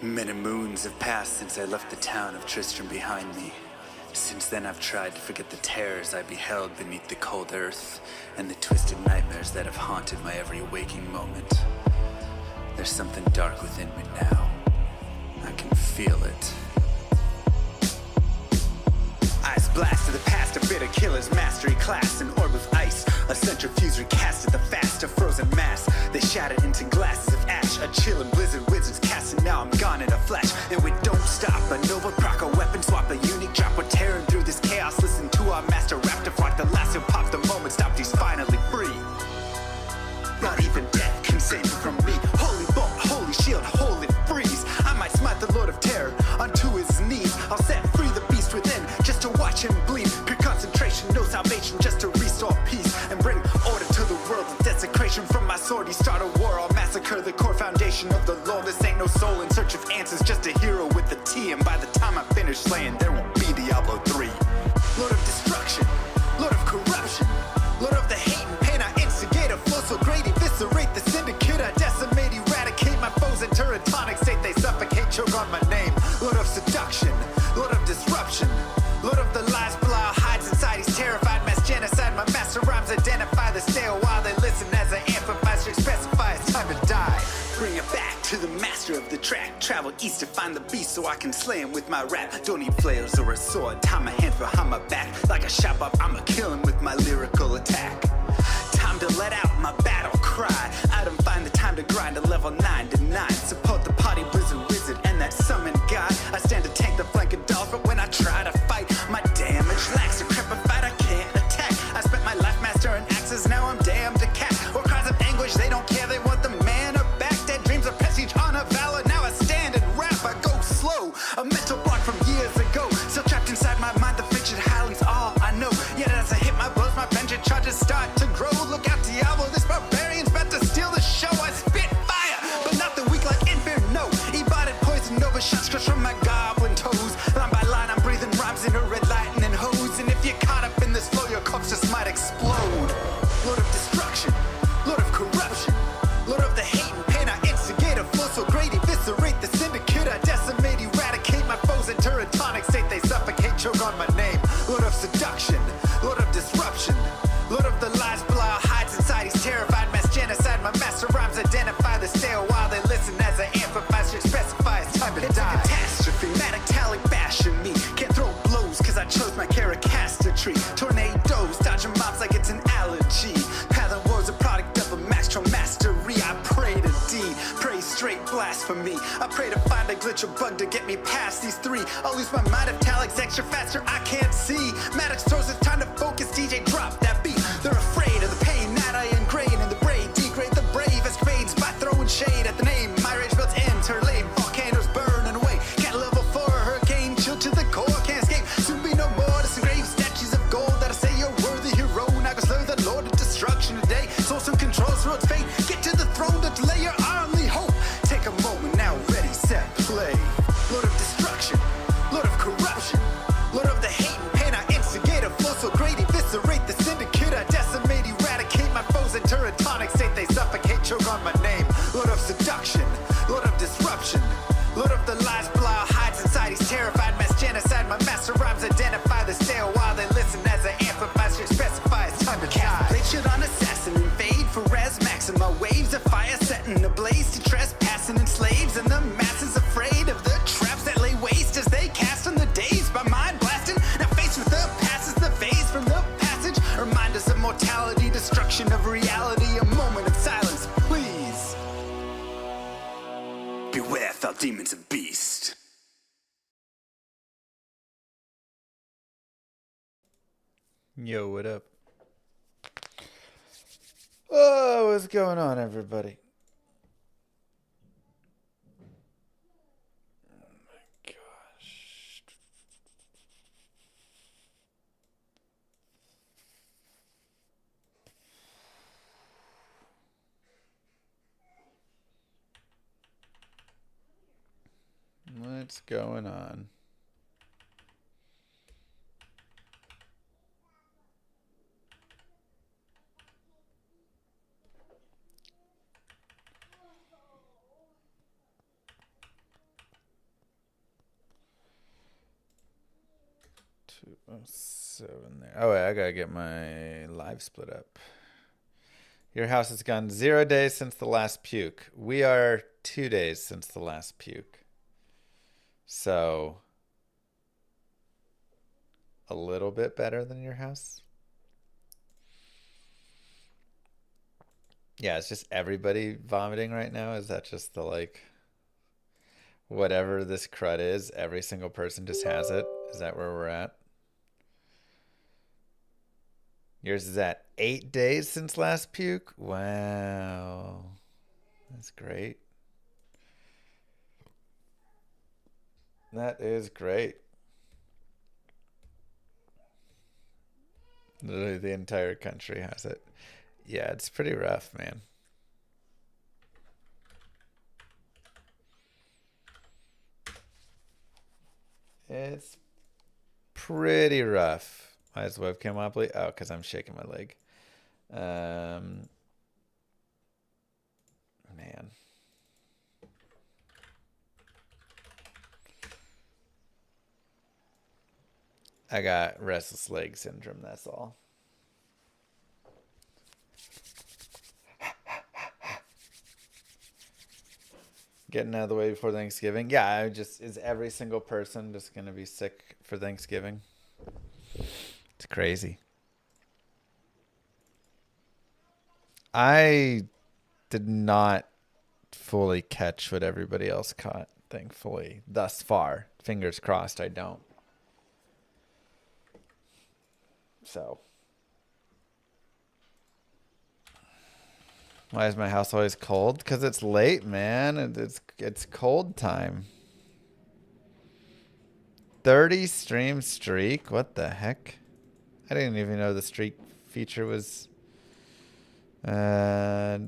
Many moons have passed since I left the town of Tristram behind me. Since then I've tried to forget the terrors I beheld beneath the cold earth and the twisted nightmares that have haunted my every waking moment. There's something dark within me now. I can feel it. Eyes blast to the past, a bitter killer's mastery class, an orb of ice, a centrifuge recasted the fast, a frozen mass. They shattered into glasses of ash, a chill and blizzard wizards cast, and now I'm gone in a flash. And we don't stop, a Nova proc, a weapon swap, a unique drop. We're tearing through this chaos, listen to our master raptor flock. The lasso popped, the moment stopped, he's finally free. Not even death can save me from me. Holy bolt, holy shield, holy freeze. I might smite the Lord of Terror onto his knees. I'll set free the beast within, just to watch him bleed. Pure concentration, no salvation, just to restore peace and bring order to the world. The desecration from my sword, he start a war. I'll massacre the core foundation of the Lord. This ain't no soul in search of answers, just a hero with a T. And by the time I finish slaying, there won't be Diablo 3. Lord of destruction, Lord of corruption, Lord of the hate and pain. I instigate a flow so great, eviscerate the syndicate. I decimate, eradicate my foes in turretonic state. They suffocate, choke on my name. Lord of seduction, Lord of disruption, Lord of the lies, Belial hides inside. He's terrified, mass genocide. My master rhymes identify the stale while they listen as I amplify, specify it's time to die. Bring it back to the master of the track. Travel east to find the beast so I can slay him with my rap. Don't need flails or a sword, tie my hands behind my back. Like a shop up, I'ma kill him with my lyrical attack. Time to let out my battle cry. I don't find the time to grind a level 9 to 9. Support the party blizzard wizard and that summon god. I stand to tank the flanking dolls, but when I try to fight, my damage lacks. Decrepified, I can't attack. I spent my life mastering axes, now I'm damned to cat. Or cries of anguish, they don't care, they want the mana back. Dead dreams of prestige, honor, valor. Now I stand and rap, I go slow. A mental block from years ago, still trapped inside my mind. The fiction howling's all I know. Yet as I hit my blows, my vengeance charges start to grow. Look out, Diablo, this barbarian's about to steal the show. I spit fire, but not the weak like Inferno. Ebotted poison over shots crush from my goblin toes. Line by line, I'm breathing rhymes in a red lightning hose. And if you're caught up in this flow, your corpse just might explode. Lord of destruction, Lord of corruption, Lord of the hate and pain. I instigate a flow so great, eviscerate the syndicate. I decimate, eradicate my foes in turretonic state. They suffocate, choke on my name. Lord of seduction, Lord of disruption, Lord of the lies, Belial hides inside. He's terrified, mass genocide. My master rhymes identify the stale while they listen as I amplify, specify it's time to die. It's a catastrophe, metallic bashing me. Can't throw blows cause I chose my caricature. Tornadoes, dodging mobs like it's an allergy. Path and woes a product of a master mastery. I pray to D, pray straight blasphemy. I pray to find a glitch or bug to get me past these three. I'll lose my mind if Talik's extra faster, I can't see. Maddox throws it's time to focus, DJ drop that beat. They're afraid of the pain that I ingrain in the brain. Degrade the brave escapades by throwing shade at the name. My rage builds interlaid, volcanoes burning away. Cat level 4, hurricane, chill to the core, can't escape. Soon be no more disengraved statues of gold that'll say you're worthy hero. Now go slay the Lord of destruction today. Source and control through its fate. Get to the throne to delay your only hope. Take a moment now, ready, set, play. Lord of destruction, Lord of corruption, Lord of the hate and pain. I instigate a flow so great, eviscerate the syndicate. I decimate, eradicate my foes in turretonic state. They suffocate, choke on my name. Lord of seduction, Lord of disruption, Lord of the lies, Belial hides inside. He's terrified, mass genocide. My master rhymes identify the stale while they listen as I amplify, specify it's time to die. Blade shield on assassin and fade for res max. And my waves of fire setting ablaze to trespassing and slaves. And the masses afraid of the traps that lay waste as they cast on the days by mind blasting. Now faced with the past is the phase from the passage. Remind us of mortality, destruction of reality. A moment of silence, please. Beware, foul demons and beast. Yo, what up? Oh, what's going on, everybody? Oh my gosh. What's going on? 207 there. Oh, wait, I gotta get my live split up. Your house has gone 0 days since the last puke. We are 2 days since the last puke. So, a little bit better than your house. Yeah, it's just everybody vomiting right now. Is that just the like, whatever this crud is, every single person just has it? Is that where we're at? Yours is at 8 days since last puke? Wow. That's great. That is great. Literally the entire country has it. Yeah, it's pretty rough, man. It's pretty rough. Why is the webcam wobbly? Oh, because I'm shaking my leg. Man. I got restless leg syndrome, that's all. Getting out of the way before Thanksgiving. Yeah, is every single person just going to be sick for Thanksgiving? It's crazy. I did not fully catch what everybody else caught, thankfully, thus far. Fingers crossed I don't. So. Why is my house always cold? Because it's late, man. It's cold time. 30 stream streak? What the heck? I didn't even know the streak feature was like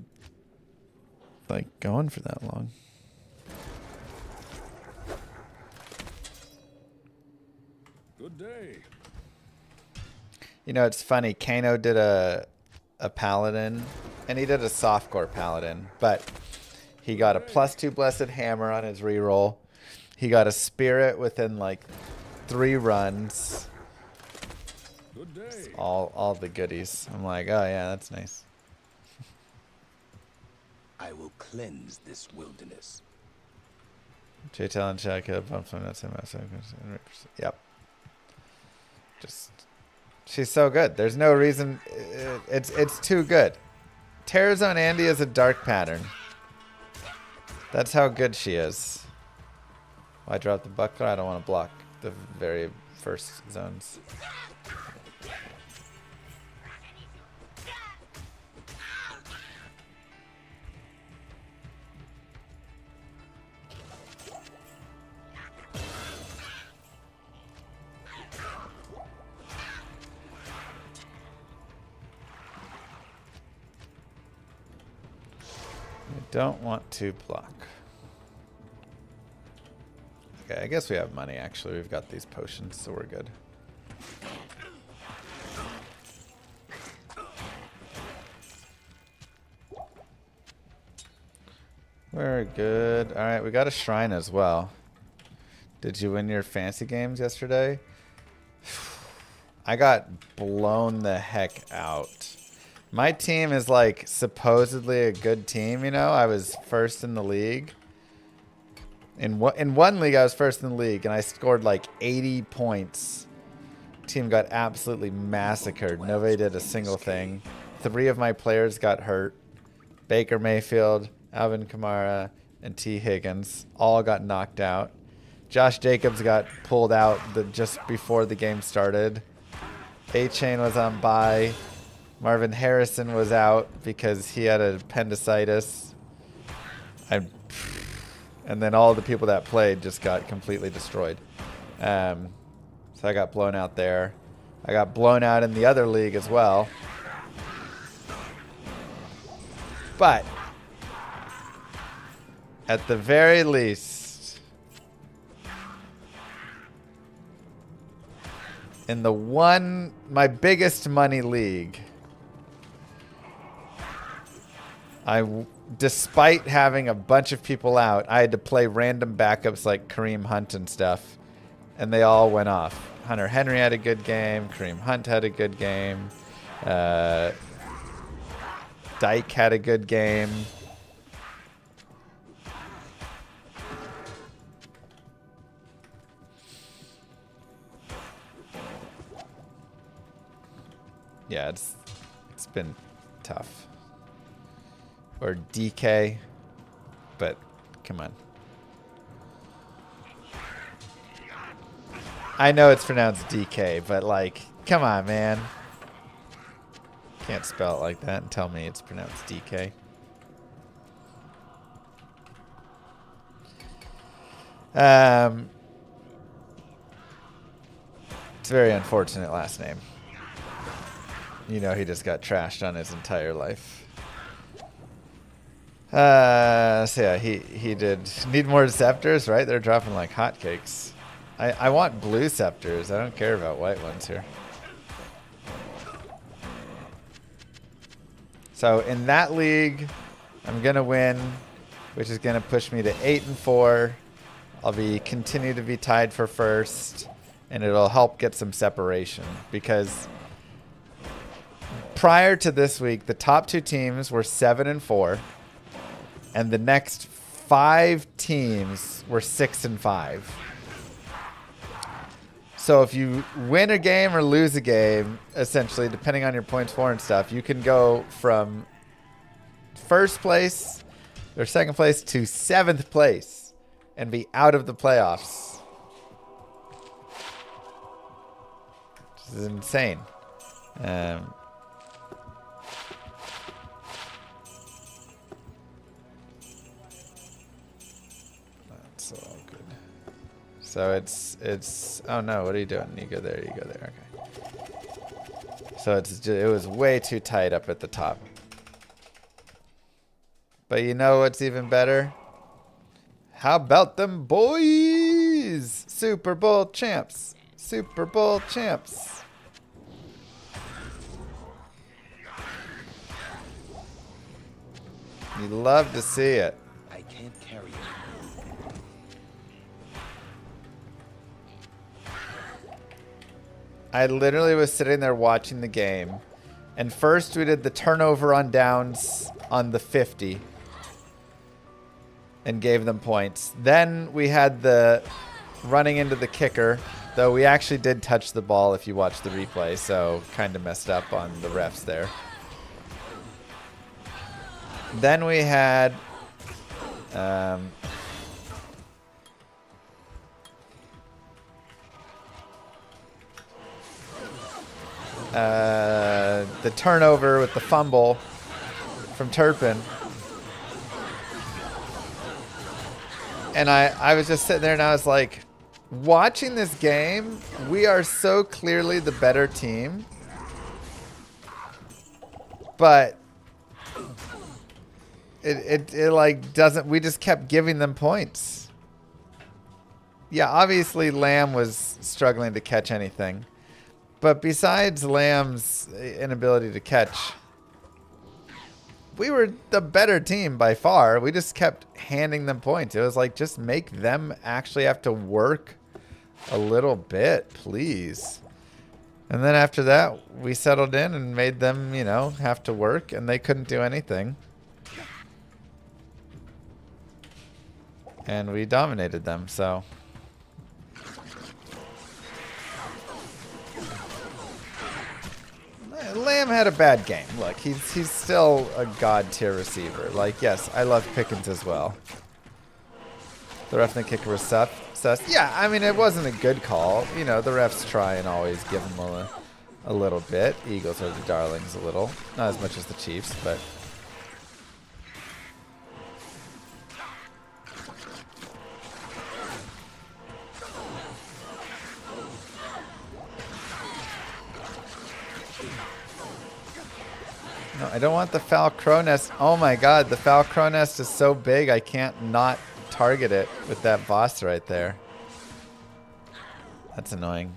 going for that long. Good day. You know, it's funny. Kano did a paladin, and he did a softcore paladin, but he got a +2 blessed hammer on his reroll. He got a spirit within like 3 runs. Good day. All the goodies. I'm like, oh yeah, that's nice. I will cleanse this wilderness. JTL and Shaq have bumped from that same. Yep. Just, she's so good. There's no reason. It's too good. Terrazone Andy is a dark pattern. That's how good she is. Why drop the buckler? I don't want to block the very first zones. Don't want to block. Okay, I guess we have money actually. We've got these potions, so we're good. We're good. All right, we got a shrine as well. Did you win your fancy games yesterday? I got blown the heck out. My team is like supposedly a good team, you know. I was first in the league. In one league, I was first in the league, and I scored like 80 points. Team got absolutely massacred. Nobody did a single thing. 3 of my players got hurt. Baker Mayfield, Alvin Kamara, and T. Higgins all got knocked out. Josh Jacobs got pulled out just before the game started. A-Chain was on bye. Marvin Harrison was out because he had appendicitis. And then all the people that played just got completely destroyed. So I got blown out there. I got blown out in the other league as well. But at the very least, in my biggest money league, despite having a bunch of people out, I had to play random backups like Kareem Hunt and stuff, and they all went off. Hunter Henry had a good game. Kareem Hunt had a good game. Dyke had a good game. Yeah, it's been tough. Or DK, but come on. I know it's pronounced DK, but like, come on, man. Can't spell it like that and tell me it's pronounced DK. It's a very unfortunate last name. You know, he just got trashed on his entire life. So yeah, he did need more scepters, right? They're dropping like hotcakes. I want blue scepters. I don't care about white ones here. So in that league, I'm gonna win, which is gonna push me to 8-4. I'll continue to be tied for first, and it'll help get some separation because prior to this week, the top 2 teams were 7-4, and the next 5 teams were 6-5. So if you win a game or lose a game, essentially, depending on your points for and stuff, you can go from first place or second place to 7th place and be out of the playoffs. This is insane. That's all good. So it's oh no, what are you doing? You go there, okay. So it was way too tight up at the top. But you know what's even better? How about them boys? Super Bowl champs. Super Bowl champs. You love to see it. I can't carry it. I literally was sitting there watching the game. And first we did the turnover on downs on the 50. And gave them points. Then we had the running into the kicker. Though we actually did touch the ball if you watch the replay. So kind of messed up on the refs there. Then we had... the turnover with the fumble from Turpin. And I was just sitting there and I was like, watching this game, we are so clearly the better team. But it like doesn't, we just kept giving them points. Yeah, obviously Lamb was struggling to catch anything. But besides Lamb's inability to catch, we were the better team by far. We just kept handing them points. It was like, just make them actually have to work a little bit, please. And then after that, we settled in and made them, you know, have to work, and they couldn't do anything. And we dominated them, so... Lamb had a bad game. Look, he's still a god tier receiver. Like, yes, I love Pickens as well. The ref and the kicker was sus. Yeah, I mean, it wasn't a good call. You know, the refs try and always give them a little bit. Eagles are the darlings a little. Not as much as the Chiefs, but... No, I don't want the foul crow nest. Oh my god, the foul crow nest is so big I can't not target it with that boss right there. That's annoying.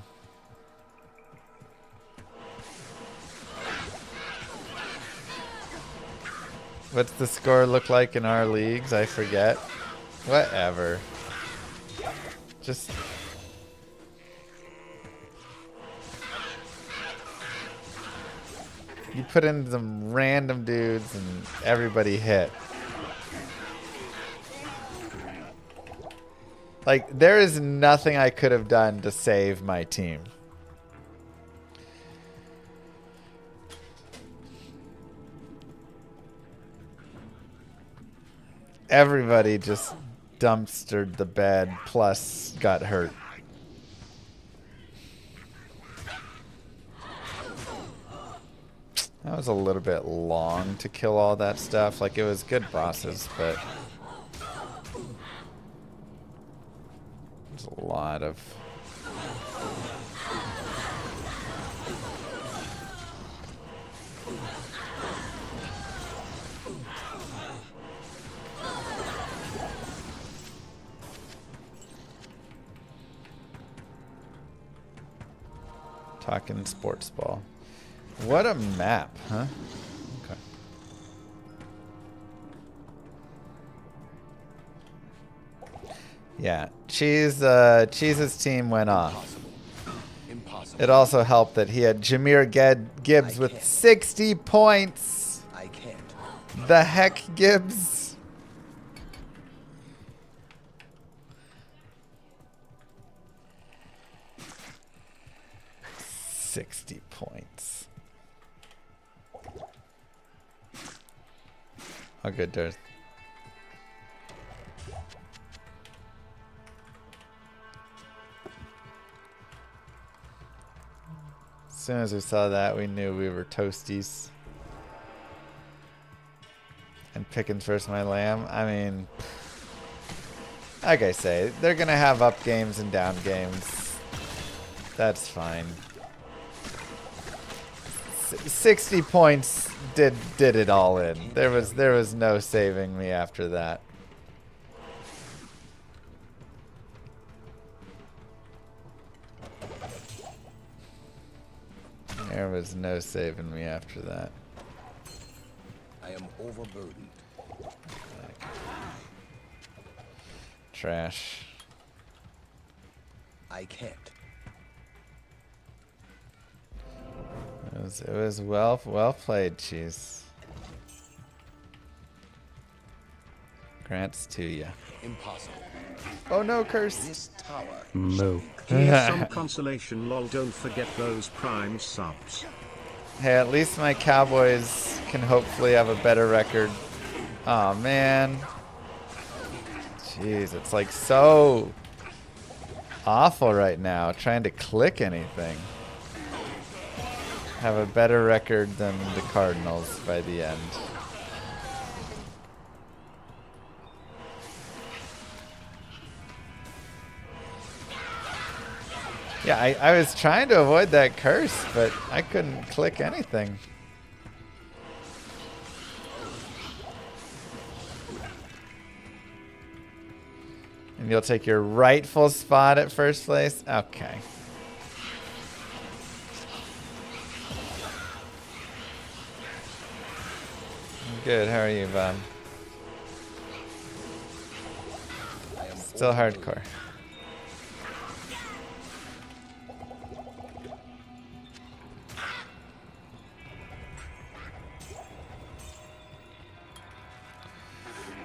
What's the score look like in our leagues? I forget. Whatever. Just... You put in some random dudes and everybody hit. Like, there is nothing I could have done to save my team. Everybody just dumpstered the bed, plus got hurt. That was a little bit long to kill all that stuff. Like, it was good bosses, but there's a lot of... Talking sports ball. What a map, huh? Okay. Yeah, Cheese's team went off. Impossible. It also helped that he had Jameer Gibbs with 60 points. I can't. The heck, Gibbs? $60 points. Oh, good, Darth. As soon as we saw that, we knew we were toasties. And Pickens versus my lamb. I mean, like I say, they're going to have up games and down games. That's fine. 60 points did it all in. There was no saving me after that. There was no saving me after that. I am overburdened. Trash. I can't. It was well played, Cheese. Grants to you. Impossible. Oh no, curse. This tower. Moo. Here's some consolation, lol. Don't forget those Prime subs. Hey, at least my Cowboys can hopefully have a better record. Oh man. Jeez, it's like so awful right now trying to click anything. Have a better record than the Cardinals by the end. Yeah, I was trying to avoid that curse, but I couldn't click anything. And you'll take your rightful spot at first place? Okay. Good, how are you, Bob? Still hardcore.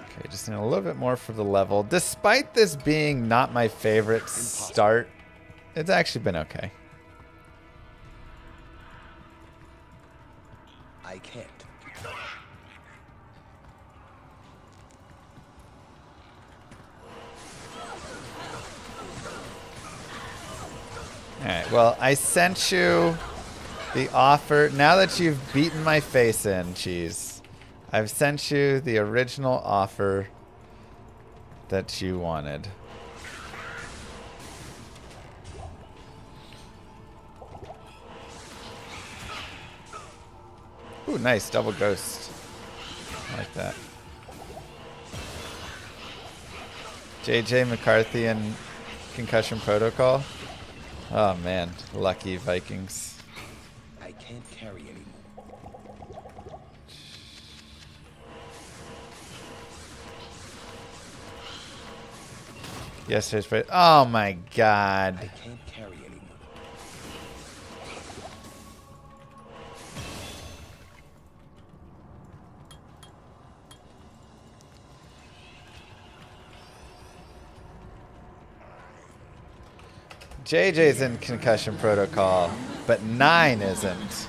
Okay, just need a little bit more for the level. Despite this being not my favorite start, it's actually been okay. I can't. Alright, well, I sent you the offer. Now that you've beaten my face in, Cheese, I've sent you the original offer that you wanted. Ooh, nice. Double ghost. I like that. JJ McCarthy and Concussion Protocol. Oh man, lucky Vikings. I can't carry anymore. Yes, there's. Oh my God. I can't carry anymore. JJ's in concussion protocol, but 9 isn't.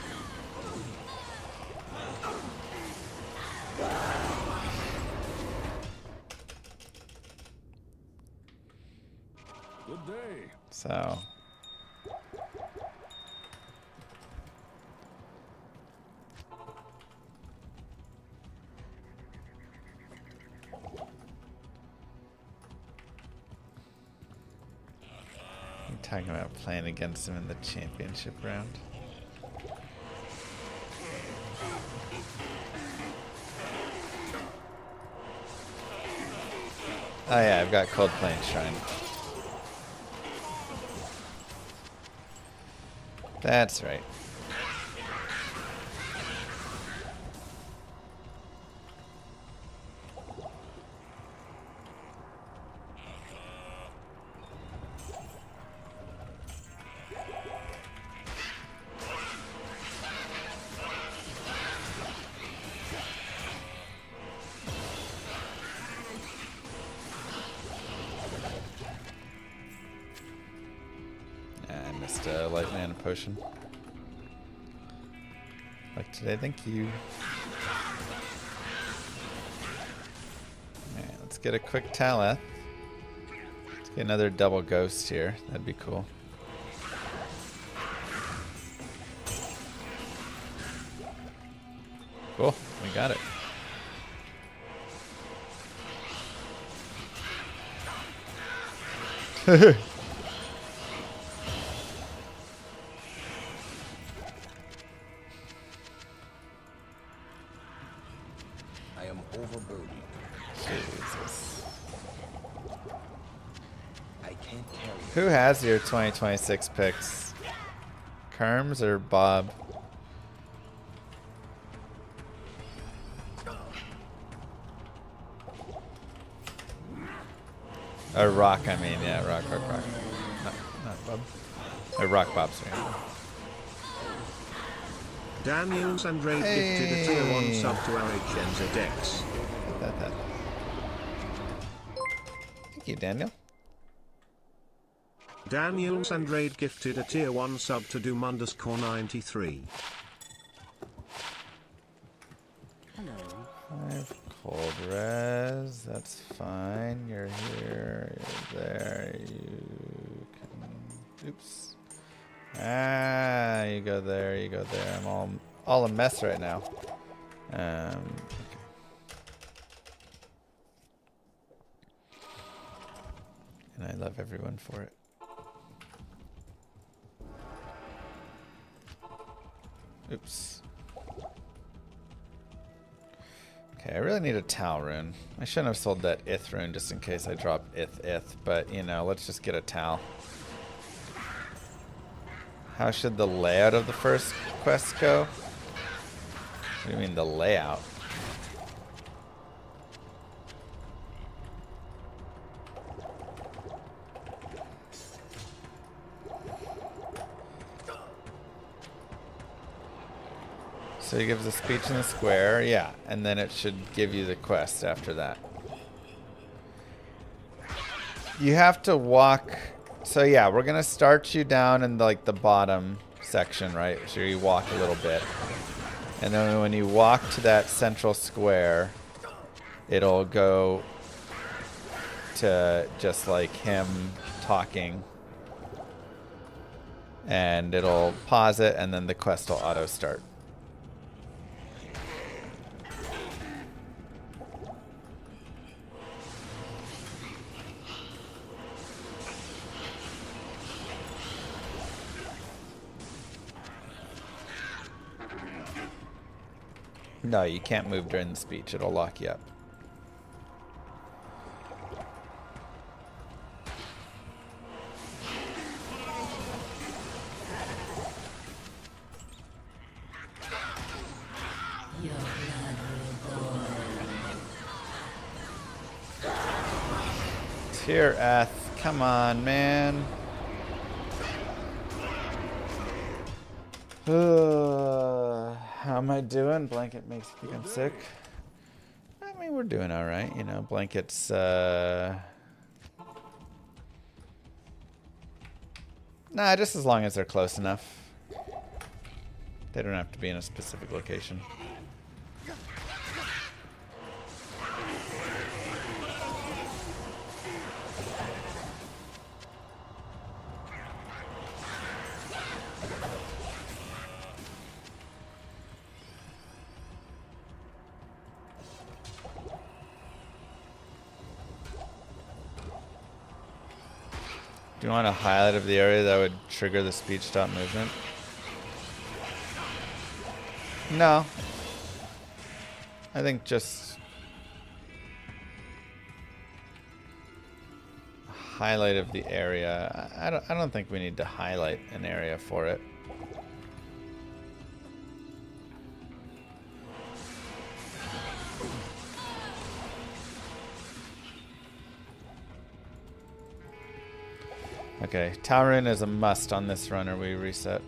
Good day. So. I'm talking about playing against him in the championship round. Oh yeah, I've got Cold Plain Shrine. That's right. I missed a light mana potion. Like today, thank you. Alright, let's get a quick Taleth. Let's get another double ghost here. That'd be cool. Cool, we got it. I am overburdened. Jesus. I can't carry it. Who has your 2026 picks? Kerms or Bob? Or Rock, I mean, yeah, Rock. Not Bob. Or Rock Bob, sorry. Daniels and Raid gifted a tier 1 sub to RHNZX. Thank you, Daniel. Daniels and Raid gifted a tier 1 sub to Doom_93. 5 cold res, that's fine. You're here, you're there, you can. Oops. Ah, you go there, you go there. I'm all a mess right now. Okay. And I love everyone for it. Oops. Okay, I really need a Tal rune. I shouldn't have sold that Ith rune just in case I drop Ith, but you know, let's just get a Tal. How should the layout of the first quest go? What do you mean the layout? So he gives a speech in the square, yeah, and then it should give you the quest after that. You have to walk. So yeah, we're gonna start you down in like the bottom section, right? So you walk a little bit, and then when you walk to that central square, it'll go to just like him talking, and it'll pause it, and then the quest will auto start. No, you can't move during the speech. It'll lock you up. Tier Eth, come on, man. How am I doing? Blanket makes me think I'm sick. I mean, we're doing all right, you know. Blanket's Nah, just as long as they're close enough. They don't have to be in a specific location. Do you want a highlight of the area that would trigger the speech stop movement? No. I think just a highlight of the area. I don't think we need to highlight an area for it. Okay, Taurun is a must on this run or we reset.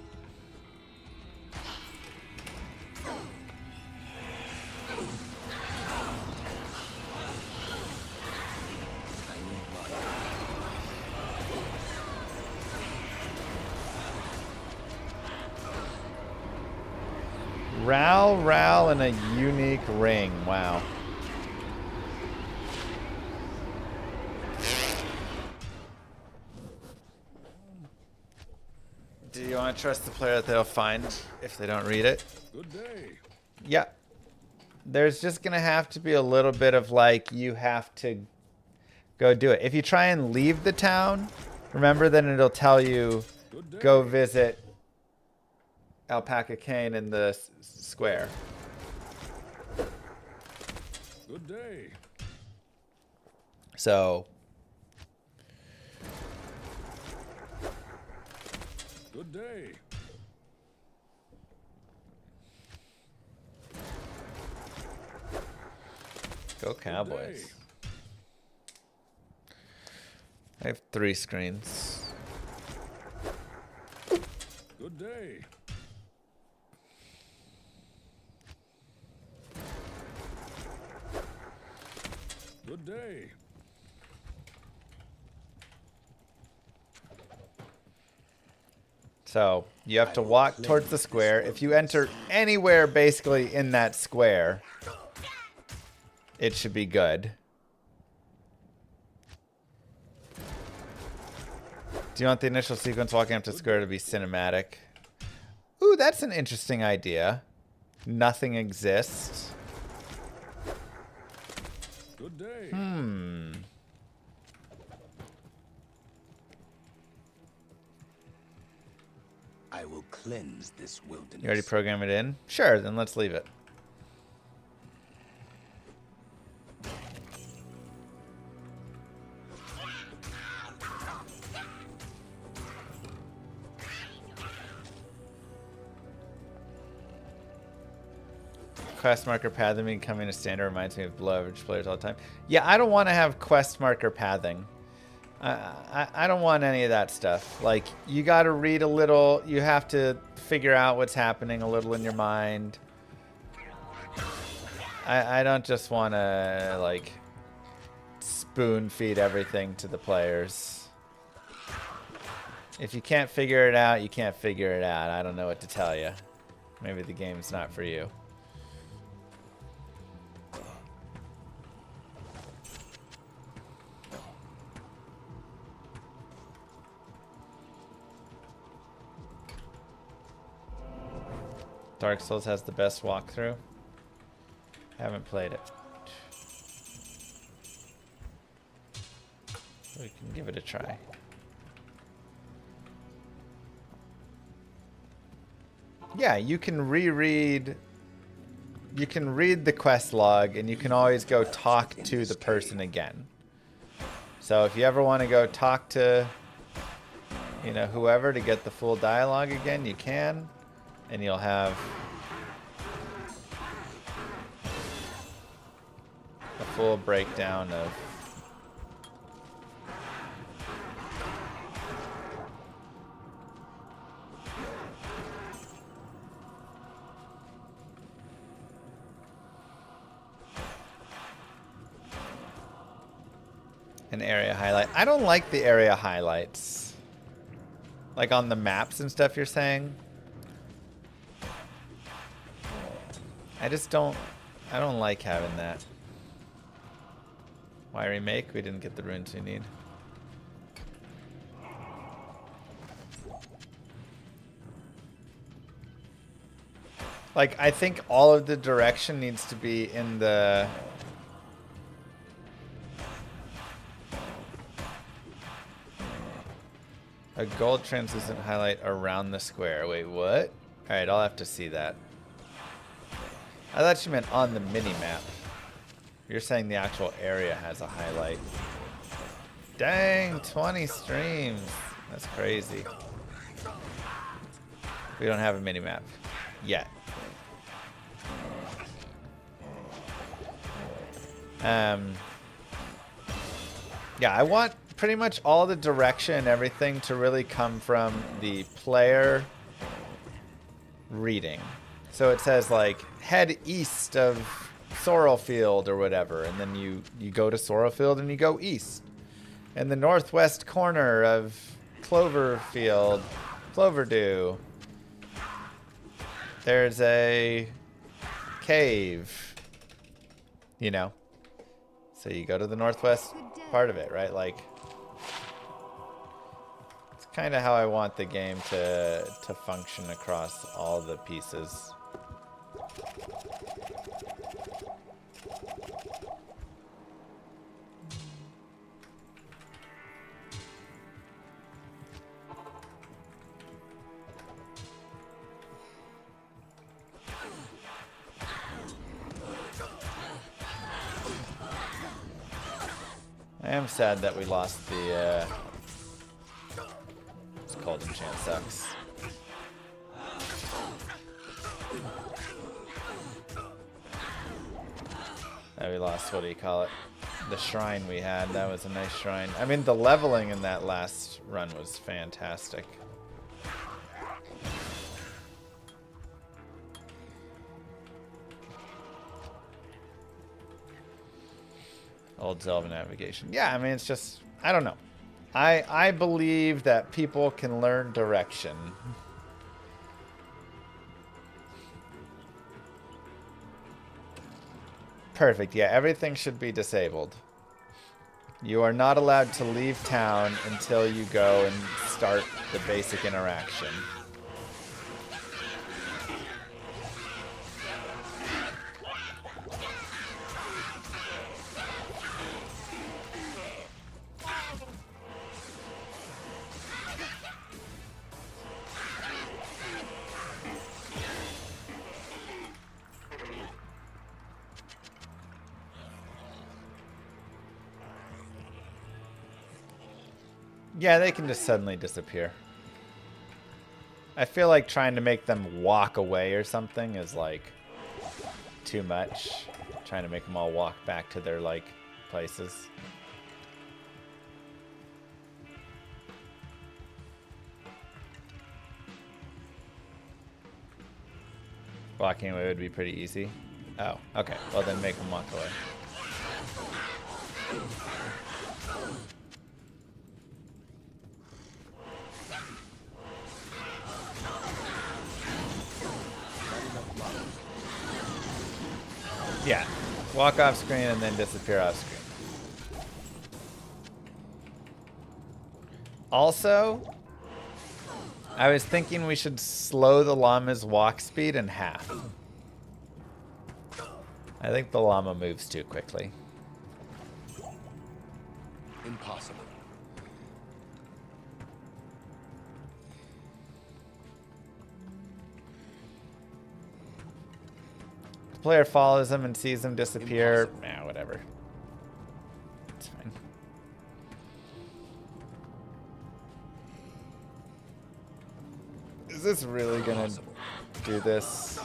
Ral and a unique ring. Wow. Do you want to trust the player that they'll find if they don't read it? Good day. Yeah. There's just going to have to be a little bit of like, you have to go do it. If you try and leave the town, remember then it'll tell you, go visit Alpaca Cane in the square. Good day. So, Good day. go Cowboys. I have 3 screens. Good day. Good day. So you have to walk towards the square. If you enter anywhere basically in that square, it should be good. Do you want the initial sequence walking up to the square to be cinematic? Ooh, that's an interesting idea. Nothing exists. Good day. I will cleanse this wilderness. You already programmed it in? Sure, then let's leave it. Quest marker pathing becoming a standard reminds me of below average players all the time. Yeah, I don't want to have quest marker pathing. I don't want any of that stuff. Like, you got to read a little. You have to figure out what's happening a little in your mind. I don't just want to, like, spoon feed everything to the players. If you can't figure it out, you can't figure it out. I don't know what to tell you. Maybe the game's not for you. Dark Souls has the best walkthrough. Haven't played it. We can give it a try. Yeah, you can reread. You can read the quest log, and you can always go talk to the person again. So if you ever want to go talk to, you know, whoever to get the full dialogue again, you can. And you'll have a full breakdown of an area highlight. I don't like the area highlights. Like on the maps and stuff you're saying? I don't like having that. Why remake? We didn't get the runes we need. Like, I think all of the direction needs to be in the... A gold translucent highlight around the square. Wait, what? Alright, I'll have to see that. I thought you meant on the mini-map. You're saying the actual area has a highlight. Dang, 20 streams. That's crazy. We don't have a mini-map yet. Yeah, I want pretty much all the direction and everything to really come from the player reading. So it says like head east of Sorrelfield or whatever, and then you go to Sorrelfield and you go east. In the northwest corner of Cloverfield, Cloverdew, there's a cave, you know. So you go to the northwest part of it, right? Like, it's kind of how I want the game to function across all the pieces. I am sad that we lost the, this cold enchant sucks. That we lost, what do you call it? The shrine we had, that was a nice shrine. I mean, the leveling in that last run was fantastic. Old Zelda navigation. Yeah, I mean, it's just, I don't know. I believe that people can learn direction. Perfect. Yeah, everything should be disabled. You are not allowed to leave town until you go and start the basic interaction. Yeah, they can just suddenly disappear. I feel like trying to make them walk away or something is like too much. Trying to make them all walk back to their like places. Walking away would be pretty easy. Oh, okay. Well, then make them walk away. Yeah, walk off screen and then disappear off screen. Also, I was thinking we should slow the llama's walk speed in half. I think the llama moves too quickly. Impossible. The player follows him and sees him disappear. Nah, whatever. It's fine. Is this really gonna do this?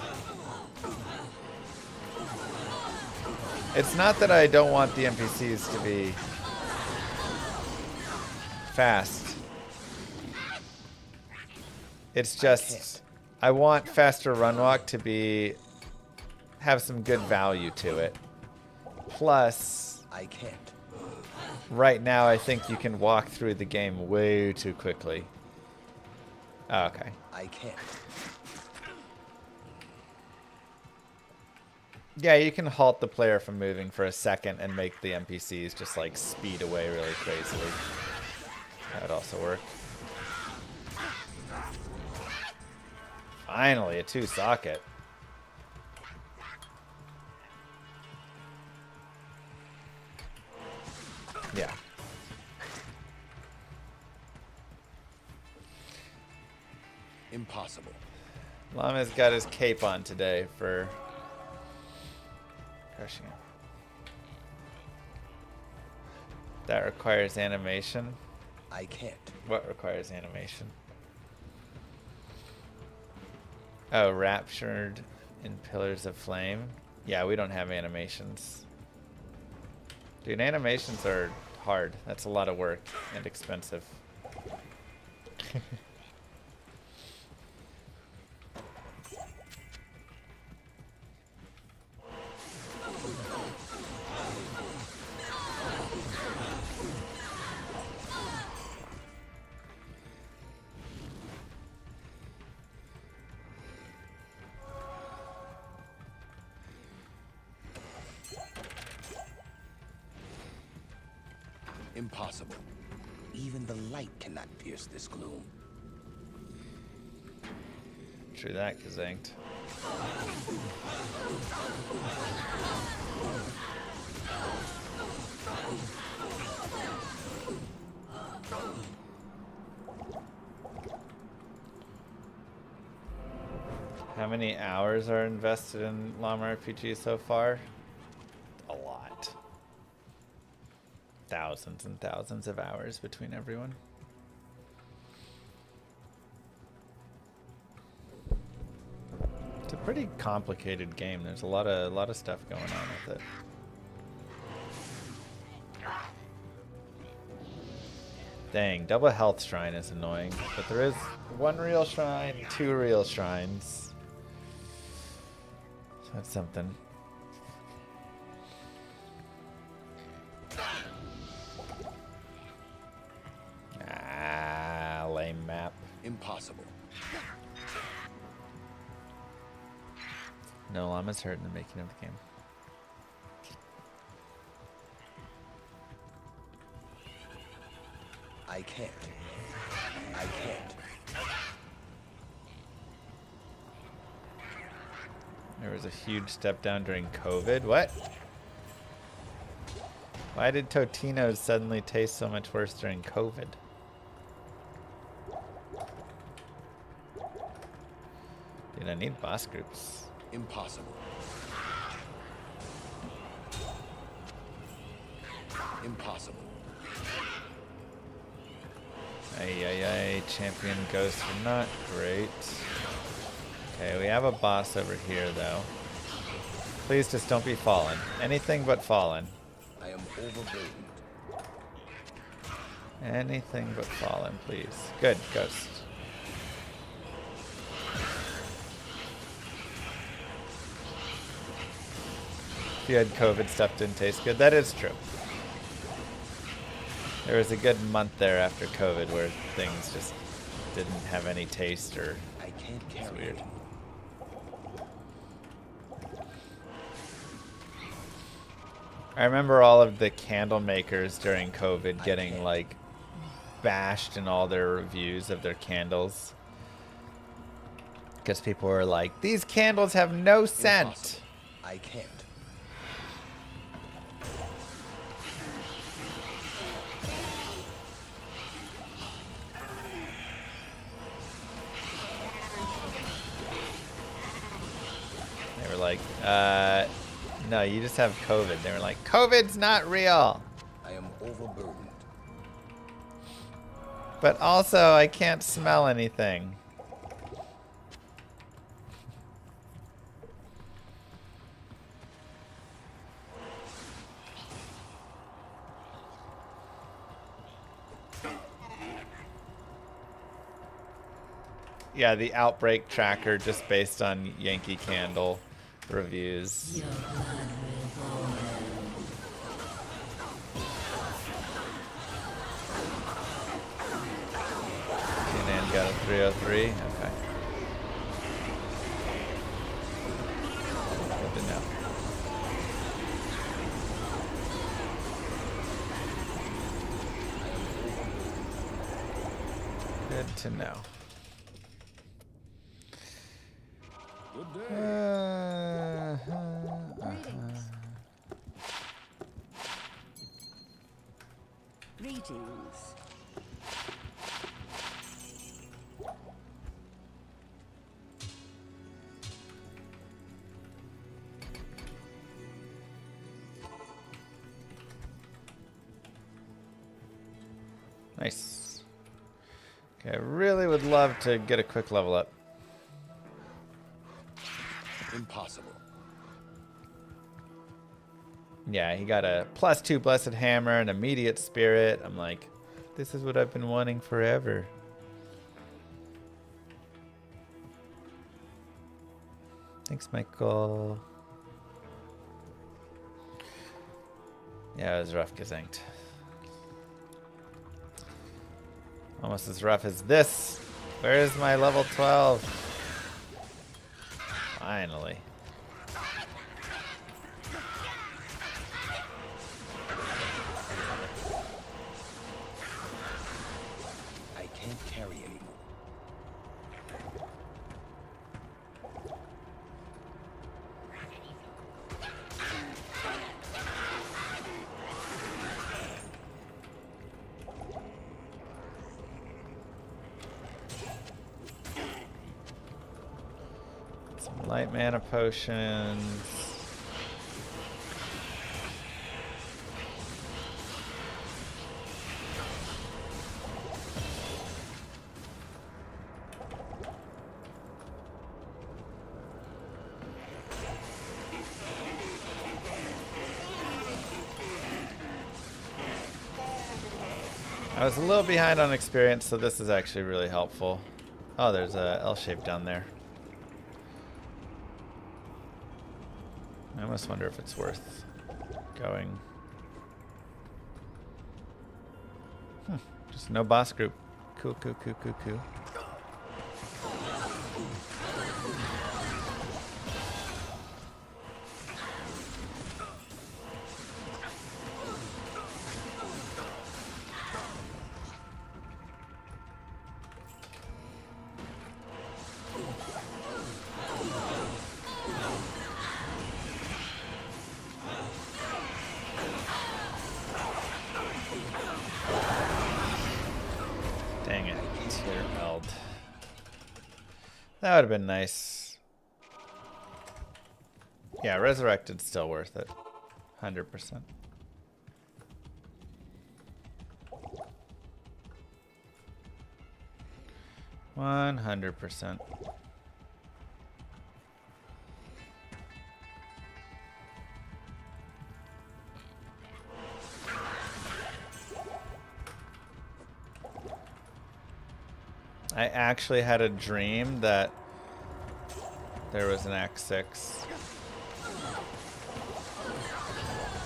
It's not that I don't want the NPCs to be fast. It's just I want faster run walk to be have some good value to it. Plus, I can't. right now I think you can walk through the game way too quickly. Oh, okay. I can't. Yeah, you can halt the player from moving for a second and make the NPCs just like speed away really crazily. That would also work. Finally, a 2-socket. Yeah. Impossible. Llama's got his cape on today for crushing him. That requires animation. I can't. What requires animation? Oh, raptured in pillars of flame. Yeah, we don't have animations. Dude, animations are hard. That's a lot of work and expensive. Impossible. Even the light cannot pierce this gloom. True that, gazanked. How many hours are invested in Llama RPG so far? A lot. Thousands and thousands of hours between everyone. It's a pretty complicated game. There's a lot of stuff going on with it. Dang, double health shrine is annoying, but there is 1 real shrine, 2 real shrines. So that's something. Ah, lame map. Impossible. No llama's hurt in the making of the game. I can't. I can't. There was a huge step down during COVID. What? Why did Totino's suddenly taste so much worse during COVID? Dude, I need boss groups. Impossible. Impossible. Ay, champion ghosts are not great. Okay, we have a boss over here, though. Please just don't be fallen. Anything but fallen. I am overburdened. Anything but fallen, please. Good, ghost. If you had COVID, stuff didn't taste good. That is true. There was a good month there after COVID where things just didn't have any taste or I can't it's carry weird. it. I remember all of the candle makers during COVID getting like bashed in all their reviews of their candles. Because people were like, these candles have no scent. Impossible. I can't. They were like, no, you just have COVID. They were like, COVID's not real. I am overburdened. But also, I can't smell anything. Yeah, the outbreak tracker just based on Yankee Candle reviews. got a 303. Okay. Good to know. Good to know. Good day. Greetings. Nice. Okay, I really would love to get a quick level up. Impossible. Yeah, he got a +2 Blessed Hammer, an immediate Spirit. I'm like, this is what I've been wanting forever. Thanks, Michael. Yeah, it was rough gazanked. Almost as rough as this. Where is my level 12? Finally. I can't carry anymore. Some light mana potions. I was a little behind on experience, so this is actually really helpful. Oh, there's a L-shape down there. I almost wonder if it's worth going. Just no boss group. Cool, cool, cool, cool, cool. Dang it, tier meld. That would have been nice. Yeah, resurrected still worth it. 100%. $100%. I actually had a dream that there was an Act 6.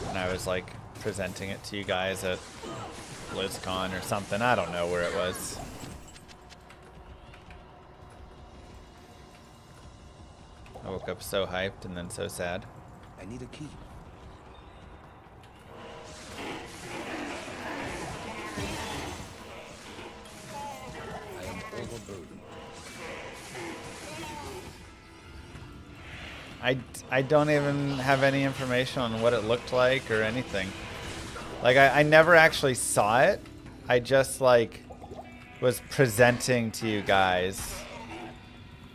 And I was like presenting it to you guys at BlizzCon or something. I don't know where it was. I woke up so hyped and then so sad. I need a key. I am overburdened. I don't even have any information on what it looked like or anything. Like, I never actually saw it. I just, like, was presenting to you guys.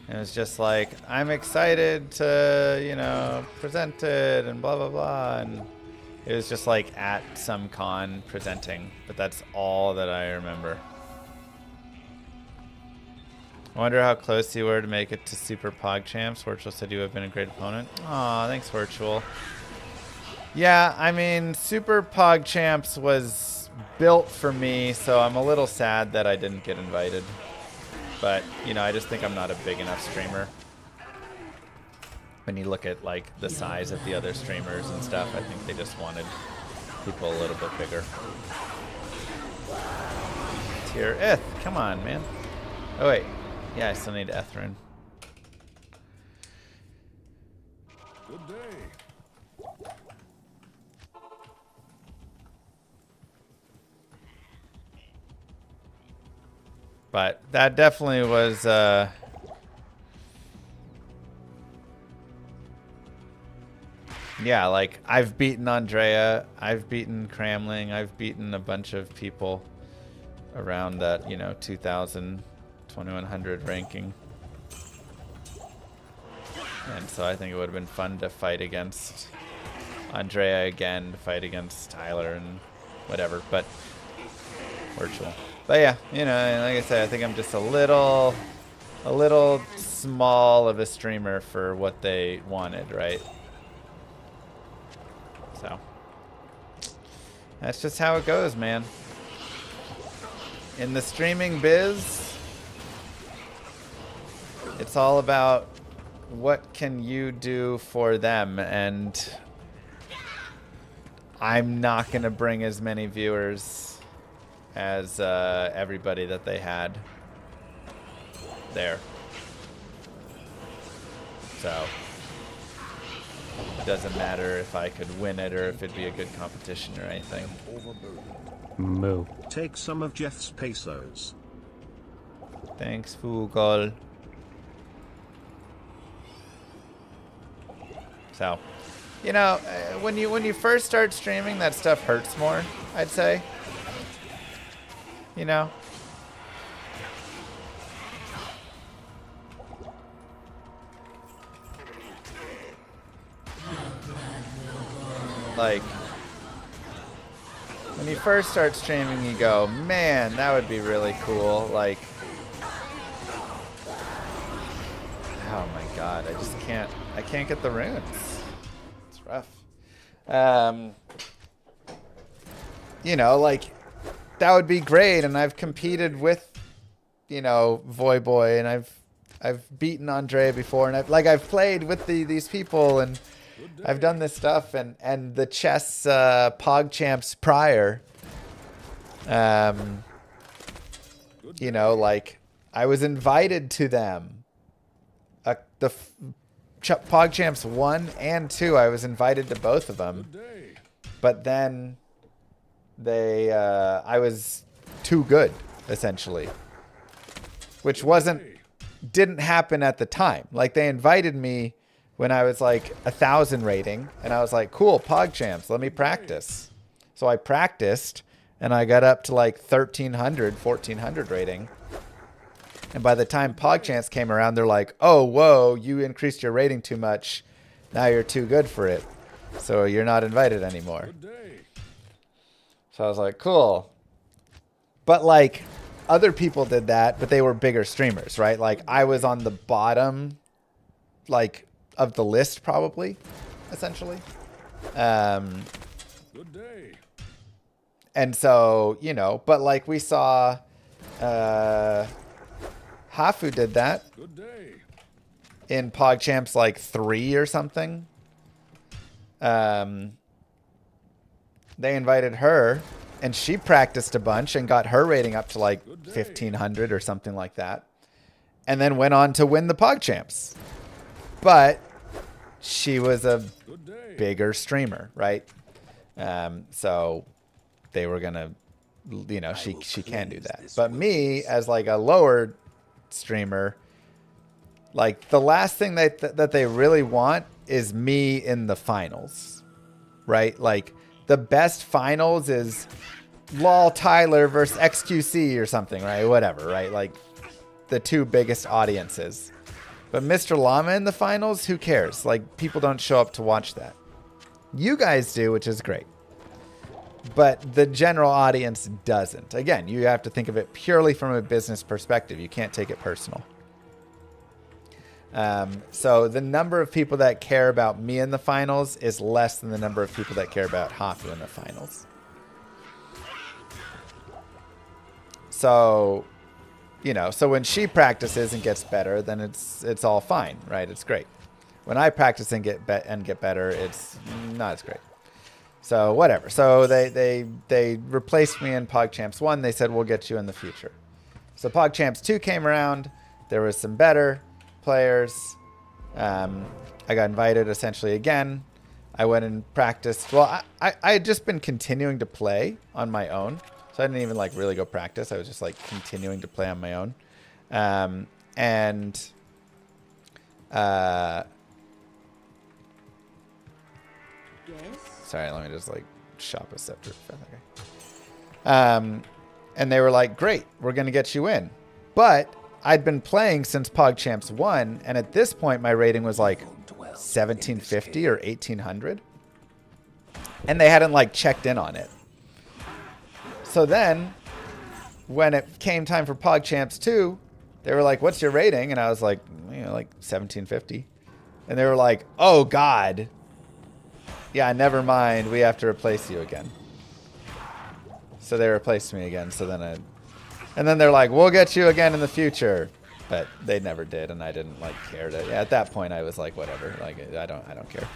And it was just like, I'm excited to, you know, present it and blah, blah, blah. And it was just, like, at some con presenting. But that's all that I remember. I wonder how close you were to make it to Super PogChamps. Virtual said you have been a great opponent. Aw, thanks, Virtual. Yeah, I mean, Super PogChamps was built for me, so I'm a little sad that I didn't get invited. But, you know, I just think I'm not a big enough streamer. When you look at, like, the size of the other streamers and stuff, I think they just wanted people a little bit bigger. Tier Ith, come on, man. Oh, wait. Yeah, I still need Ethrin. Good day. But that definitely was... yeah, like, I've beaten Andrea. I've beaten Cramling. I've beaten a bunch of people around that, you know, 2,000, 2,100 ranking. And so I think it would have been fun to fight against Andrea again, to fight against Tyler and whatever, but virtual. But yeah, you know, like I said, I think I'm just a little small of a streamer for what they wanted, right? So that's just how it goes, man. In the streaming biz, it's all about what can you do for them, and I'm not gonna bring as many viewers as everybody that they had there. So it doesn't matter if I could win it or if it'd be a good competition or anything. Moo. Take some of Jeff's pesos. Thanks, Fugol. So, you know, when you first start streaming, that stuff hurts more, I'd say. You know? Like, when you first start streaming, you go, man, that would be really cool. Like, oh my god, I can't get the runes. It's rough. You know, like, that would be great, and I've competed with, you know, Voyboy, and I've beaten Andre before, and I've played with these people, and I've done this stuff, and the chess Pog Champs prior, you know, like, I was invited to them. The Pog Champs 1 and 2, I was invited to both of them. But then I was too good, essentially. Which didn't happen at the time. Like, they invited me when I was like 1,000 rating, and I was like, cool, Pog Champs, let me practice. So I practiced, and I got up to like 1,300, 1,400 rating. And by the time Pog Champs came around, they're like, oh, whoa, you increased your rating too much. Now you're too good for it. So you're not invited anymore. So I was like, cool. But like, other people did that, but they were bigger streamers, right? Like, I was on the bottom, like, of the list, probably, essentially. Good day. And so, you know, but like, we saw Hafu did that Good day. in PogChamps like 3 or something. They invited her, and she practiced a bunch and got her rating up to like 1,500 or something like that, and then went on to win the PogChamps. But she was a bigger streamer, right? So they were gonna, you know, she can do that. But me, as like a lower streamer, like, the last thing that they really want is me in the finals, right? Like, the best finals is LOL Tyler versus XQC or something, right? Whatever, right? Like, the two biggest audiences. But Mr. Llama in the finals, who cares? Like, people don't show up to watch that. You guys do, which is great. But the general audience doesn't. Again, you have to think of it purely from a business perspective. You can't take it personal. So the number of people that care about me in the finals is less than the number of people that care about Hafu in the finals. So, you know, so when she practices and gets better, then it's all fine, right? It's great. When I practice and get better, it's not as great. So whatever. So they replaced me in PogChamps 1. They said, we'll get you in the future. So PogChamps 2 came around. There was some better players. I got invited essentially again. I went and practiced. Well, I had just been continuing to play on my own. So I didn't even like really go practice. I was just like continuing to play on my own. Sorry, let me just like shop a scepter. Okay. And they were like, great, we're going to get you in. But I'd been playing since PogChamps 1, and at this point my rating was like 1750 or 1800. And they hadn't like checked in on it. So then when it came time for PogChamps 2, they were like, what's your rating? And I was like, you know, like 1750. And they were like, oh God. Yeah, never mind. We have to replace you again. So they replaced me again. So then and then they're like, we'll get you again in the future. But they never did, and I didn't like care to. Yeah, at that point I was like, whatever. Like I don't care.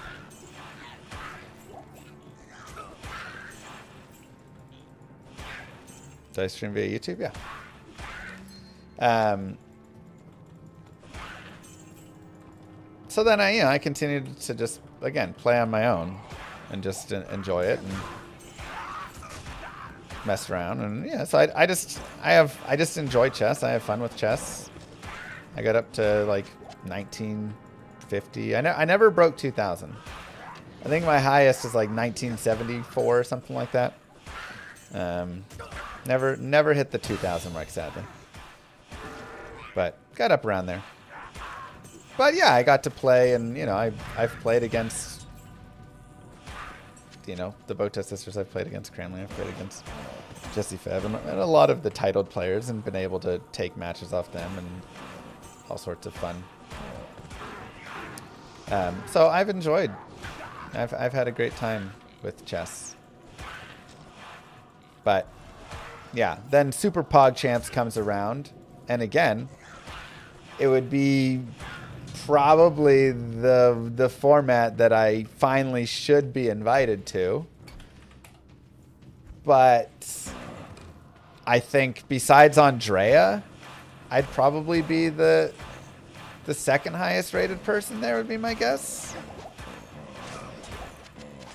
Did I stream via YouTube? Yeah. So then I continued to just again play on my own and just enjoy it and mess around, and yeah, so I just enjoy chess. I have fun with chess. I got up to like 1950. I never broke 2000. I think my highest is like 1974 or something like that. Never hit the 2000 mark, sadly. But got up around there. But yeah, I got to play, and you know, I've played against, you know, the Bota sisters. I've played against Cranley. I've played against Jesse Feb and a lot of the titled players, and been able to take matches off them and all sorts of fun. So I've enjoyed. I've had a great time with chess. But yeah, then Super PogChamps comes around, and again, it would be probably the format that I finally should be invited to. But I think besides Andrea, I'd probably be the second highest rated person there, would be my guess.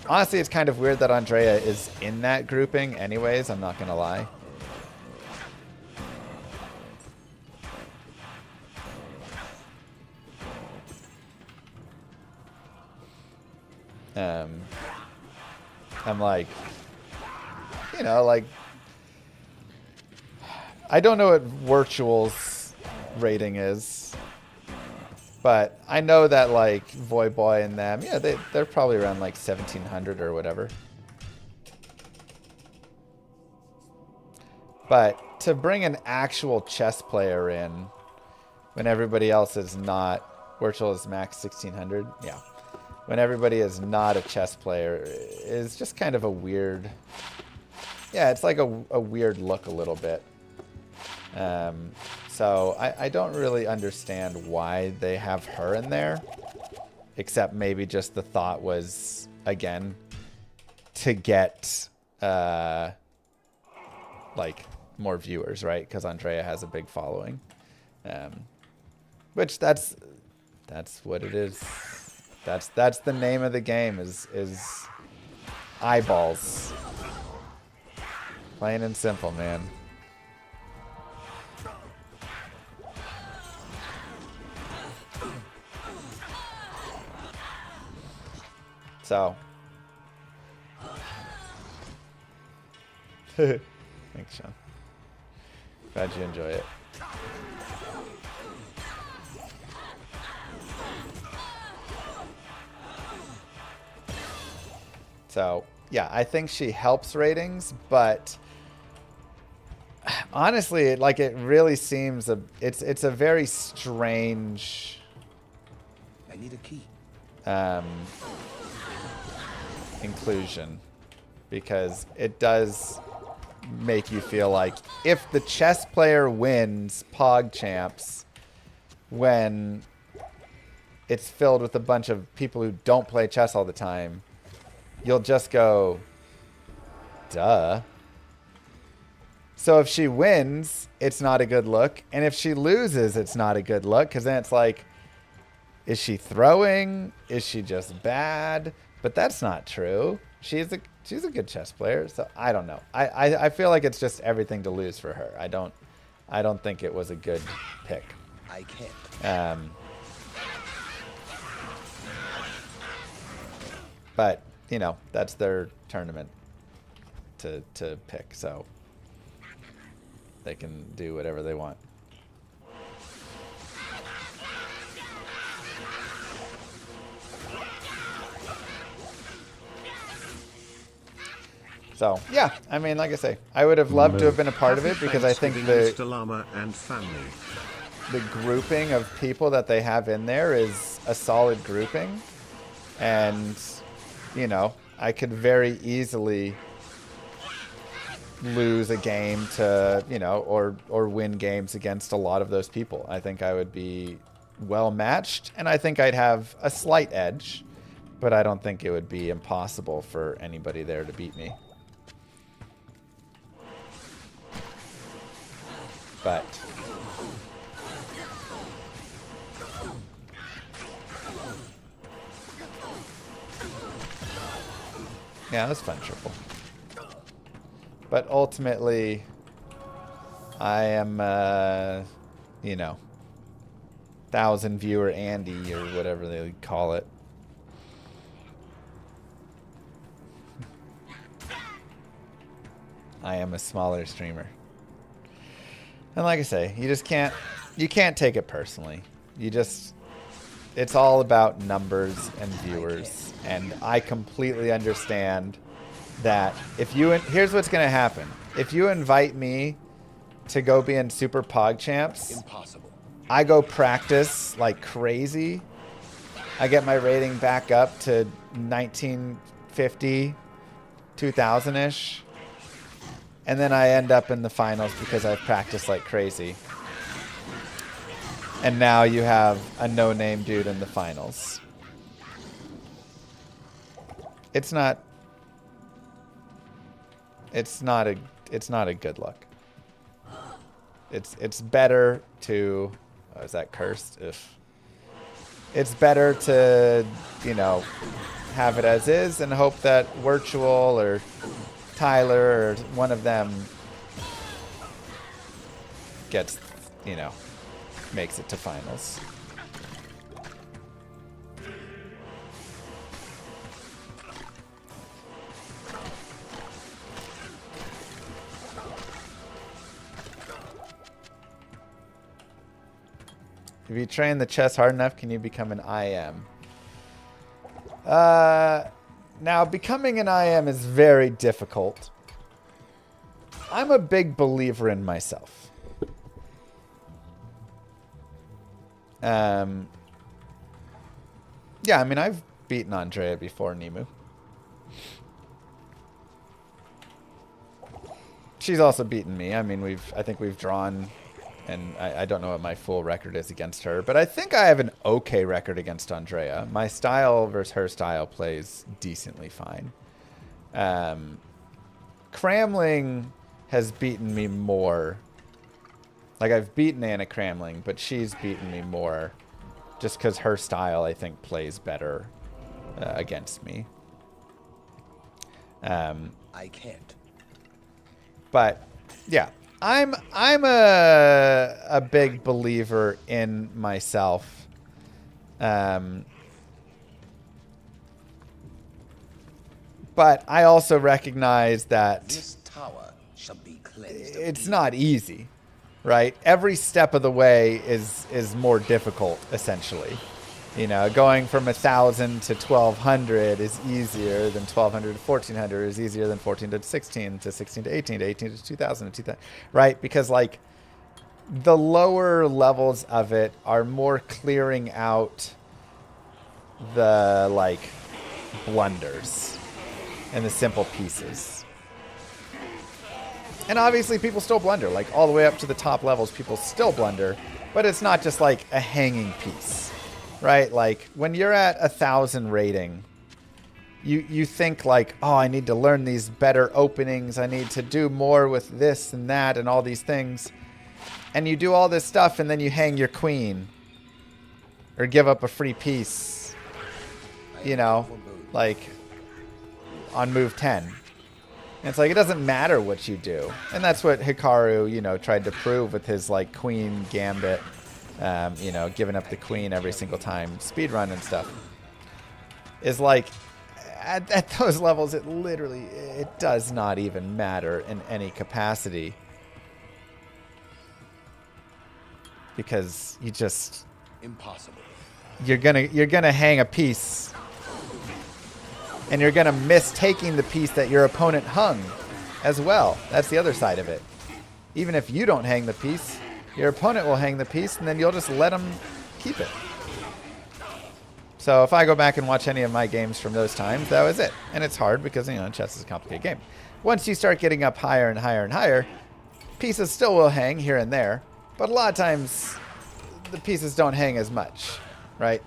Honestly, it's kind of weird that Andrea is in that grouping anyways, I'm not gonna lie. I'm like, you know, like, I don't know what Virtual's rating is, but I know that like Voyboy and them, yeah, they're probably around like 1700 or whatever. But to bring an actual chess player in when everybody else is not, Virtual is max 1600, yeah. When everybody is not a chess player is just kind of a weird, yeah, it's like a weird look a little bit. So I don't really understand why they have her in there, except maybe just the thought was, again, to get like more viewers, right? Because Andrea has a big following, which that's what it is. That's the name of the game is eyeballs. Plain and simple, man. So. Thanks, Sean. Glad you enjoy it. So, yeah, I think she helps ratings, but honestly, like, it really seems it's a very strange I need a key. inclusion, because it does make you feel like if the chess player wins PogChamps when it's filled with a bunch of people who don't play chess all the time, you'll just go, duh. So if she wins, it's not a good look. And if she loses, it's not a good look. Because then it's like, is she throwing? Is she just bad? But that's not true. She's a good chess player. So I don't know. I feel like it's just everything to lose for her. I don't think it was a good pick. I can't. But, you know, that's their tournament to pick. So they can do whatever they want. So, yeah, I mean, like I say, I would have loved to have been a part of it because I think Mr. Llama and family. the grouping of people that they have in there is a solid grouping. And, you know, I could very easily lose a game to, you know, or win games against a lot of those people. I think I would be well matched, and I think I'd have a slight edge, but I don't think it would be impossible for anybody there to beat me. But yeah, that's fun, triple. But ultimately, I am, you know, 1,000 viewer Andy or whatever they call it. I am a smaller streamer. And like I say, you can't take it personally. It's all about numbers and viewers. And I completely understand that here's what's going to happen. If you invite me to go be in Super Pog Champs, Impossible. I go practice like crazy. I get my rating back up to 1950, 2000-ish. And then I end up in the finals because I've practiced like crazy. And now you have a no-name dude in the finals. It's not a good look. It's better to is that cursed? If it's better to, you know, have it as is and hope that Virtual or Tyler or one of them gets, you know, makes it to finals. If you train the chess hard enough, can you become an IM? Now, becoming an IM is very difficult. I'm a big believer in myself. Yeah, I mean, I've beaten Andrea before, Nemu. She's also beaten me. I mean, I think we've drawn, and I don't know what my full record is against her, but I think I have an okay record against Andrea. My style versus her style plays decently fine. Cramling has beaten me more. Like, I've beaten Anna Cramling, but she's beaten me more just because her style, I think, plays better against me. I can't. But, yeah. I'm a big believer in myself. But I also recognize that This tower shall be cleansed. it's not easy, right? Every step of the way is more difficult, essentially. You know, going from 1,000 to 1,200 is easier than 1,200 to 1,400 is easier than 14 to 16 to 16 to 18 to 18 to 2,000 to 2,000, right? Because, like, the lower levels of it are more clearing out the, like, blunders and the simple pieces. And obviously people still blunder. Like, all the way up to the top levels, people still blunder. But it's not just, like, a hanging piece. Right? Like, when you're at 1,000 rating, you think like, oh, I need to learn these better openings. I need to do more with this and that and all these things. And you do all this stuff and then you hang your queen. Or give up a free piece. You know, like on move 10. And it's like, it doesn't matter what you do. And that's what Hikaru, you know, tried to prove with his like queen gambit. You know, giving up the queen every single time. Speedrun and stuff. Is like, at those levels, it does not even matter in any capacity. Because you just... Impossible. You're gonna hang a piece. And you're gonna miss taking the piece that your opponent hung as well. That's the other side of it. Even if you don't hang the piece, your opponent will hang the piece, and then you'll just let them keep it. So if I go back and watch any of my games from those times, that was it. And it's hard because, you know, chess is a complicated game. Once you start getting up higher and higher and higher, pieces still will hang here and there. But a lot of times, the pieces don't hang as much, right?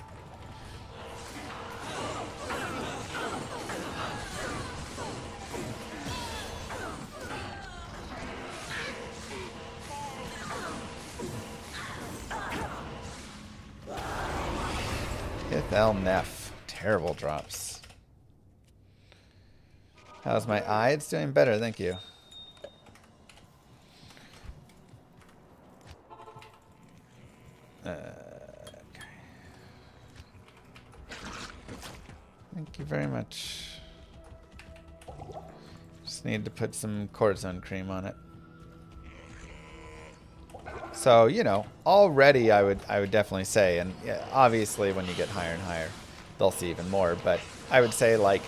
Hit El Neff. Terrible drops. How's my eye? It's doing better, thank you. Okay. Thank you very much. Just need to put some cortisone cream on it. So, you know, already I would definitely say, and yeah, obviously when you get higher and higher, they'll see even more, but I would say like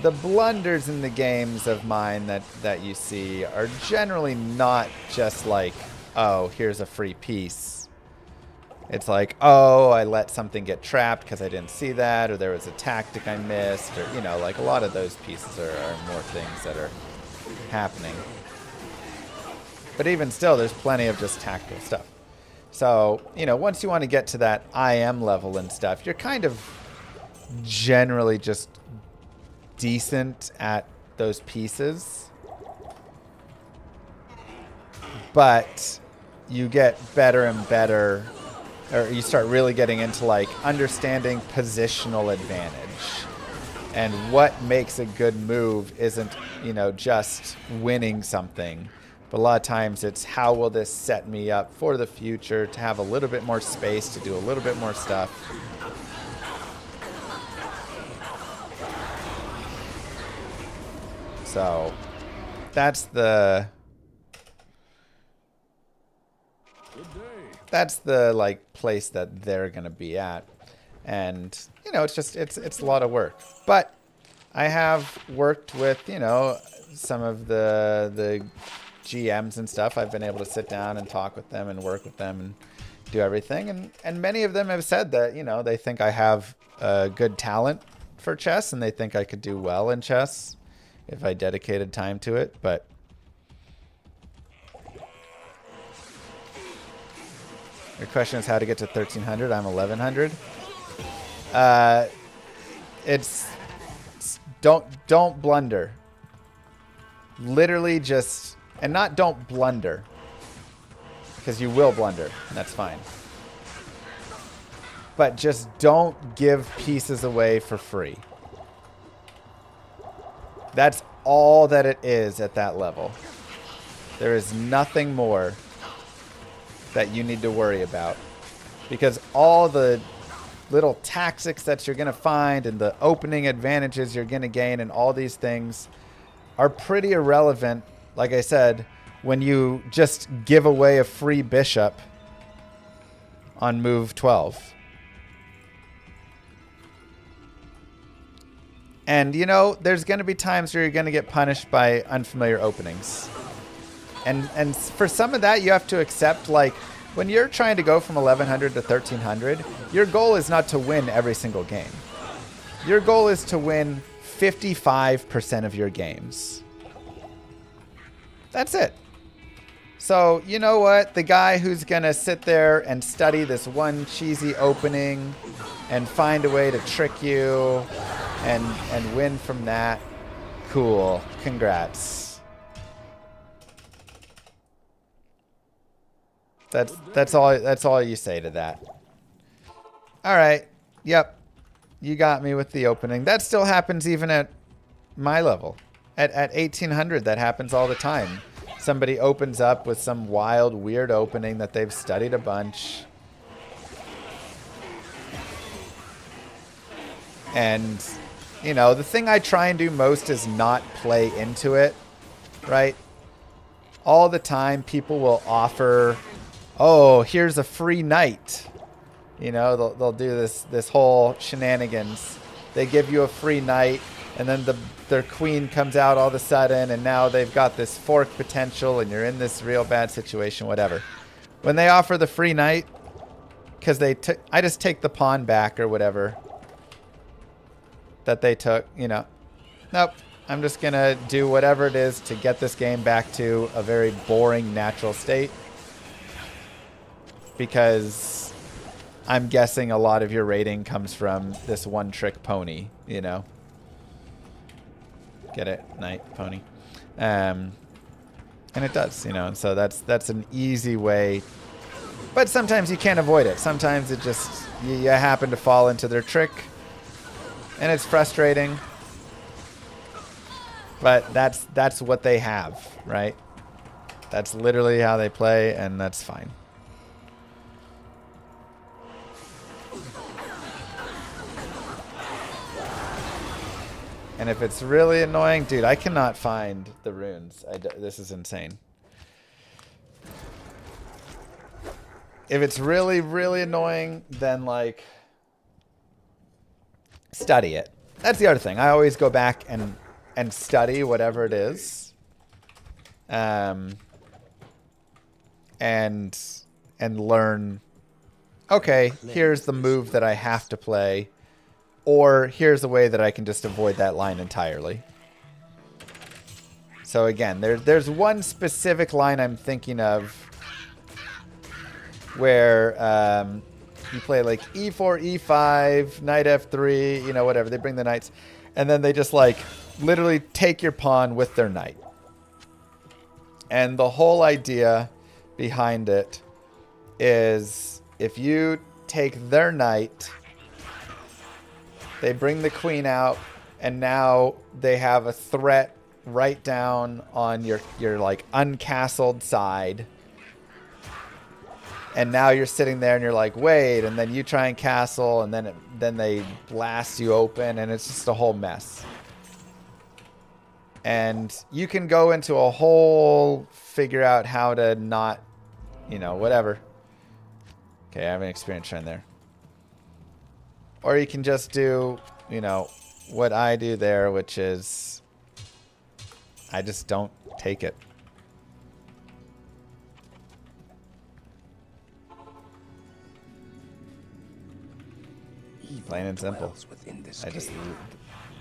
the blunders in the games of mine that you see are generally not just like, oh, here's a free piece. It's like, oh, I let something get trapped because I didn't see that, or there was a tactic I missed, or, you know, like a lot of those pieces are more things that are happening. But even still, there's plenty of just tactical stuff. So, you know, once you want to get to that IM level and stuff, you're kind of generally just decent at those pieces. But you get better and better, or you start really getting into like understanding positional advantage. And what makes a good move isn't, you know, just winning something. But a lot of times it's how will this set me up for the future to have a little bit more space to do a little bit more stuff. So that's the like place that they're gonna be at. And you know, it's a lot of work. But I have worked with, you know, some of the GMs and stuff. I've been able to sit down and talk with them and work with them and do everything. And many of them have said that, you know, they think I have good talent for chess and they think I could do well in chess if I dedicated time to it. But your question is how to get to 1300. I'm 1100. It's don't blunder. Literally just, and not don't blunder, because you will blunder, and that's fine. But just don't give pieces away for free. That's all that it is at that level. There is nothing more that you need to worry about, because all the little tactics that you're going to find and the opening advantages you're going to gain and all these things are pretty irrelevant, like I said, when you just give away a free bishop on move 12. And, you know, there's going to be times where you're going to get punished by unfamiliar openings. And for some of that, you have to accept, like, when you're trying to go from 1100 to 1300, your goal is not to win every single game. Your goal is to win 55% of your games. That's it. So, you know what? The guy who's going to sit there and study this one cheesy opening and find a way to trick you and win from that, cool. Congrats. That's all you say to that. All right. Yep. You got me with the opening. That still happens even at my level. At 1800, that happens all the time. Somebody opens up with some wild, weird opening that they've studied a bunch. And, you know, the thing I try and do most is not play into it, right? All the time, people will offer, oh, here's a free night. You know, they'll do this whole shenanigans. They give you a free night, and then their queen comes out all of a sudden, and now they've got this fork potential, and you're in this real bad situation, whatever. When they offer the free night, because I just take the pawn back or whatever that they took, you know. Nope. I'm just going to do whatever it is to get this game back to a very boring, natural state. Because I'm guessing a lot of your rating comes from this one-trick pony, you know. Get it? Knight, pony. And it does, you know. So that's an easy way. But sometimes you can't avoid it. Sometimes it just, you happen to fall into their trick. And it's frustrating. But that's what they have, right? That's literally how they play, and that's fine. And if it's really annoying, dude, I cannot find the runes. This is insane. If it's really, really annoying, then, like, study it. That's the other thing. I always go back and study whatever it is. And learn, okay, here's the move that I have to play. Or here's a way that I can just avoid that line entirely. So again, there's one specific line I'm thinking of where you play like e4, e5, knight f3, you know, whatever. They bring the knights. And then they just like literally take your pawn with their knight. And the whole idea behind it is if you take their knight, they bring the queen out, and now they have a threat right down on your like uncastled side. And now you're sitting there and you're like, wait, and then you try and castle, and then they blast you open, and it's just a whole mess. And you can go into a whole figure out how to not, you know, whatever. Okay, I have an experience trying there. Or you can just do, you know, what I do there, which is I just don't take it. Plain and simple. I just,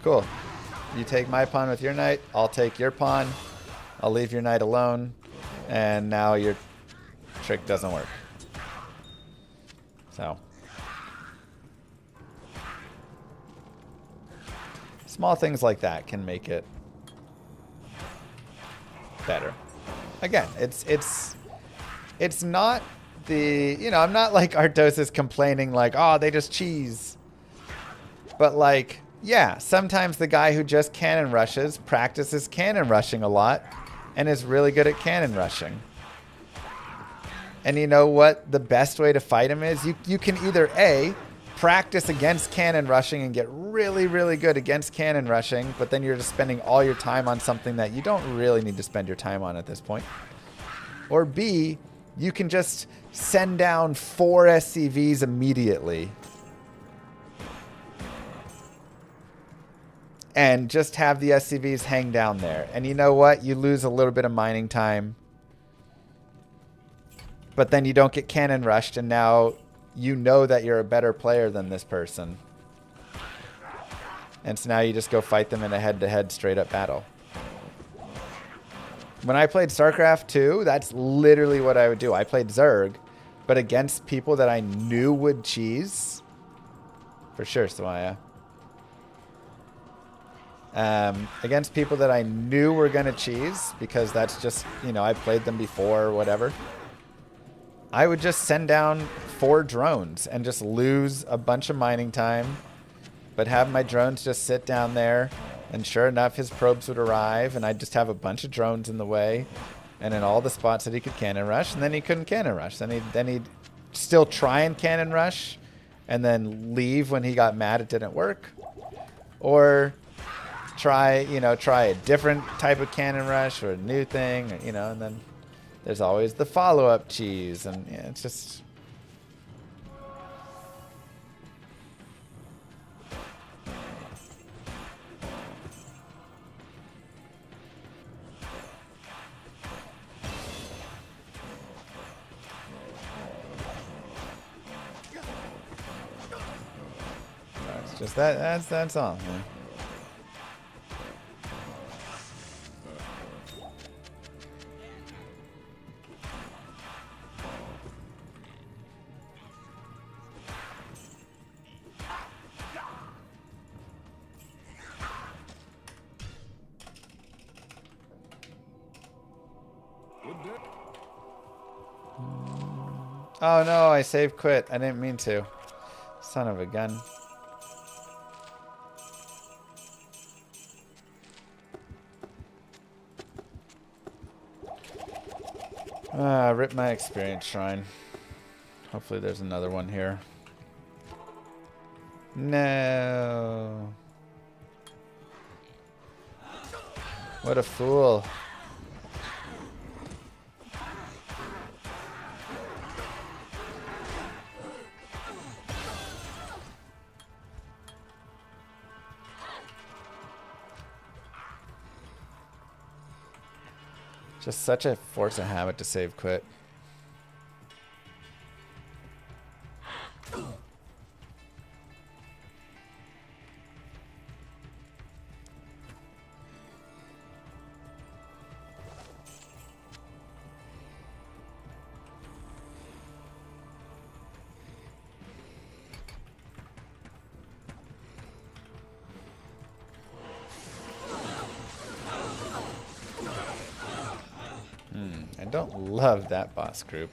cool. You take my pawn with your knight. I'll take your pawn. I'll leave your knight alone. And now your trick doesn't work. So. Small things like that can make it better. Again, it's not the, you know, I'm not like Artosis complaining like, oh, they just cheese. But like, yeah, sometimes the guy who just cannon rushes practices cannon rushing a lot and is really good at cannon rushing. And you know what the best way to fight him is? You can either A, practice against cannon rushing and get really, really good against cannon rushing, but then you're just spending all your time on something that you don't really need to spend your time on at this point. Or B, you can just send down 4 SCVs immediately. And just have the SCVs hang down there. And you know what? You lose a little bit of mining time. But then you don't get cannon rushed, and now you know that you're a better player than this person. And so now you just go fight them in a head-to-head straight-up battle. When I played StarCraft 2, that's literally what I would do. I played Zerg, but against people that I knew would cheese. For sure, Samaya. against people that I knew were going to cheese, because that's just, you know, I played them before or whatever, I would just send down 4 drones and just lose a bunch of mining time, but have my drones just sit down there, and sure enough, his probes would arrive, and I'd just have a bunch of drones in the way, and in all the spots that he could cannon rush, and then he couldn't cannon rush. Then he'd still try and cannon rush, and then leave when he got mad it didn't work, or try a different type of cannon rush or a new thing, you know, and then there's always the follow-up cheese, and yeah, it's just... It's just that's all, man. Good day. Oh no, I save quit. I didn't mean to. Son of a gun. Rip my experience shrine. Hopefully there's another one here. No. What a fool. Just such a force of habit to save quit. I don't love that boss group.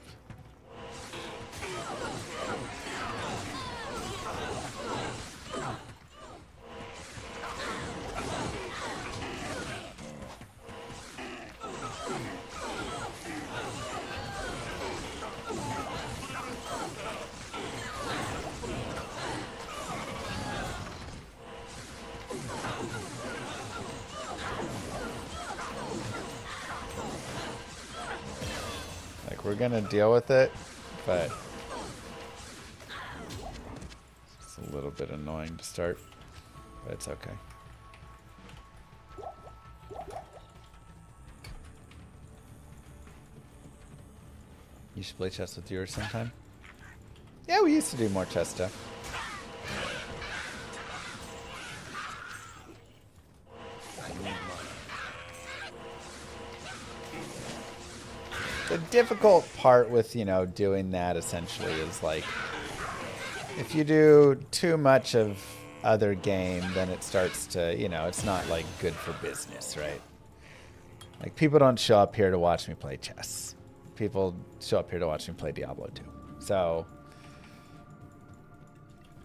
We're gonna deal with it, but it's a little bit annoying to start, but it's okay. You should play chess with viewers sometime. Yeah, we used to do more chess stuff. The difficult part with, you know, doing that essentially is like, if you do too much of other game, then it starts to, you know, it's not like good for business, right? Like, people don't show up here to watch me play chess. People show up here to watch me play Diablo 2. So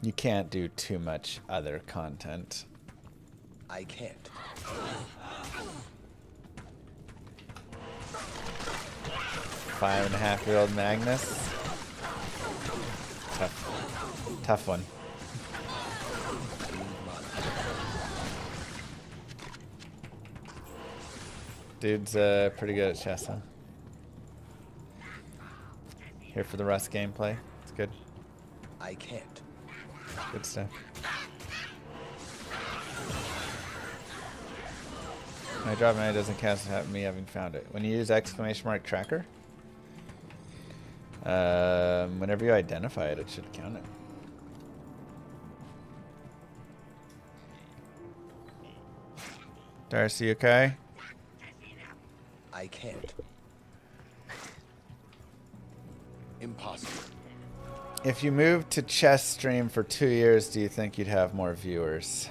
you can't do too much other content. I can't. 5.5-year-old Magnus. Tough one. Dude's pretty good at chess, huh? Here for the Rust gameplay. It's good. I can't. Good stuff. My drop mana doesn't cast me having found it. When you use ! tracker, whenever you identify it, it should count it. Darcy, okay? I can't. Impossible. If you moved to chess stream for 2 years, do you think you'd have more viewers?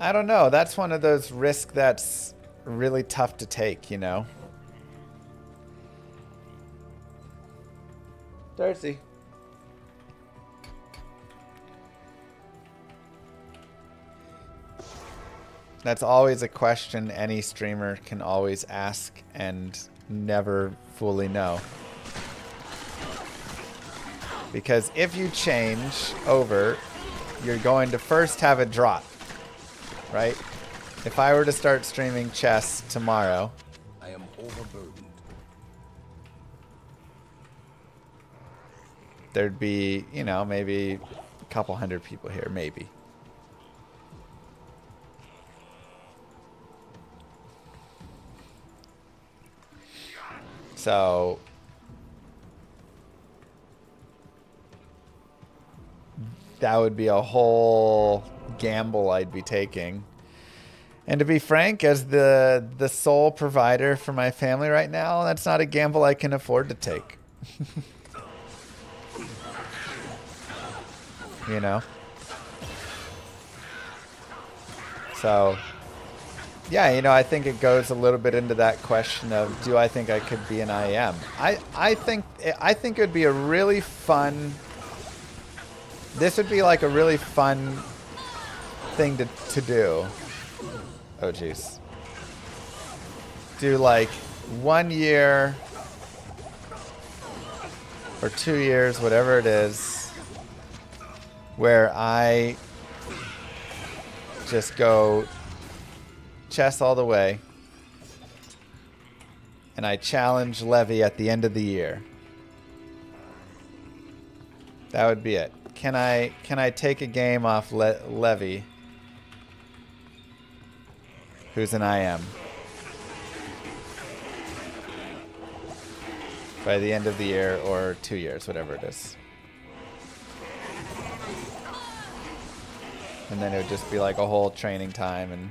I don't know. That's one of those risks that's really tough to take, you know? Darcy. That's always a question any streamer can always ask and never fully know. Because if you change over, you're going to first have a drop, right? If I were to start streaming chess tomorrow, I am overburdened. there'd be, you know, maybe a couple hundred people here, maybe. So that would be a whole gamble I'd be taking. And to be frank, as the sole provider for my family right now, that's not a gamble I can afford to take. You know? So, yeah, you know, I think it goes a little bit into that question of, do I think I could be an IM? I think it would be a really fun... This would be like a really fun thing to do. Oh, jeez. Do like 1 year or 2 years, whatever it is, where I just go chess all the way and I challenge Levy at the end of the year. That would be it. Can I take a game off Levy, who's an IM, by the end of the year or 2 years, whatever it is? And then it would just be like a whole training time and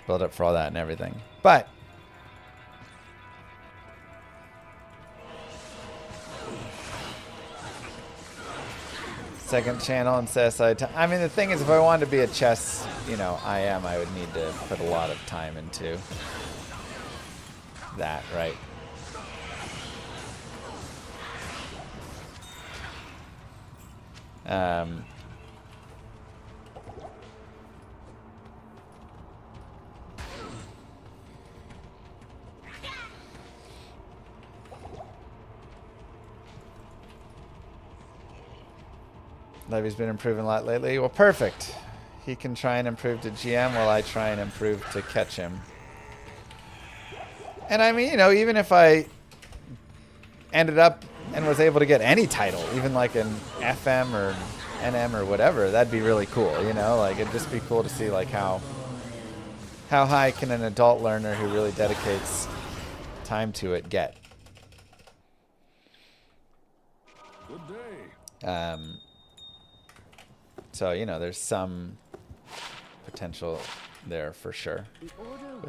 build up for all that and everything. But second channel and set aside time. I mean, the thing is, if I wanted to be a chess, you know, IM, I would need to put a lot of time into that, right? Levy's been improving a lot lately. Well, perfect. He can try and improve to GM while I try and improve to catch him. And I mean, you know, even if I ended up and was able to get any title, even like an FM or NM or whatever, that'd be really cool, you know? Like, it'd just be cool to see, like, how high can an adult learner who really dedicates time to it get? Good day. So, you know, there's some potential there for sure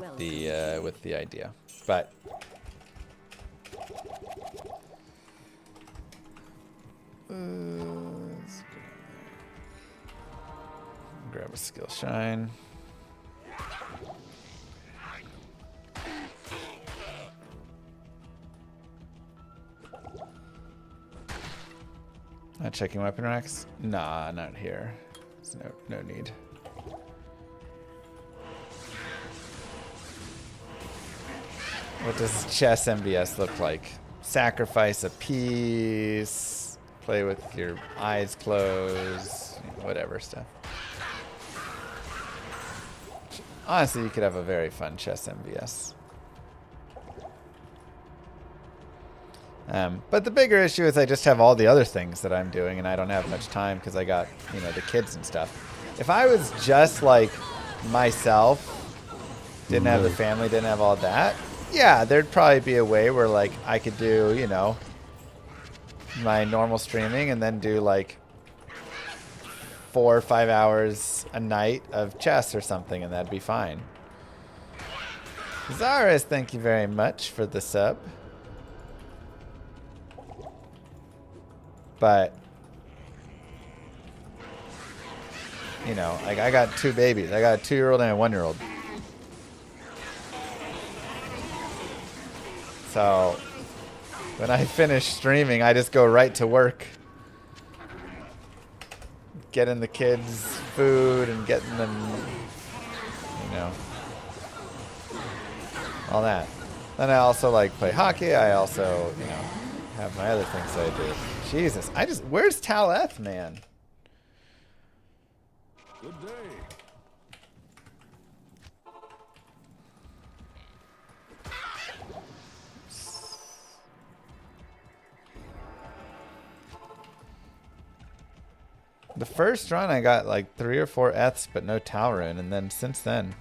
with the idea. But let's grab a skill shine. Not checking weapon racks? Nah, not here. There's no need. What does chess MBS look like? Sacrifice a piece, play with your eyes closed, whatever stuff. Honestly, you could have a very fun chess MVS. But the bigger issue is I just have all the other things that I'm doing and I don't have much time because I got, you know, the kids and stuff. If I was just like myself, didn't have the family, didn't have all that, yeah, there'd probably be a way where like I could do, you know, my normal streaming and then do like 4 or 5 hours a night of chess or something, and that'd be fine. Zaris, thank you very much for the sub. But you know, like I got 2 babies. I got a 2-year-old and a 1-year-old. So when I finish streaming, I just go right to work. Getting the kids food and getting them, you know, all that. Then I also like play hockey. I also, you know, have my other things that I do. Jesus, where's Taleth, man? Good day. The first run I got like 3 or 4 Eths, but no Talrune, and then since then.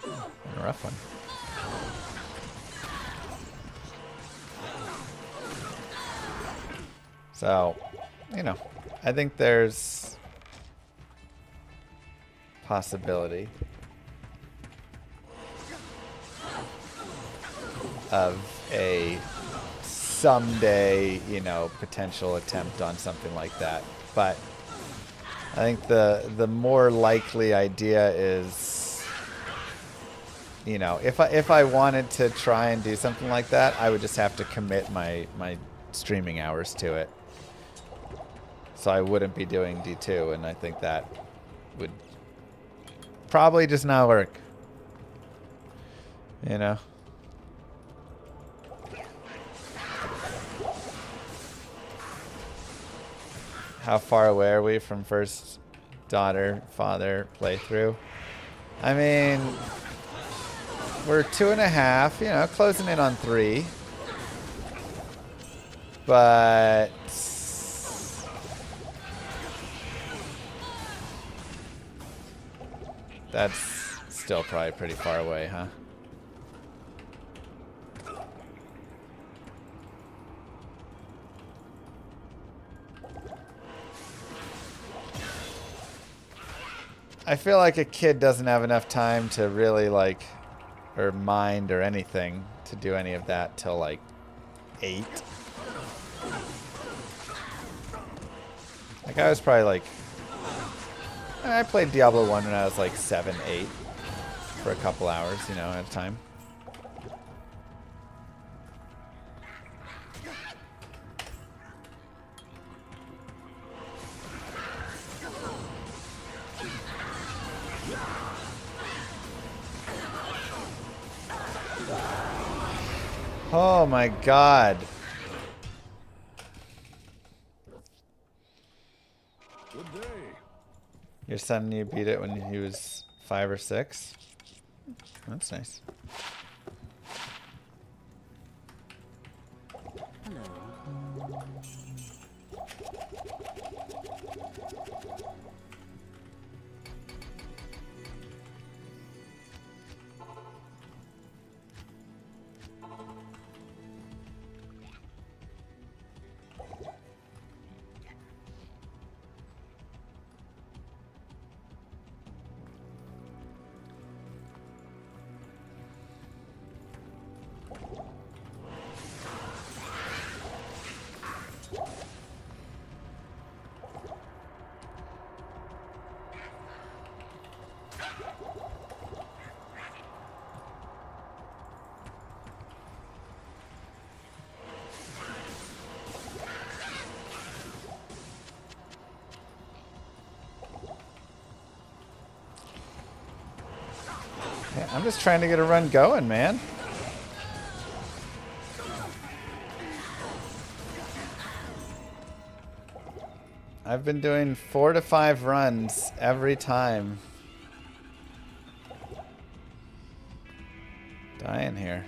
A rough one. So, you know, I think there's possibility of a someday, you know, potential attempt on something like that. But I think the more likely idea is, you know, if I wanted to try and do something like that, I would just have to commit my streaming hours to it. So I wouldn't be doing D2, and I think that would probably just not work. You know? How far away are we from first daughter-father playthrough? I mean, we're 2.5, you know, closing in on 3. But that's still probably pretty far away, huh? I feel like a kid doesn't have enough time to really like, or mind or anything to do any of that till like 8. Like I was probably like, I played Diablo 1 when I was like 7, 8 for a couple hours, you know, at a time. Oh my god. Good day. Your son, you beat it when he was 5 or 6? That's nice. Yeah, I'm just trying to get a run going, man. I've been doing 4 to 5 runs every time. Dying here.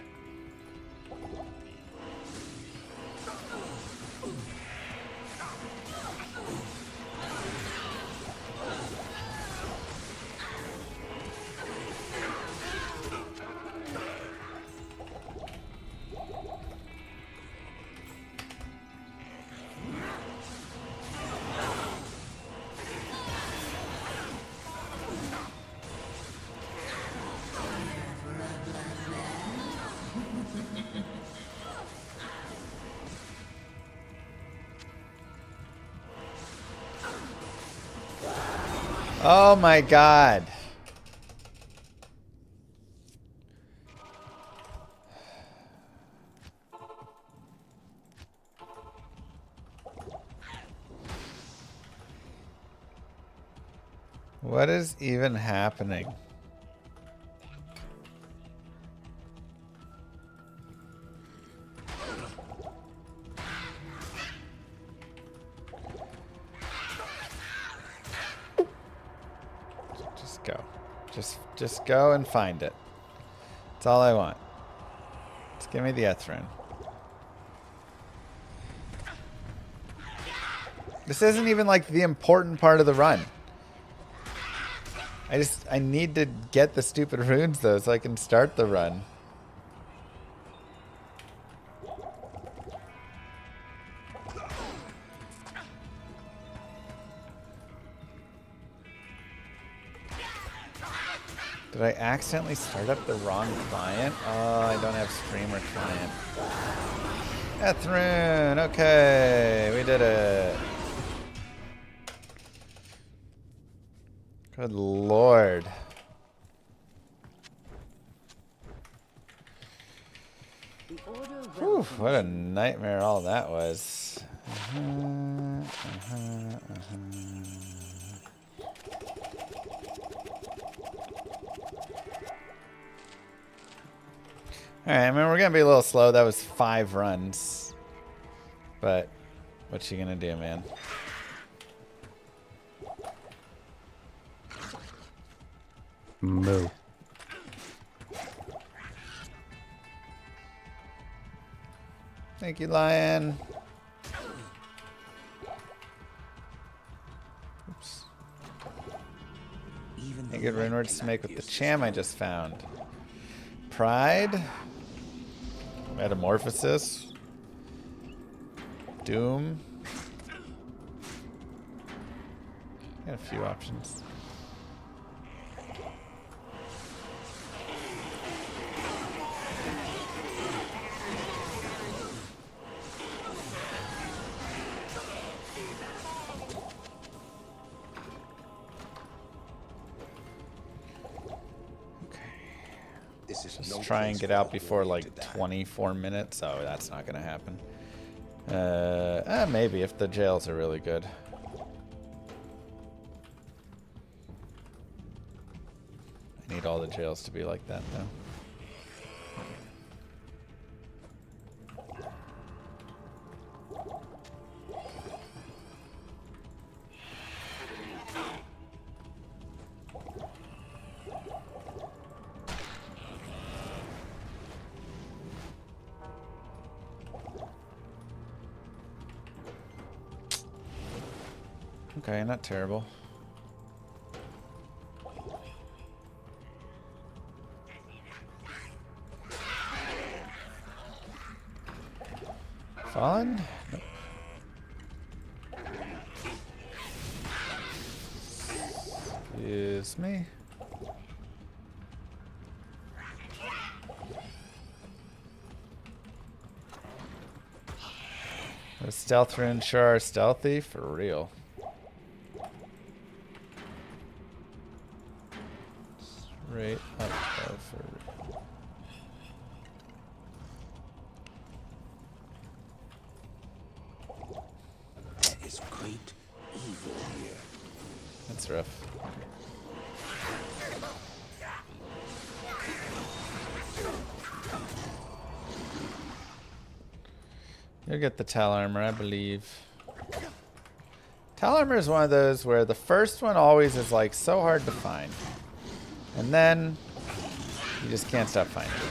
Oh my god. What is even happening? Just go. Just go and find it. That's all I want. Just give me the Ethrun. This isn't even like the important part of the run. I need to get the stupid runes though so I can start the run. Did I accidentally start up the wrong client? Oh, I don't have streamer client. Ethrun, okay, we did it. Good lord. Whew, what a nightmare all that was. Alright, I mean, we're going to be a little slow. That was 5 runs. But, what you going to do, man? Moo. Thank you, Lion. Oops. A good rune words to make with the cham I just found. Pride. Metamorphosis. Doom. Got a few options. Just try and get out before like 24 minutes. Oh, that's not gonna happen. Maybe if the jails are really good. I need all the jails to be like that though. Okay, not terrible. Fallen? Nope. Excuse me. The stealth runes sure are stealthy for real. Straight up though for real. There is great evil here. That's rough. You'll get the Tal Armor, I believe. Tal Armor is one of those where the first one always is like so hard to find. And then you just can't stop finding it.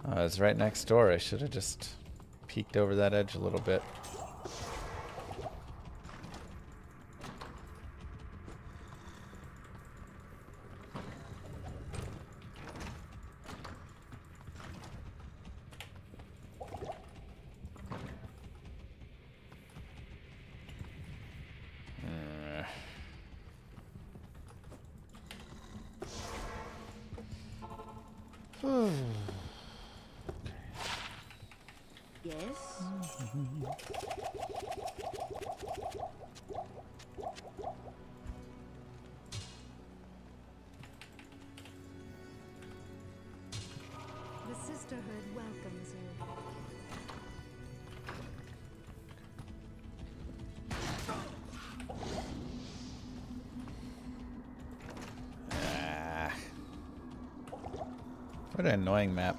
Oh, it's right next door. I should have just peeked over that edge a little bit. Yes? The Sisterhood welcomes you. Ah. What an annoying map.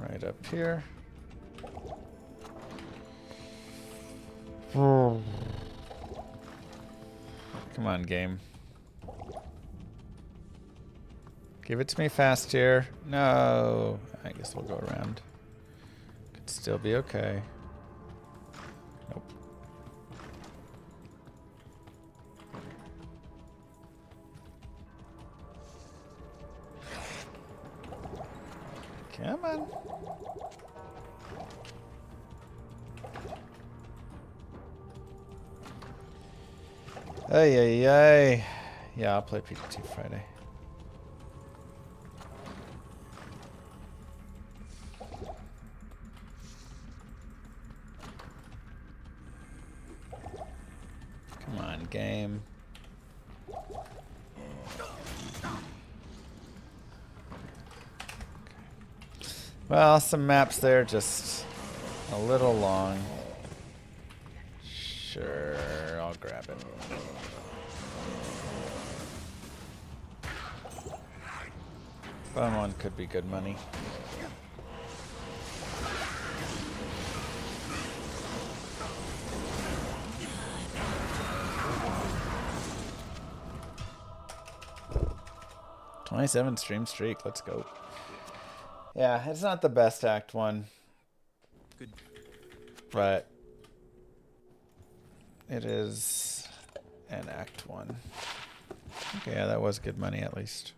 Right up here. Come on, game. Give it to me fast here. No. I guess we'll go around. Could still be okay. Nope. Come on. Ay, ay, ay. Yeah, I'll play PT2 Friday. Come on, game. Well, some maps there, just a little long. Sure, I'll grab it. Bone one could be good money. '27 stream streak, let's go. Yeah, it's not the best Act 1. Good. But it is an Act 1. Okay, yeah, that was good money at least.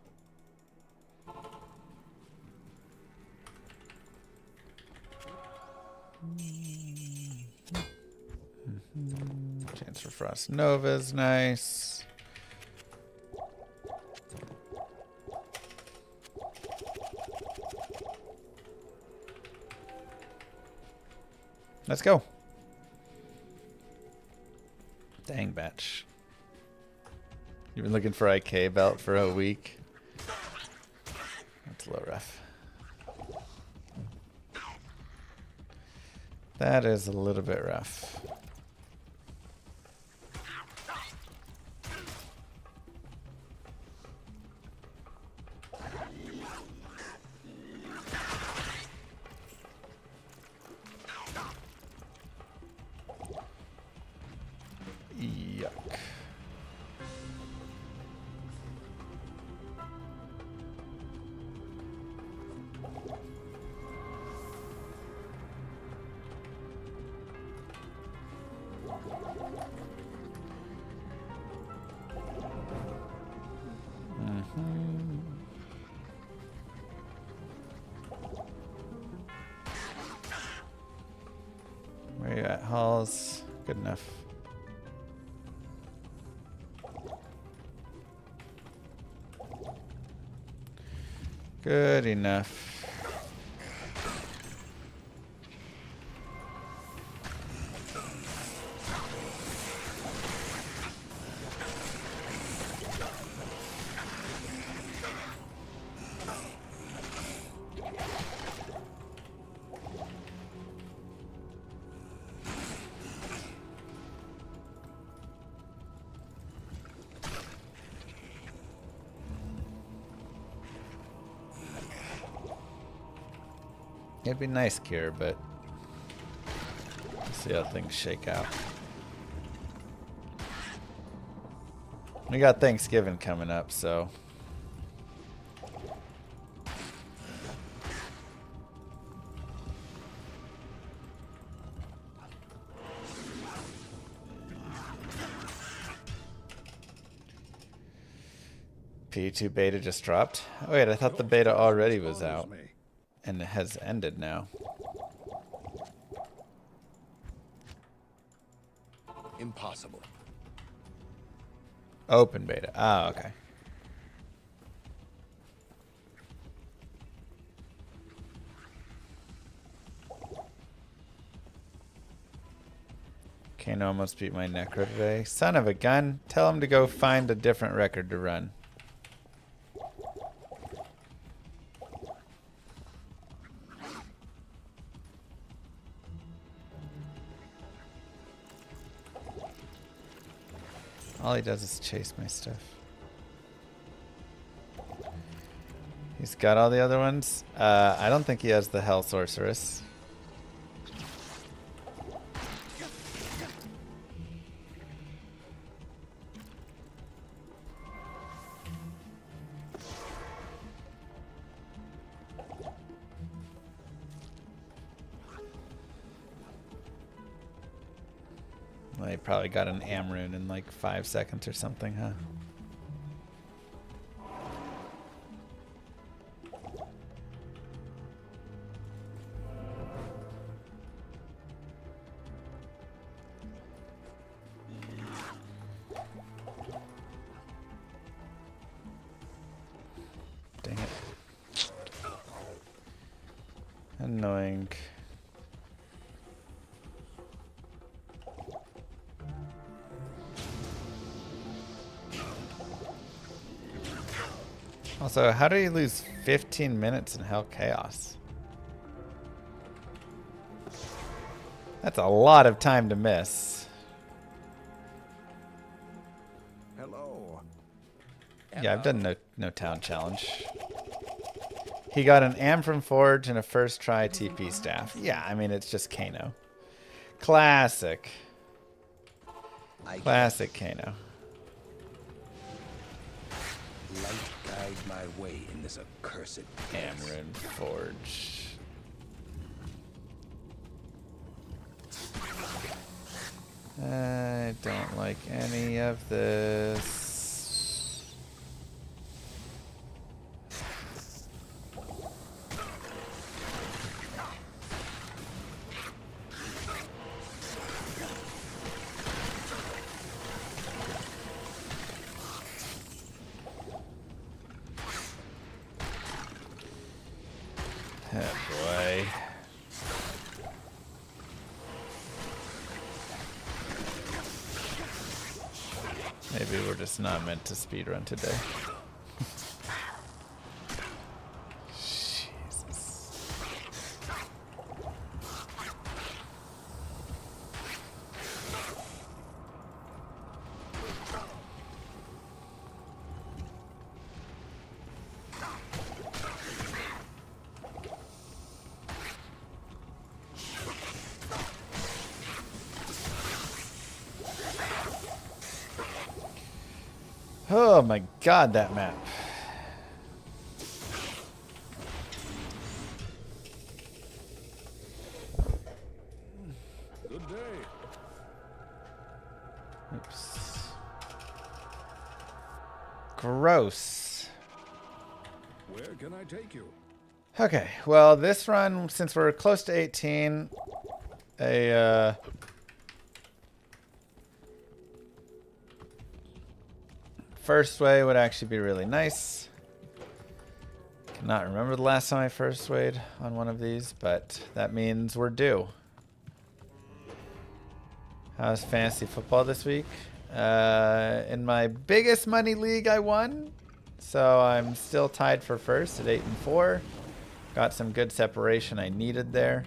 Chance for Frost Nova's nice. Let's go. Dang, batch. You've been looking for IK belt for a week. That's a little rough. That is a little bit rough. Yuck. Where you at, Halls? Good enough. Good enough. It'd be nice, Kier, but we'll see how things shake out. We got Thanksgiving coming up, so P2 beta just dropped. Oh, wait, I thought the beta already was out. And it has ended now. Impossible. Open beta. Ah, okay. Kano almost beat my Necro today. Son of a gun. Tell him to go find a different record to run. All he does is chase my stuff. He's got all the other ones. I don't think he has the Hell Sorceress. Well, he probably got an Amrune in like 5 seconds or something, huh? Dang it. Annoying. Also, how do you lose 15 minutes in Hell Chaos? That's a lot of time to miss. Hello. Yeah, I've done no town challenge. He got an Am from Forge and a first try TP staff. Yeah, I mean, it's just Kano. Classic. Classic Kano. Light guide my way in this accursed Amrune Forge. I don't like any of this. Oh boy. Maybe we're just not meant to speedrun today. Jesus. Oh my god, that map. Good day. Oops. Gross. Where can I take you? Okay, well, this run, since we're close to 18, first way would actually be really nice. Cannot remember the last time I first wayed on one of these, but that means we're due. How's fantasy football this week? In my biggest money league, I won. So I'm still tied for first at 8-4. Got some good separation I needed there.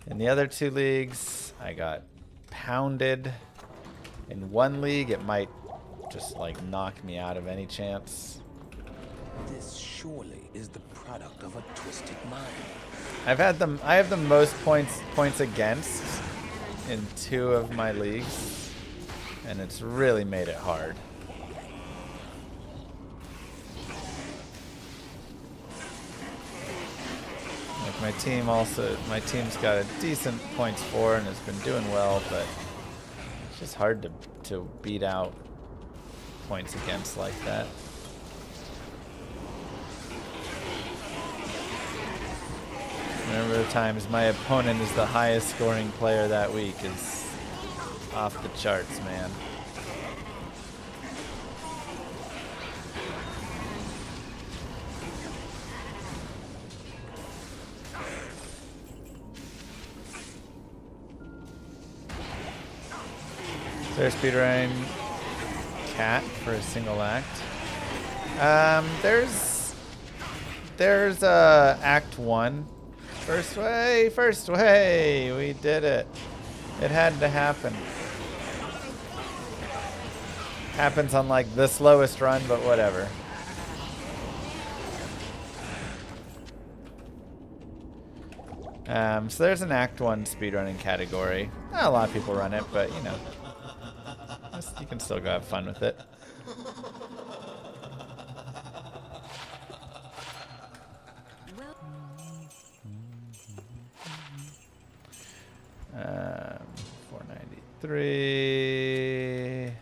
In the other two leagues, I got pounded. In one league, it might just like knock me out of any chance. This surely is the product of a twisted mind. I have the most points against in 2 of my leagues, and it's really made it hard. Like my team's got a decent points for and has been doing well, but it's just hard to beat out points against like that. Remember the times my opponent is the highest scoring player that week is off the charts, man. Is there a speedrun cat for a single act? There's Act 1. First way, we did it. It had to happen. Happens on like the slowest run, but whatever. So there's an Act 1 speedrunning category. Not a lot of people run it, but you know, you can still go have fun with it. 493.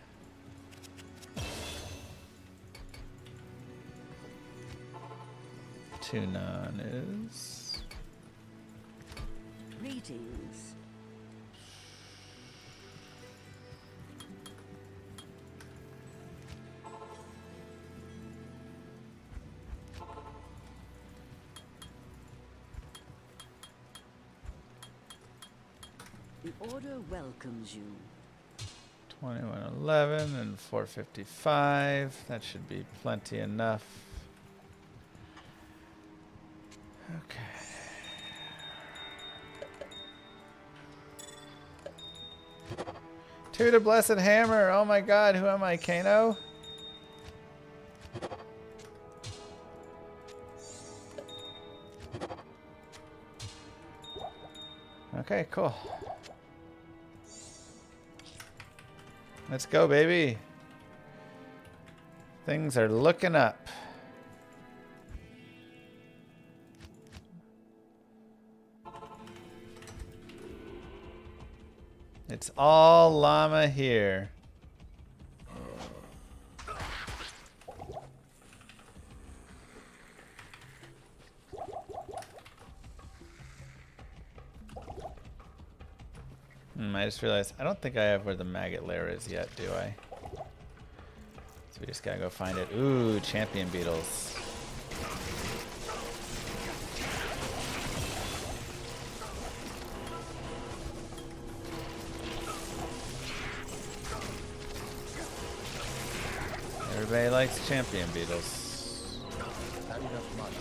Two none is. Greetings. The order welcomes you. 2111 and 455. That should be plenty enough. Okay. To the blessed hammer. Oh my god, who am I, Kano? Okay, cool. Let's go, baby. Things are looking up. It's all llama here. I just realized I don't think I have where the maggot lair is yet, do I? So we just gotta go find it. Ooh, champion beetles. Everybody likes champion beetles. Not enough money.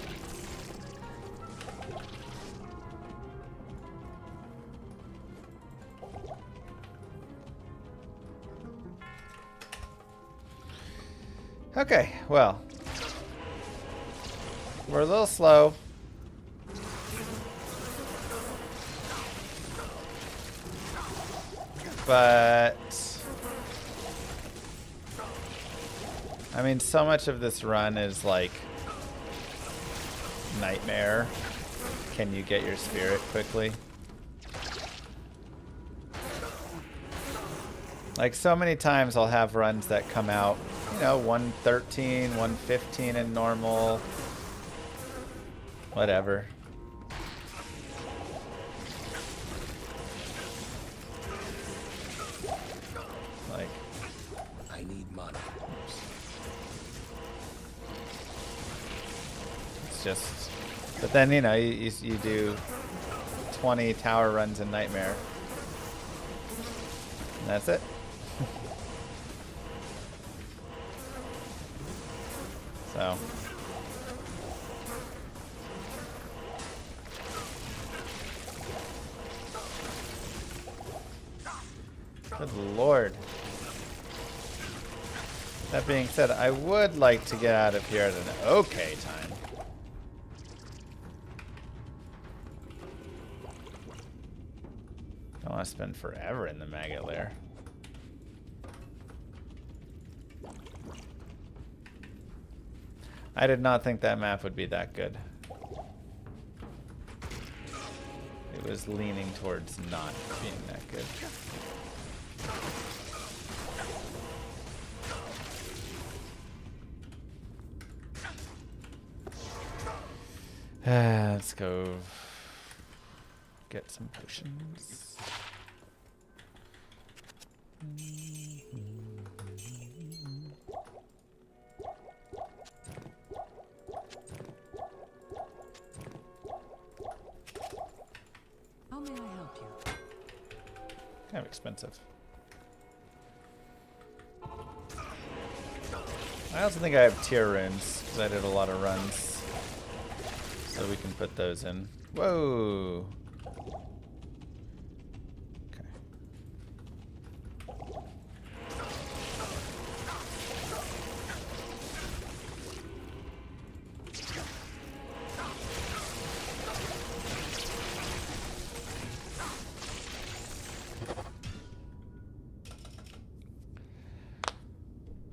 Okay, well, we're a little slow. But I mean, so much of this run is like nightmare. Can you get your spirit quickly? Like so many times I'll have runs that come out, you know, 113, 115 in normal, whatever. Like, I need money. it's just, but then, you know, you do 20 tower runs in Nightmare. And that's it. So. Good lord. That being said, I would like to get out of here at an okay time. Don't want to spend forever in the maggot lair. I did not think that map would be that good. It was leaning towards not being that good. Let's go get some potions. How may I help you? Kind of expensive. I also think I have tier runes because I did a lot of runs. So we can put those in. Whoa! Okay.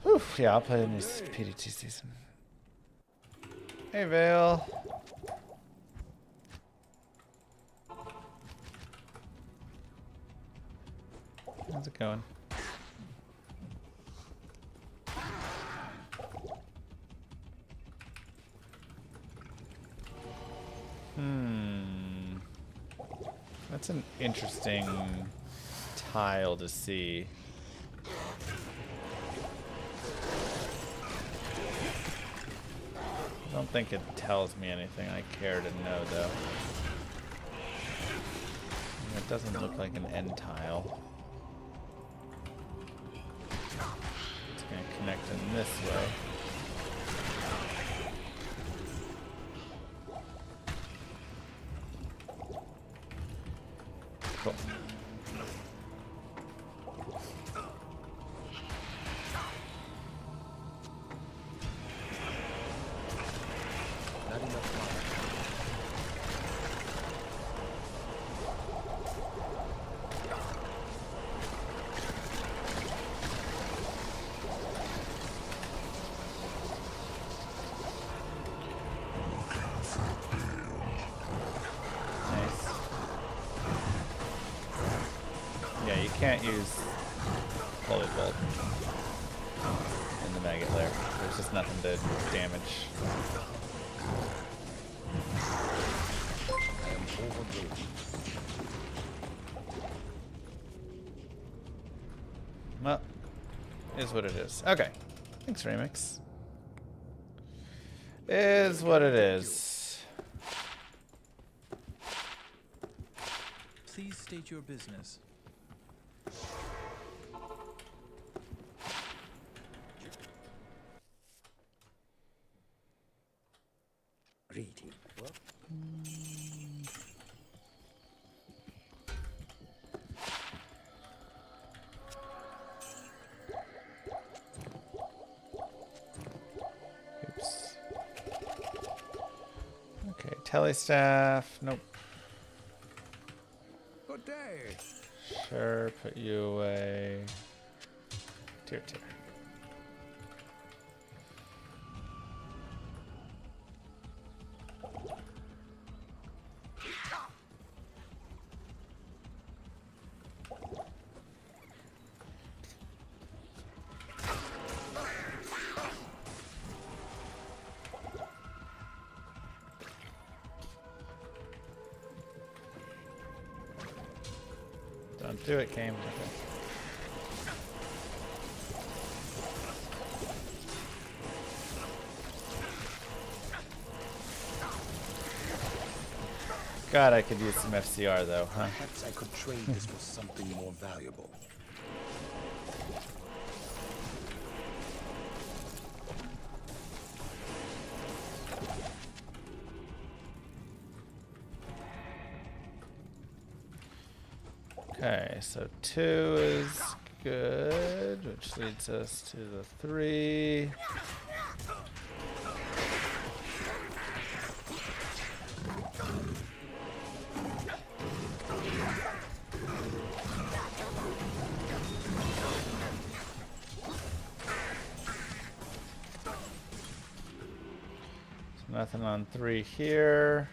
Whew, yeah, I'll play in this PDT season. Hey, Vale. How's it going? That's an interesting tile to see. I don't think it tells me anything I care to know, though. It doesn't look like an end tile. It's going to connect in this way. Cool. Not enough money. Nice. Yeah, you can't use Holy Bolt in the maggot lair. There's just nothing to damage. I am overloaded. Well, is what it is. Okay. Thanks, Remix. Is what it is. Please state your business. Greeting. Well, Oops. Okay, telestaff. Nope. Good day. Sure, put you away. Tier. Don't do it, game. Okay. God, I could use some FCR though, huh? perhaps I could trade this for something more valuable. Okay, so 2 is good, which leads us to the 3. So nothing on 3 here.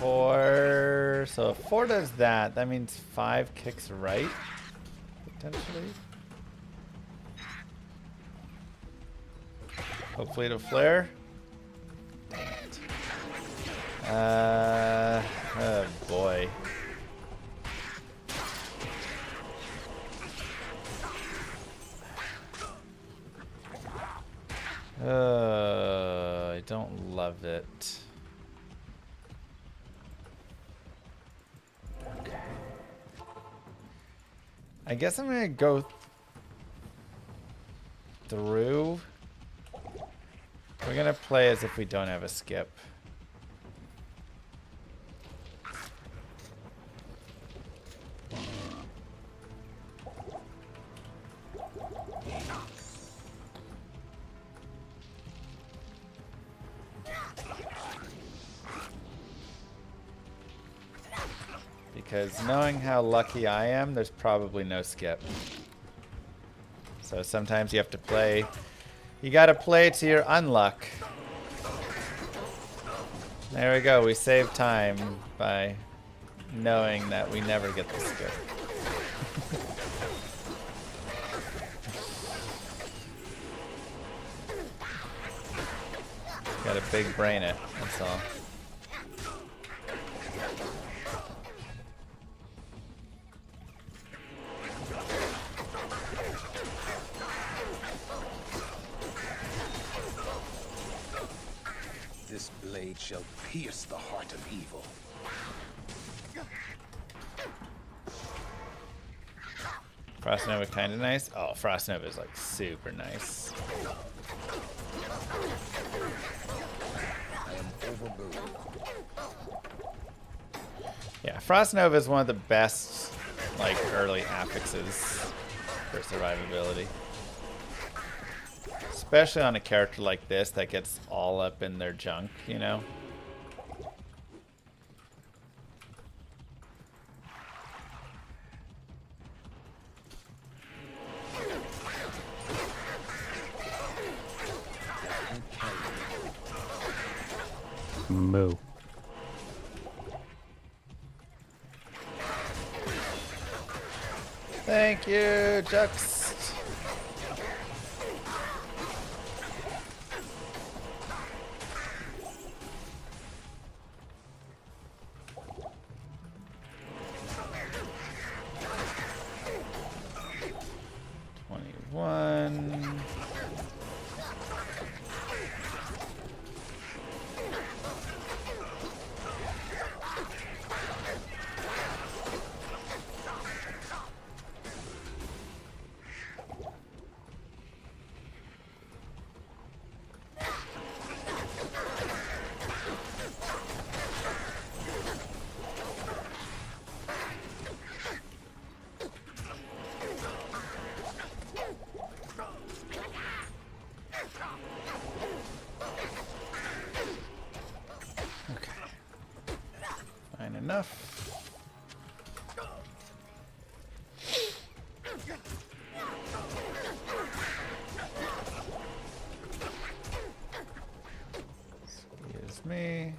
4. So if 4 does that, that means 5 kicks right, potentially. Hopefully it'll flare. Dang it. Oh boy. I don't love it. Okay. I guess I'm gonna go through. We're gonna play as if we don't have a skip. Because knowing how lucky I am, there's probably no skip. So sometimes you have to play. You gotta play to your unluck. There we go. We save time by knowing that we never get the skip. Got a big brain it, that's all. This blade shall pierce the heart of evil. Frost Nova kinda nice. Oh, Frost Nova is like super nice. I am overburdened. Yeah, Frost Nova is one of the best like early affixes for survivability. Especially on a character like this that gets all up in their junk, you know? Moo. Thank you, Jux. Enough. Excuse me.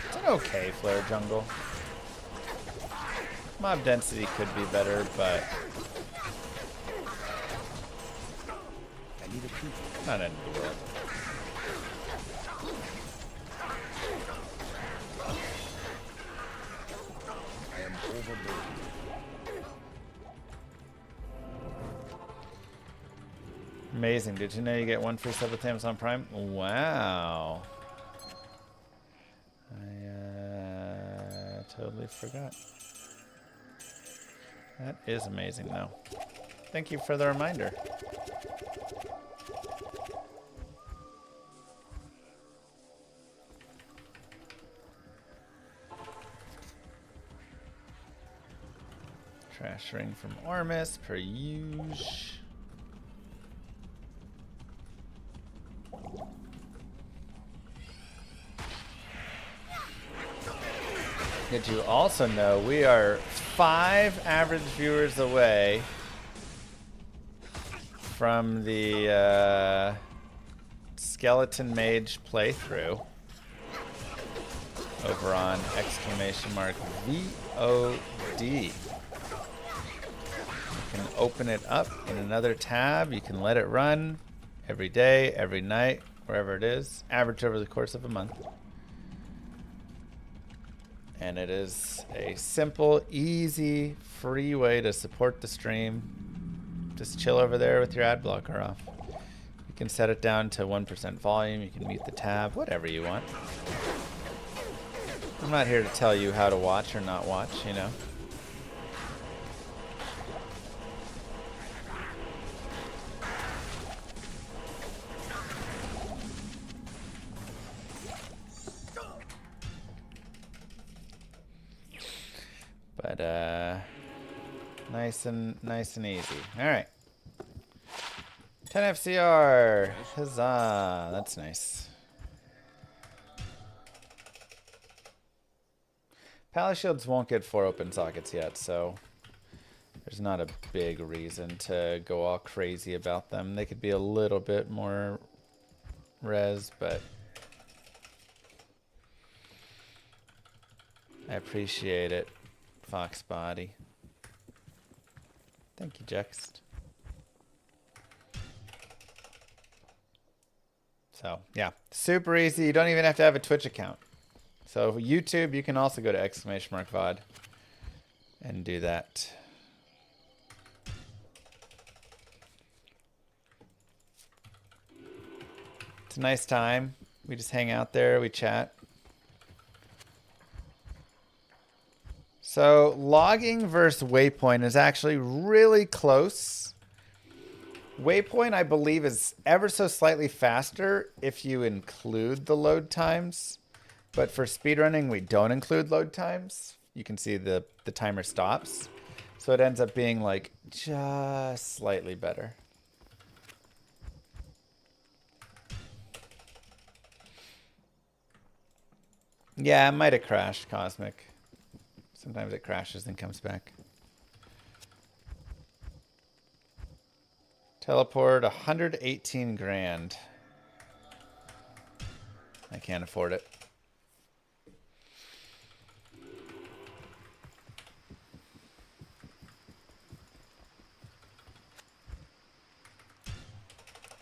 It's an okay flare jungle. Mob density could be better, but not end of the world. Amazing. Did you know you get one free sub with Amazon Prime? Wow. I totally forgot. That is amazing, though. Thank you for the reminder. Trash ring from Ormus, per usual. Did you also know we are 5 average viewers away from the Skeleton Mage playthrough over on !VOD. You can open it up in another tab. You can let it run. every day, every night, wherever it is, average over the course of a month. And it is a simple, easy, free way to support the stream. Just chill over there with your ad blocker off. You can set it down to 1% volume. You can mute the tab, whatever you want. I'm not here to tell you how to watch or not watch, you know. But nice and easy. All right. 10 FCR. Huzzah. That's nice. Palace shields won't get 4 open sockets yet, so there's not a big reason to go all crazy about them. They could be a little bit more res, but I appreciate it, Fox Body. Thank you, Jext. So, yeah, super easy. You don't even have to have a Twitch account. So, YouTube, you can also go to !VOD and do that. It's a nice time. We just hang out there, we chat. So, logging versus waypoint is actually really close. Waypoint, I believe, is ever so slightly faster if you include the load times. But for speedrunning, we don't include load times. You can see the timer stops. So it ends up being like just slightly better. Yeah, it might have crashed, Cosmic. Sometimes it crashes and comes back. Teleport 118 grand. I can't afford it.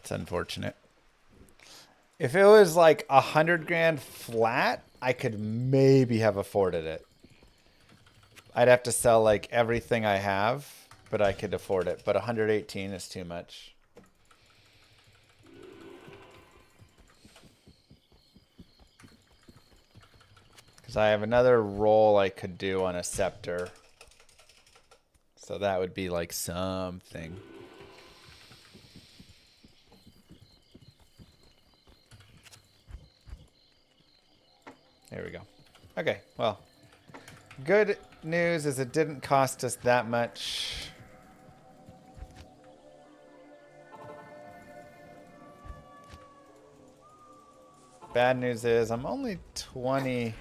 It's unfortunate. If it was like 100 grand flat, I could maybe have afforded it. I'd have to sell like everything I have, but I could afford it. But 118 is too much. Because I have another roll I could do on a scepter. So that would be like something. There we go. Okay, well. Good news is it didn't cost us that much. Bad news is I'm only 22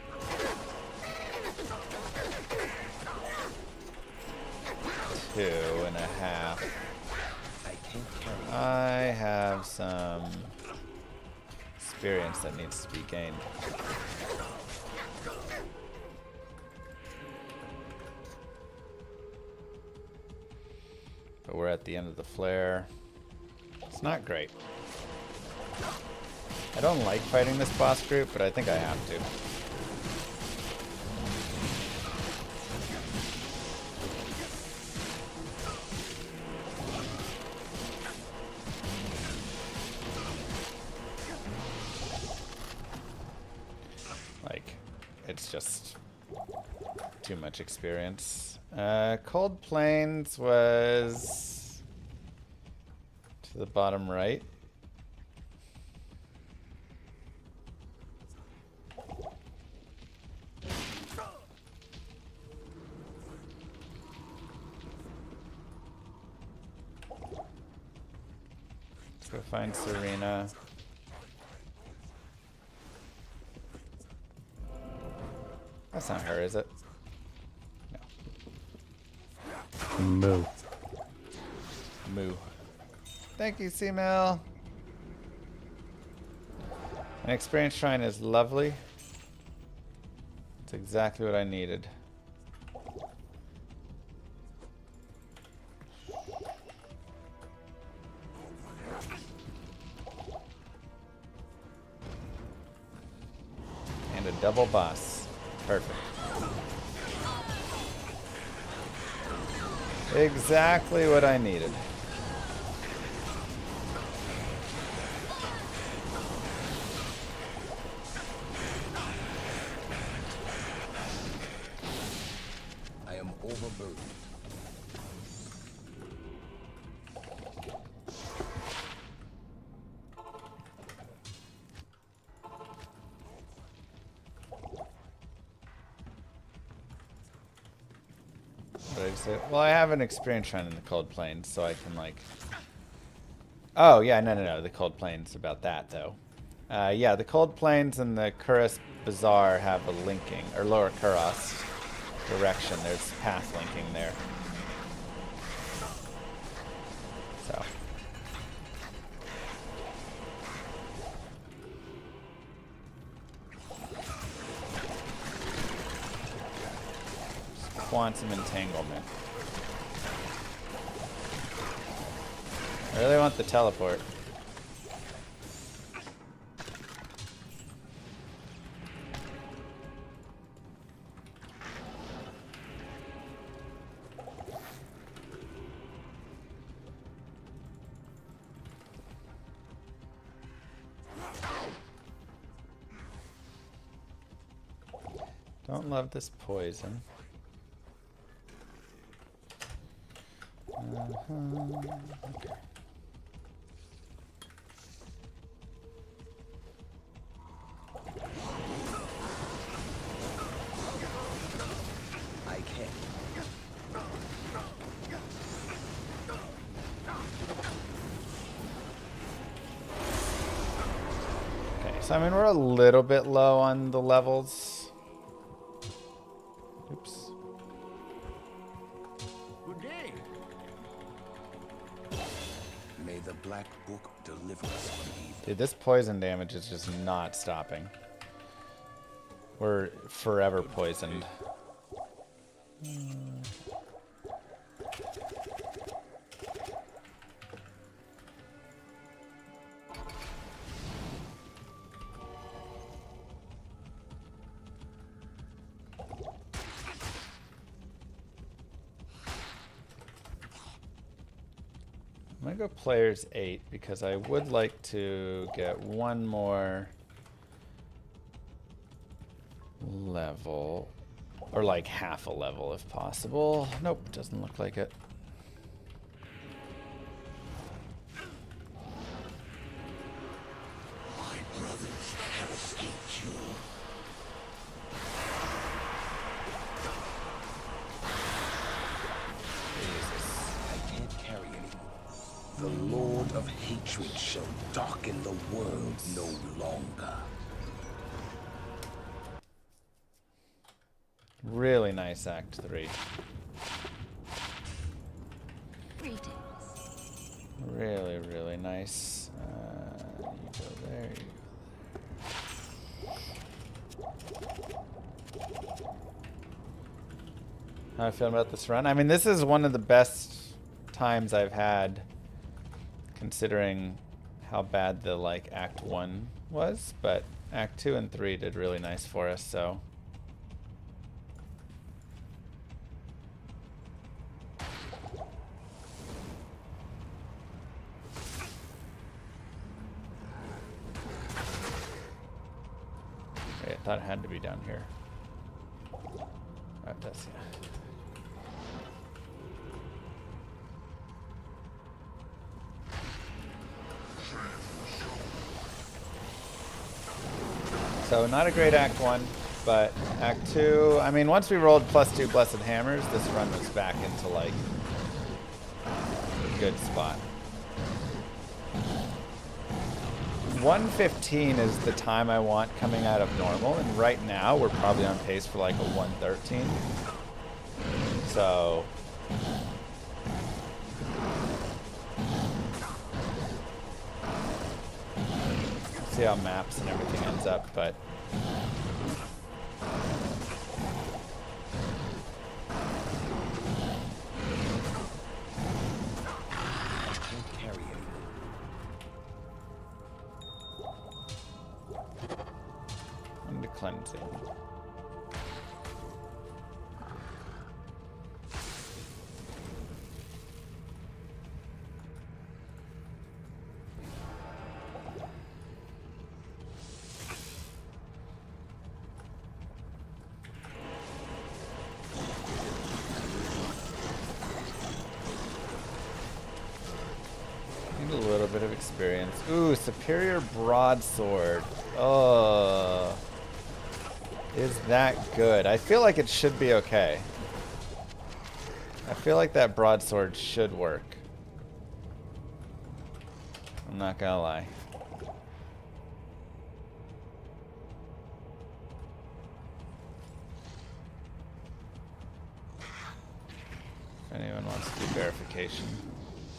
and a half. I have some experience that needs to be gained. But we're at the end of the flare. It's not great. I don't like fighting this boss group, but I think I have to. Like, it's just too much experience. Cold Plains was to the bottom right. Let's go find Serena. That's not her, is it? Moo. Moo. Thank you, C-Mail. An experience shrine is lovely. It's exactly what I needed. a double boss. Perfect. Exactly what I needed. I am overburdened. What did I say? Well, I have an experience shrine in the Cold Plains, so I can like... Oh, yeah, no. The Cold Plains about that, though. Yeah, the Cold Plains and the Kuros Bazaar have a linking, or Lower Kuros direction. There's path linking there. So. Quantum entanglement. I really want the teleport. Don't love this poison. Okay. I can. Okay, so I mean we're a little bit low on the levels. Oops. Good day. May the Black Book deliver us from evil. Dude, this poison damage is just not stopping. We're forever poisoned. I'm gonna go players 8 because I would like to get one more level, or like half a level if possible. Nope, doesn't look like it. The Lord of Hatred shall darken the world no longer. Really nice Act 3. Greetings. Really, really nice. You go there, How I feel about this run? I mean, this is one of the best times I've had, considering how bad the like Act 1 was, but Act 2 and 3 did really nice for us, so. Wait, I thought it had to be down here. Oh, it does, yeah. So not a great Act 1, but Act 2, I mean, once we rolled +2 Blessed Hammers, this run was back into, like, a good spot. 115 is the time I want coming out of normal, and right now we're probably on pace for, like, a 113. So... see how maps and everything ends up, but Can't carry anymore. I need to cleanse experiencing. Need a little bit of experience. Ooh, superior broadsword. Oh, is that good? I feel like it should be okay. I feel like that broadsword should work. I'm not gonna lie. If anyone wants to do verification,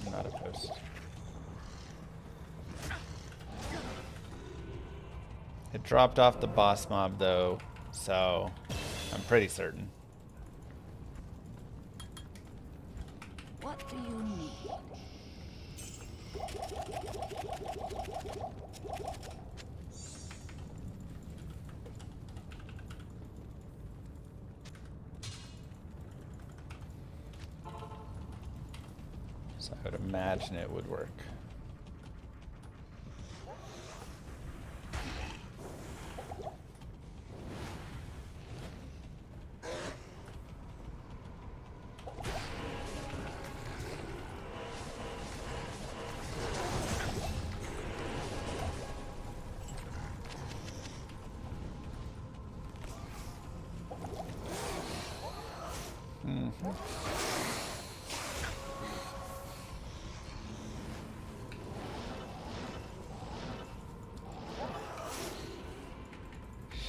I'm not opposed. It dropped off the boss mob though, so I'm pretty certain. What do you need? So I would imagine it would work.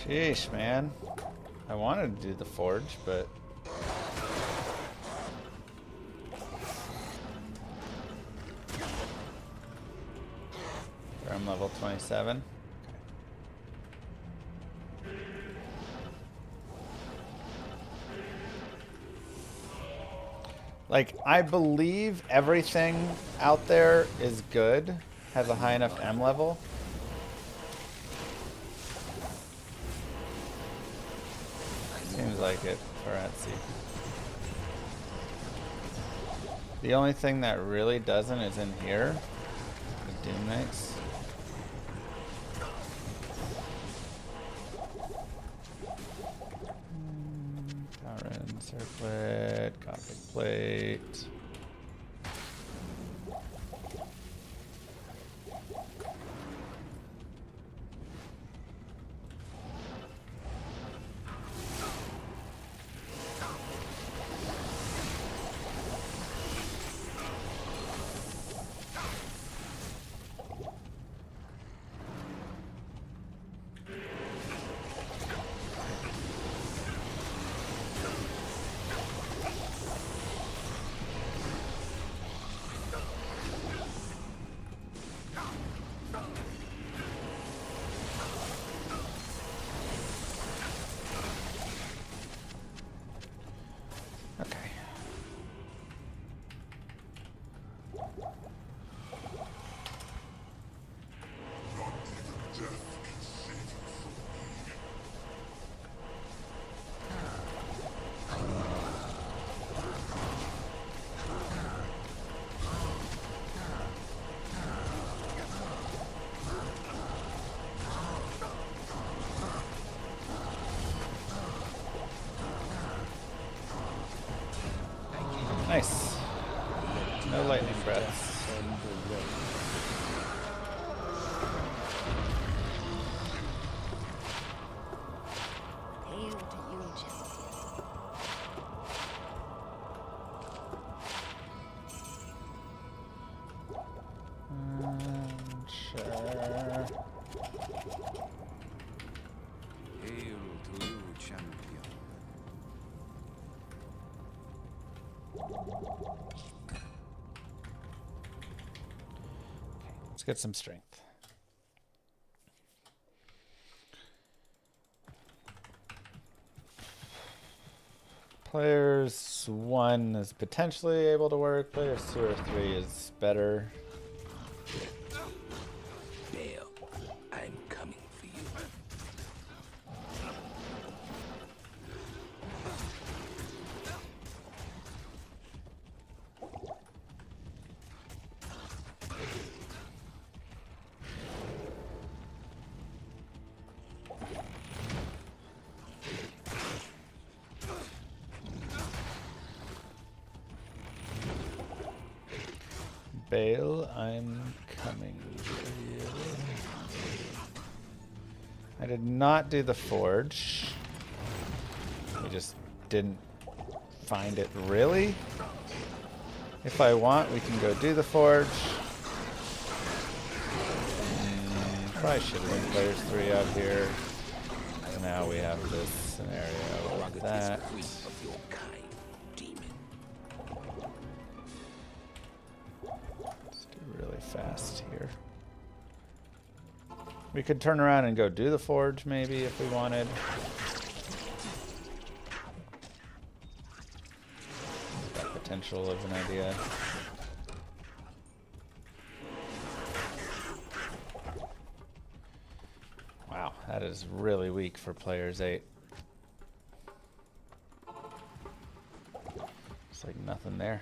Sheesh, man. I wanted to do the forge, but... I'm level 27. Like, I believe everything out there is good, has a high enough M level. Seems like it for Etsy. The only thing that really doesn't is in here. The Doom Knights. Power circlet, Gothic plate. Nice. No lightning breaths. Hail to you, champion. Sure. Hail to you, champion. Let's get some strength. Players 1 is potentially able to work. Players 2 or 3 is better. Bale, I'm coming for you. Bale, I'm coming for you. I did not do the forge. I just didn't find it really. If I want, we can go do the forge. Probably should have been players 3 out here. Now we have this scenario with that. Let's do really fast here. We could turn around and go do the forge maybe if we wanted. Got potential of an idea. Wow, that is really weak for players 8. It's like nothing there.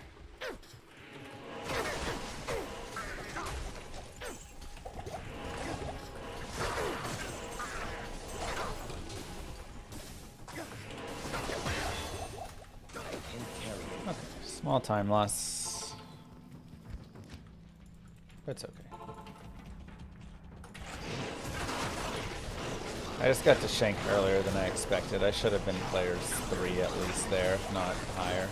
Okay, small time loss. But it's okay. I just got to shank earlier than I expected. I should have been players 3 at least there, if not higher.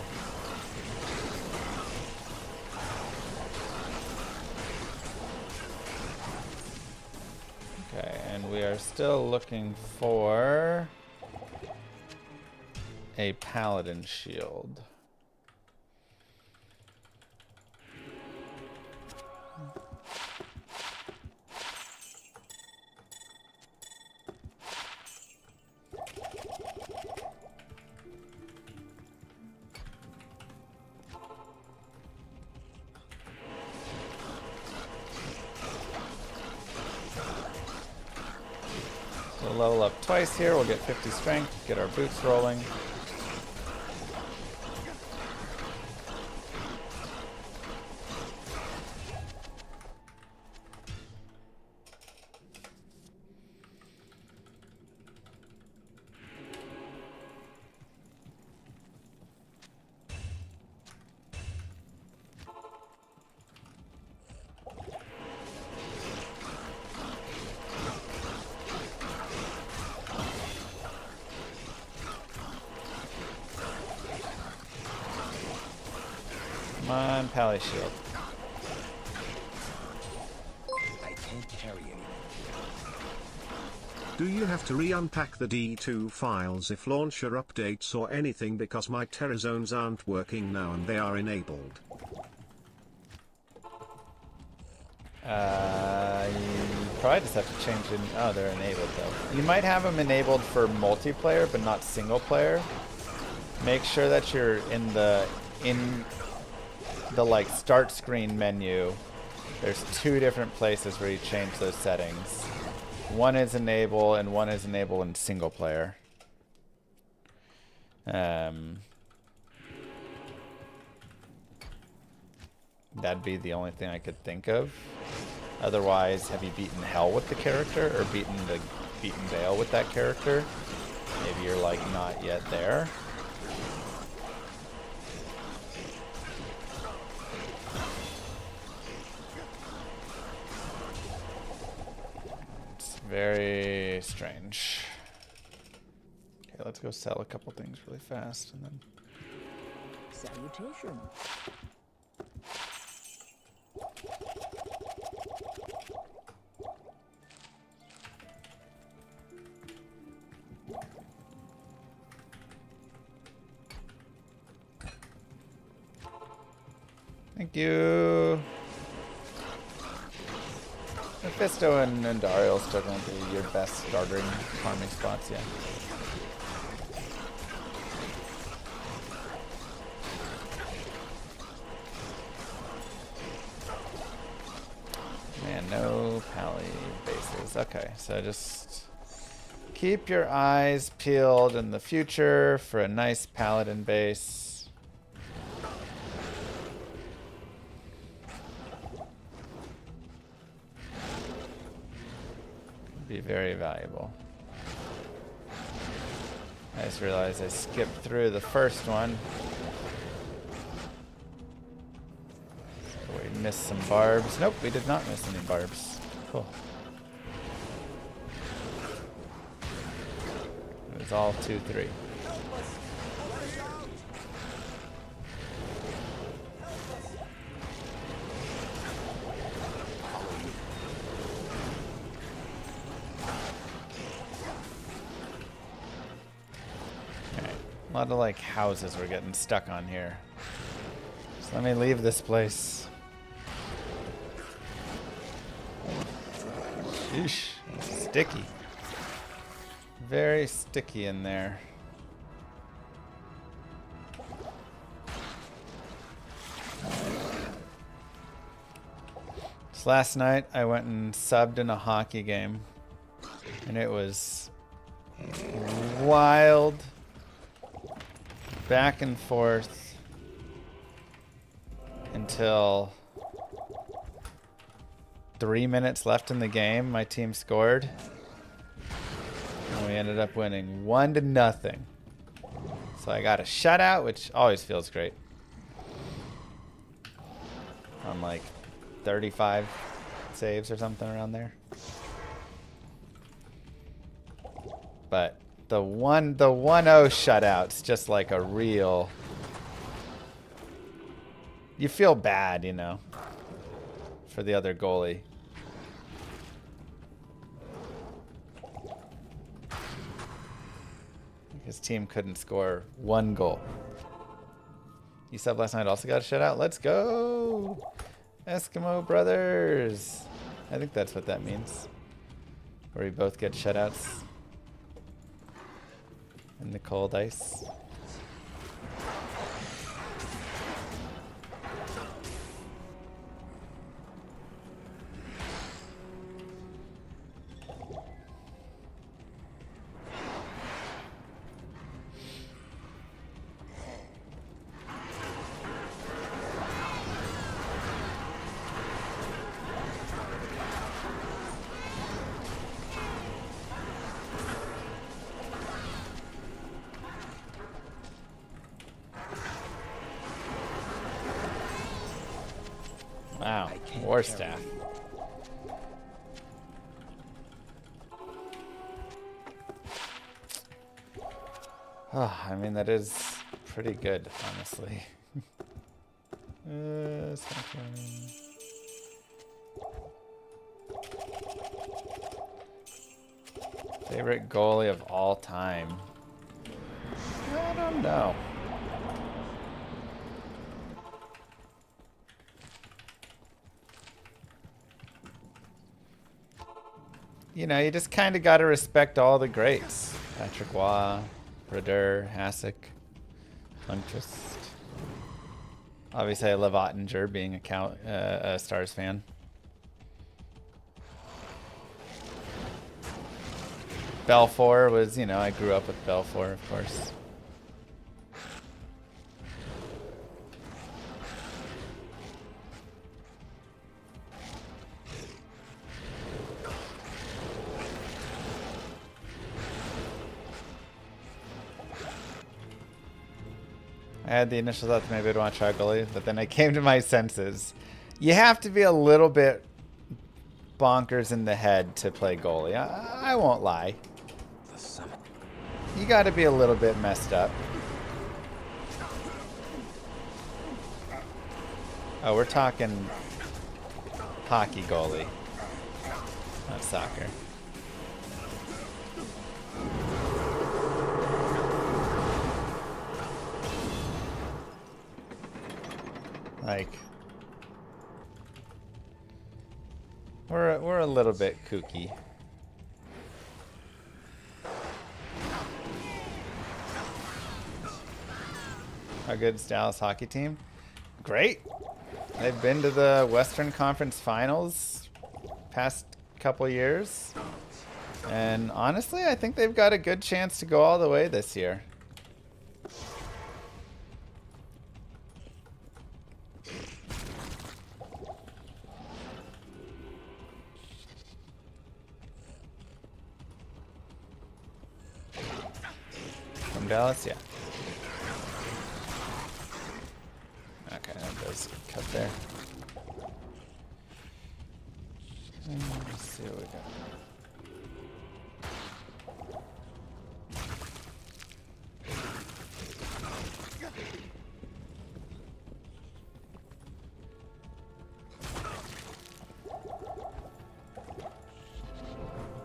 Okay, and we are still looking for a paladin shield. We'll level up twice here. We'll get 50 strength, get our boots rolling. Come on, Pally Shield. I can't carry anything. Do you have to re-unpack the D2 files if launcher updates or anything, because my terror zones aren't working now and they are enabled? You probably just have to change it. Oh, they're enabled though. You might have them enabled for multiplayer, but not single player. Make sure that you're in the like start screen menu. There's 2 different places where you change those settings. One is enable and one is enable in single player. That'd be the only thing I could think of. Otherwise, have you beaten Hell with the character or beaten Vale with that character? Maybe you're like not yet there. Very strange. Okay, let's go sell a couple things really fast and then. Salutation. Thank you. Mephisto and Dario still going to be your best starting farming spots, yeah. Man, no pally bases. Okay, so just keep your eyes peeled in the future for a nice paladin base. Be very valuable. I just realized I skipped through the first one. So we miss some barbs. Nope, we did not miss any barbs. Cool. It was all 2-3. A lot of like houses we're getting stuck on here. So let me leave this place. Eesh, sticky. Very sticky in there. So last night I went and subbed in a hockey game, and it was wild. Back and forth until 3 minutes left in the game. My team scored, and we ended up winning 1-0. So I got a shutout, which always feels great. On like 35 saves or something around there. But the 1-0 shutout's just like a real... You feel bad, you know, for the other goalie. His team couldn't score 1 goal. You subbed last night, also got a shutout. Let's go! Eskimo brothers! I think that's what that means. Where we both get shutouts. In the cold ice. Wow, war staff. Oh, I mean, that is pretty good, honestly. Favorite goalie of all time? I don't know. You know, you just kind of got to respect all the greats. Patrick Waugh, Brodeur, Hasek, Lundqvist. Obviously, I love Ottinger, being a Stars fan. Belfour was, you know, I grew up with Belfour, of course. I had the initial thought that maybe I'd want to try goalie, but then I came to my senses. You have to be a little bit bonkers in the head to play goalie. I won't lie. You got to be a little bit messed up. Oh, we're talking hockey goalie, not soccer. Like, we're a little bit kooky. How good is Dallas hockey team? Great. They've been to the Western Conference Finals past couple years. And honestly, I think they've got a good chance to go all the way this year. From Dallas, yeah. Okay, that does cut there. Let's see what we got.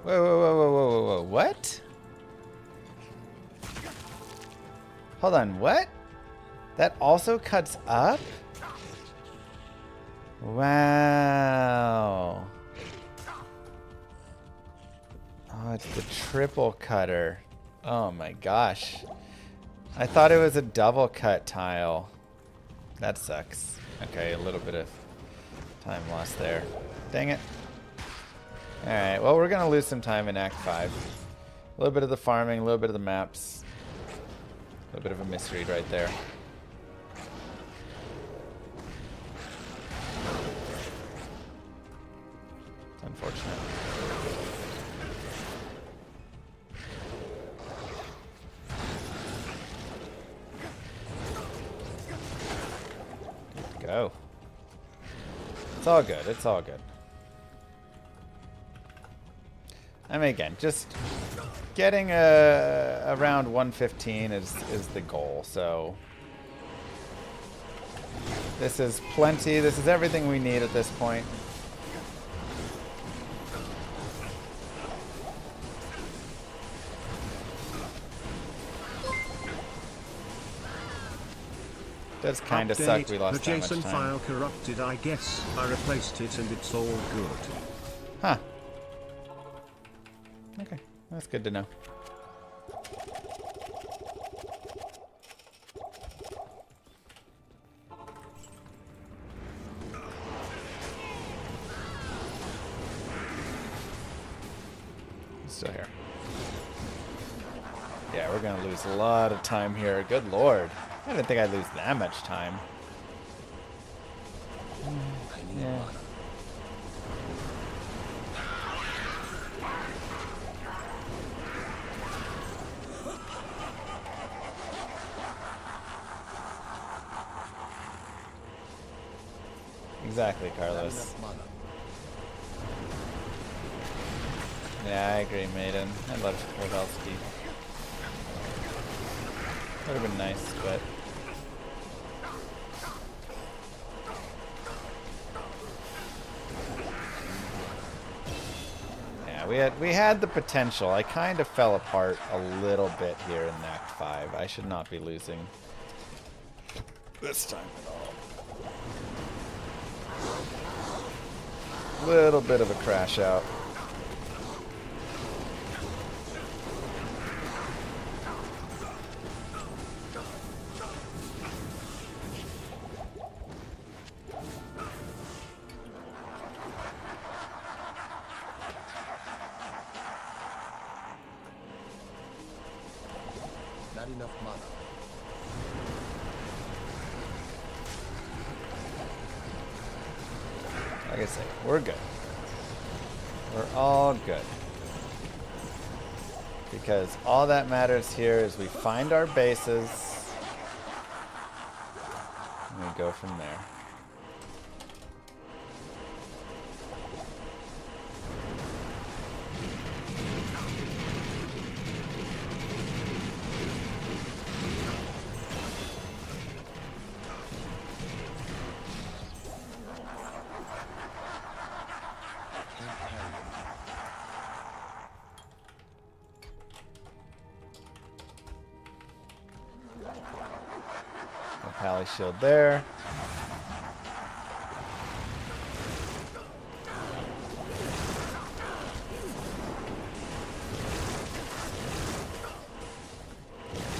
Whoa, whoa, whoa, whoa, whoa, whoa, whoa, what? Hold on, what? That also cuts up? Wow. Oh, it's the triple cutter. Oh my gosh. I thought it was a double cut tile. That sucks. Okay, a little bit of time lost there. Dang it. Alright, well, we're going to lose some time in Act 5. A little bit of the farming, a little bit of the maps. A little bit of a misread right there. It's unfortunate. Good to go. It's all good. It's all good. I mean, again, just getting around 115 is the goal. So this is plenty. This is everything we need at this point. Does kind of suck we lost that much time. The JSON file corrupted, I guess. I replaced it and it's all good. Huh. Okay, that's good to know. He's still here. Yeah, we're gonna lose a lot of time here. Good lord. I didn't think I'd lose that much time. Yeah. Exactly, Carlos. Yeah, I agree, Maiden. I loved Kowalski. Would have been nice, but yeah, we had the potential. I kind of fell apart a little bit here in Act 5. I should not be losing this time at all. Little bit of a crash out. Not enough mana. Like I say, we're good. We're all good. Because all that matters here is we find our bases and we go from there. Pally shield there.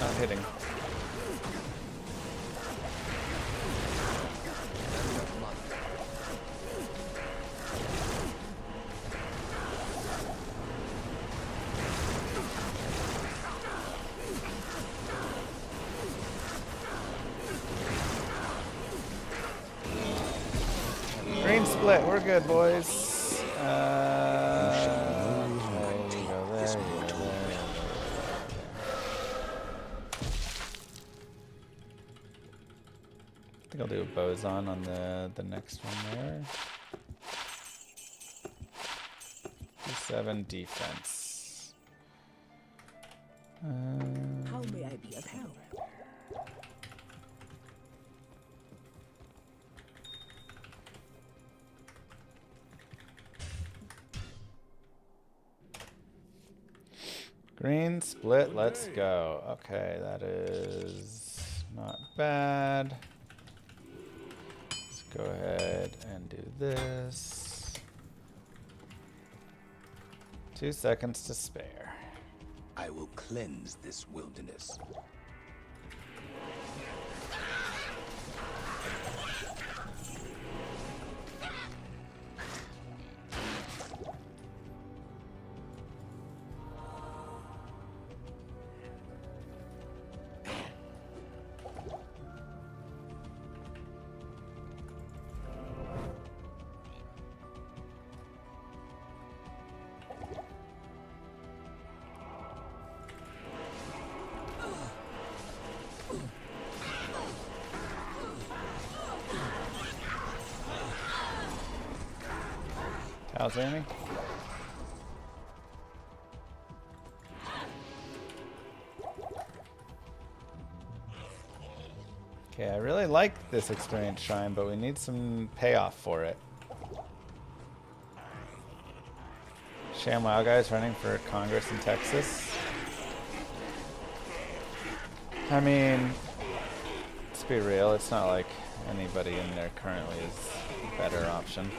Not hitting. Green split, we're good, boys. There you go, there you go, there you go. I think I'll do a boson on the next one there. 7 defense. How may I be of help? Green split, let's go. Okay, that is not bad. Let's go ahead and do this. 2 seconds to spare. I will cleanse this wilderness. How's Amy? Okay, I really like this experience shrine, but we need some payoff for it. ShamWow guy's running for Congress in Texas. I mean, let's be real, it's not like anybody in there currently is a better option.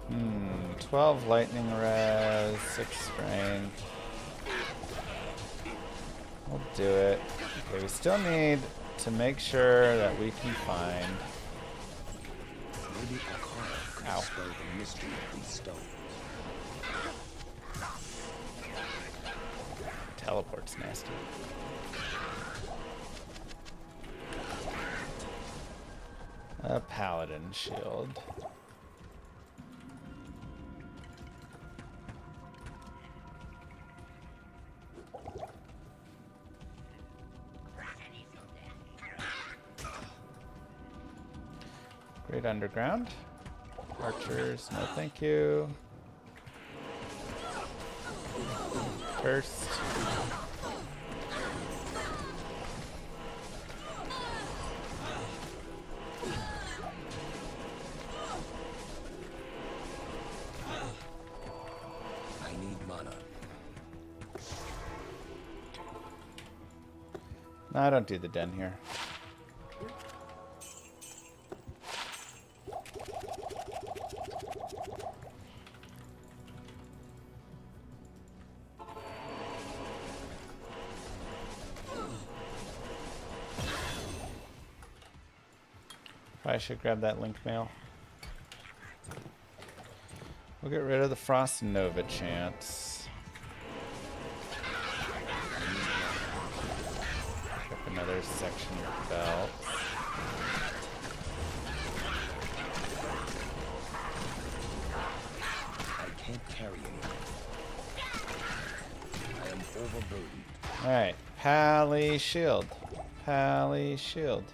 Hmm, 12 lightning res, 6 strength. We'll do it. Okay, we still need to make sure that we can find... Maybe a card could Ow. dispel the mystery of these stones. Teleport's nasty. A paladin shield. Great underground. Archers, no thank you. First. I need mana. No, I don't do the den here. Probably should grab that link mail. We'll get rid of the Frost Nova chance. Pick up another section of belt. I can't carry anything. I am overburdened. Alright, Pally Shield. Pally Shield.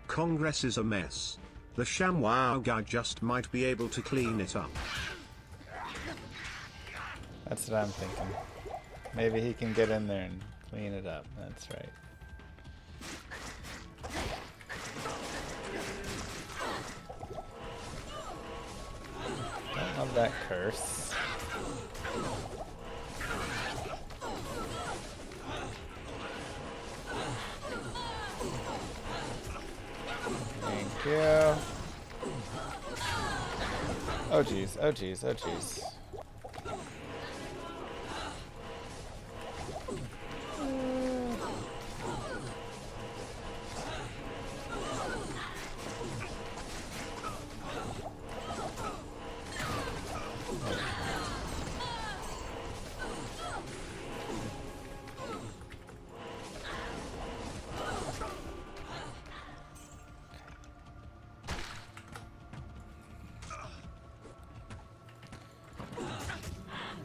Congress is a mess. The ShamWow guy just might be able to clean it up. That's what I'm thinking. Maybe he can get in there and clean it up. That's right. Don't love that curse. Thank you. Oh jeez, oh jeez, oh jeez.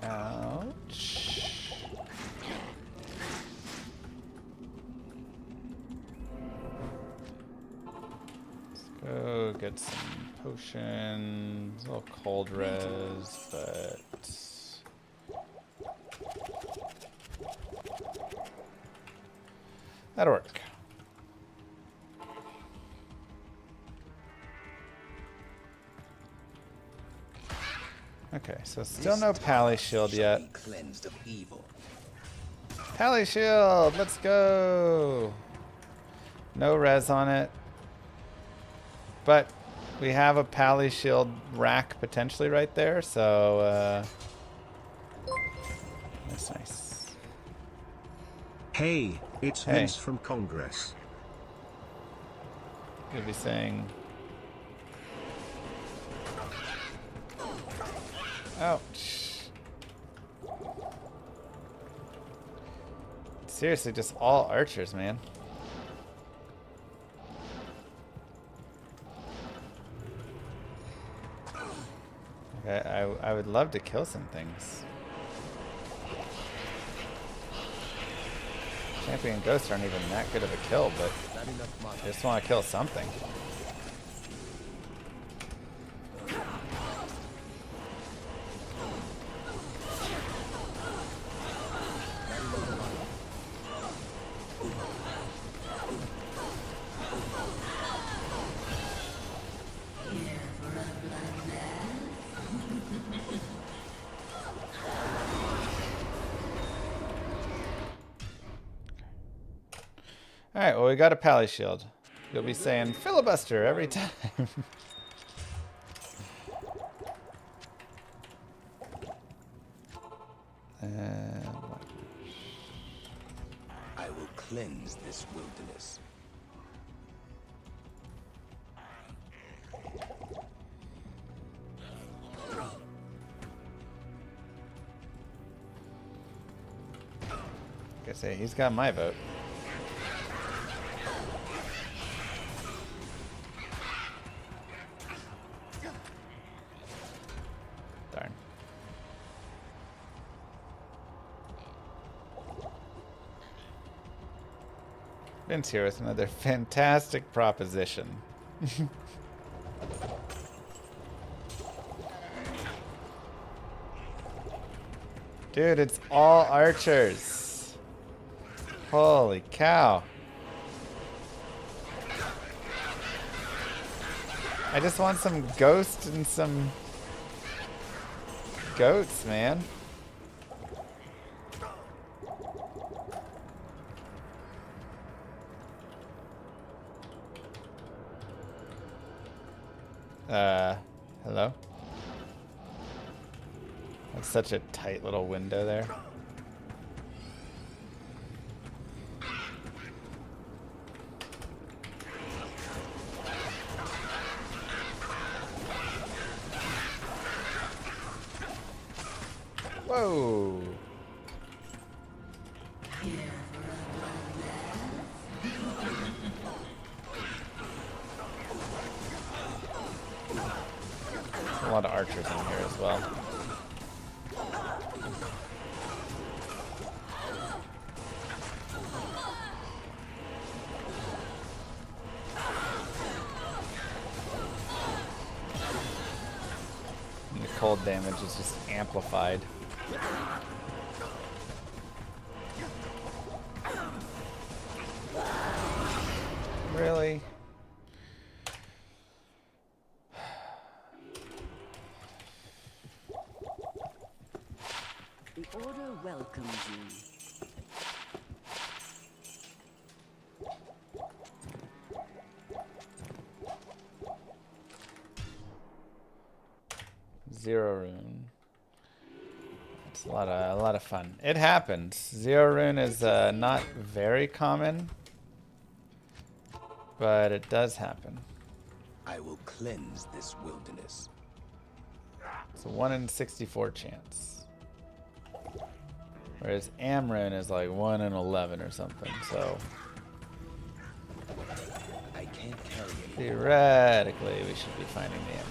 Ouch. Let's go get some potions. A little cold res, but that'll work. Okay, so still no Pally Shield yet. Cleansed of evil. Pally Shield, let's go. No res on it. But we have a Pally Shield rack potentially right there, so that's nice. Hey, it's Hey. Vince from Congress. Could be saying, ouch. Seriously, just all archers, man. Okay, I would love to kill some things. Champion and Ghosts aren't even that good of a kill, but I just want to kill something. Alright, well, we got a Pally Shield. You'll be saying filibuster every time. I will cleanse this wilderness. Like I say, he's got my vote. Darn. Vince here with another fantastic proposition. Dude, it's all archers. Holy cow. I just want some ghosts and some goats, man. Hello? That's such a tight little window there. Whoa. A lot of archers in here as well. And the cold damage is just amplified. Really? The Order welcomes you. 0 rune. It's a lot of fun. It happens. 0 rune is not very common, but it does happen. I will cleanse this wilderness. It's a 1 in 64 chance. Whereas Amrune is like 1 in 11 or something, so I can't carry it. theoretically we should be finding the Amrune.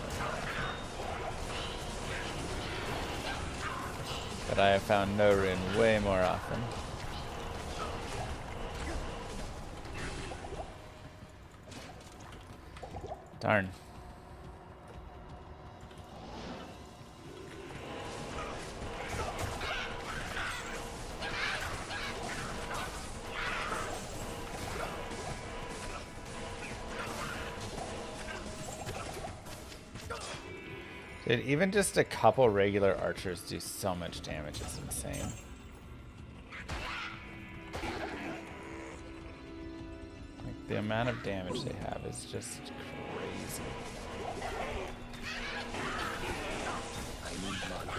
But I have found no rune way more often. Darn. Dude, even just a couple regular archers do so much damage, it's insane. Like, the amount of damage they have is just crazy. I need mana.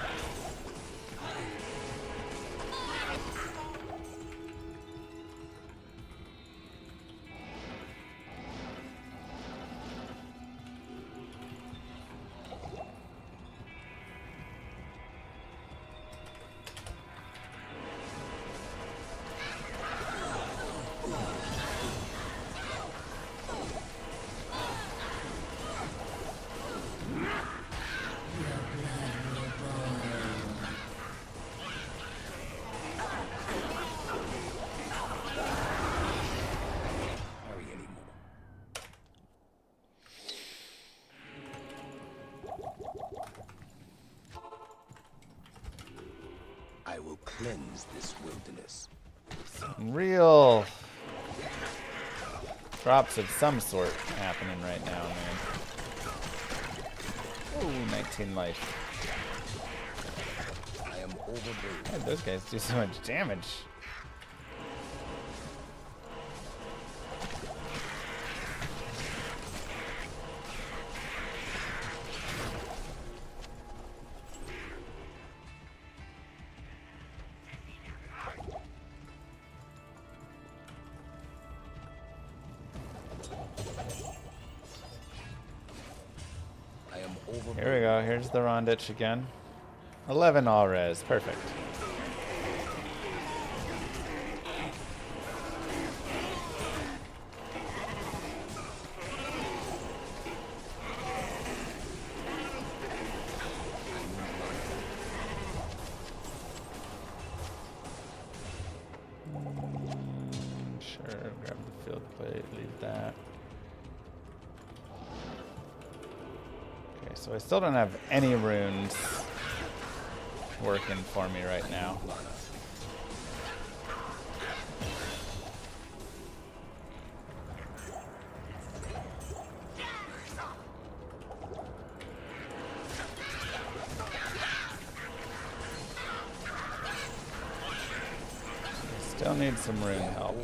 I will cleanse this wilderness. Real drops of some sort happening right now, man. Ooh, 19 life. I am overburdened. God, those guys do so much damage. Here we go. Here's the Ronditch again. 11 all res. Perfect. Sure. Grab the field plate. Leave that. So I still don't have any runes working for me right now. Still need some rune help.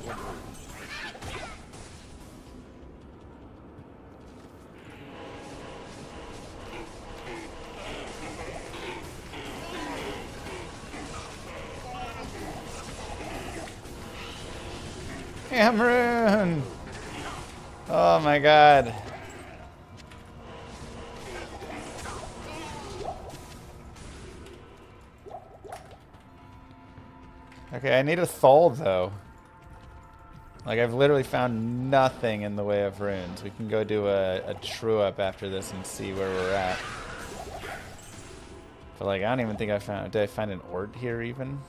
Amrune! Oh my god. Okay, I need a Thol though. Like, I've literally found nothing in the way of runes. We can go do a true up after this and see where we're at. But like, I don't even think I found... Did I find an Ord here even?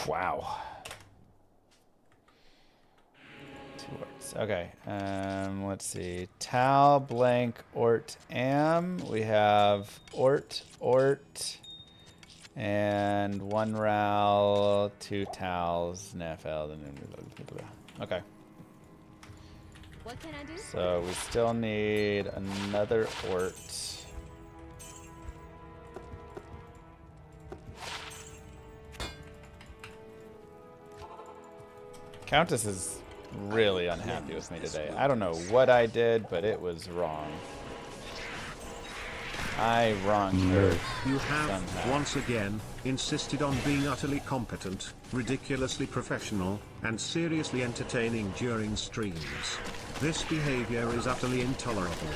Wow. 2 orts. Okay. Let's see. Tal, blank, ort, am. We have ort, and 1 ral, 2 tals, nfl. Okay. What can I do? So we still need another Ort. Countess is really unhappy with me today. I don't know what I did, but it was wrong. I wronged her You have, somehow. once again, insisted on being utterly competent, ridiculously professional, and seriously entertaining during streams. This behavior is utterly intolerable.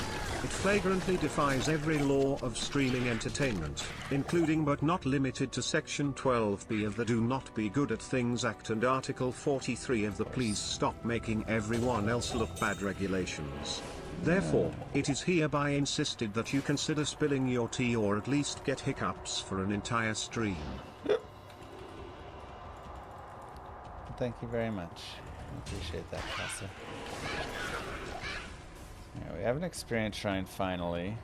It flagrantly defies every law of streaming entertainment, including but not limited to Section 12B of the Do Not Be Good at Things Act and Article 43 of the Please Stop Making Everyone Else Look Bad regulations. Therefore, it is hereby insisted that you consider spilling your tea or at least get hiccups for an entire stream. Thank you very much. I appreciate that, Casa. Yeah, we have an experience shrine finally.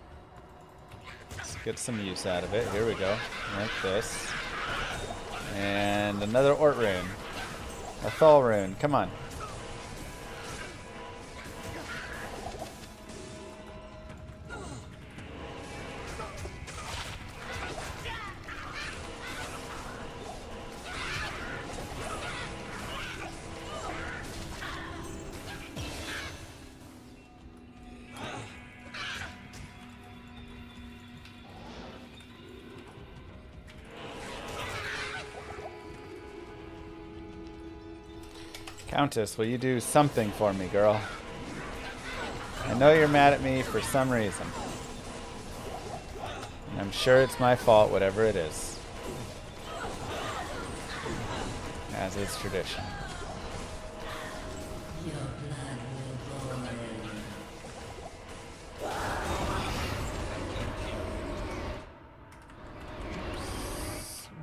Let's get some use out of it. Here we go. Like this. And another Ort rune. A Thal rune. Come on. Countess, will you do something for me, girl? I know you're mad at me for some reason. And I'm sure it's my fault, whatever it is. As is tradition.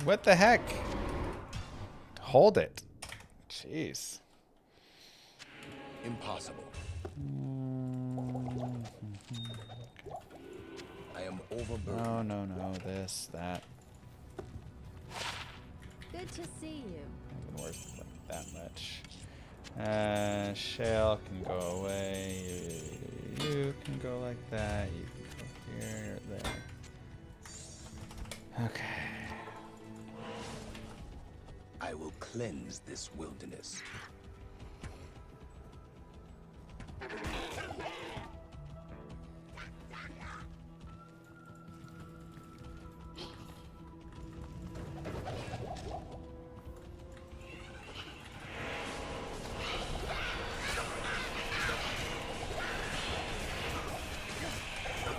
What the heck? Hold it. Jeez. Impossible. I am overburdened. Oh, no, no. This, that. Good to see you. Not worth like that much. Shale can go away. You can go like that. You can go here, there. Okay. I will cleanse this wilderness.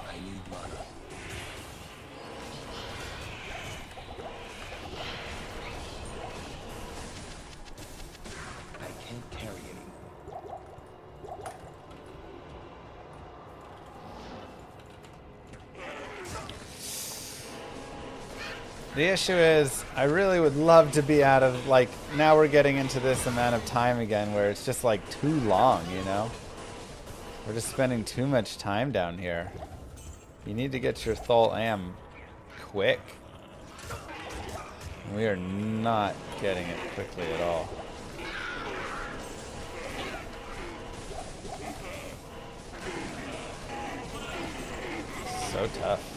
I need mana. I can't carry anymore. The issue is, I really would love to be out of, like, now we're getting into this amount of time again where it's just, like, too long, you know? We're just spending too much time down here. You need to get your Thol Am quick. We are not getting it quickly at all. So tough.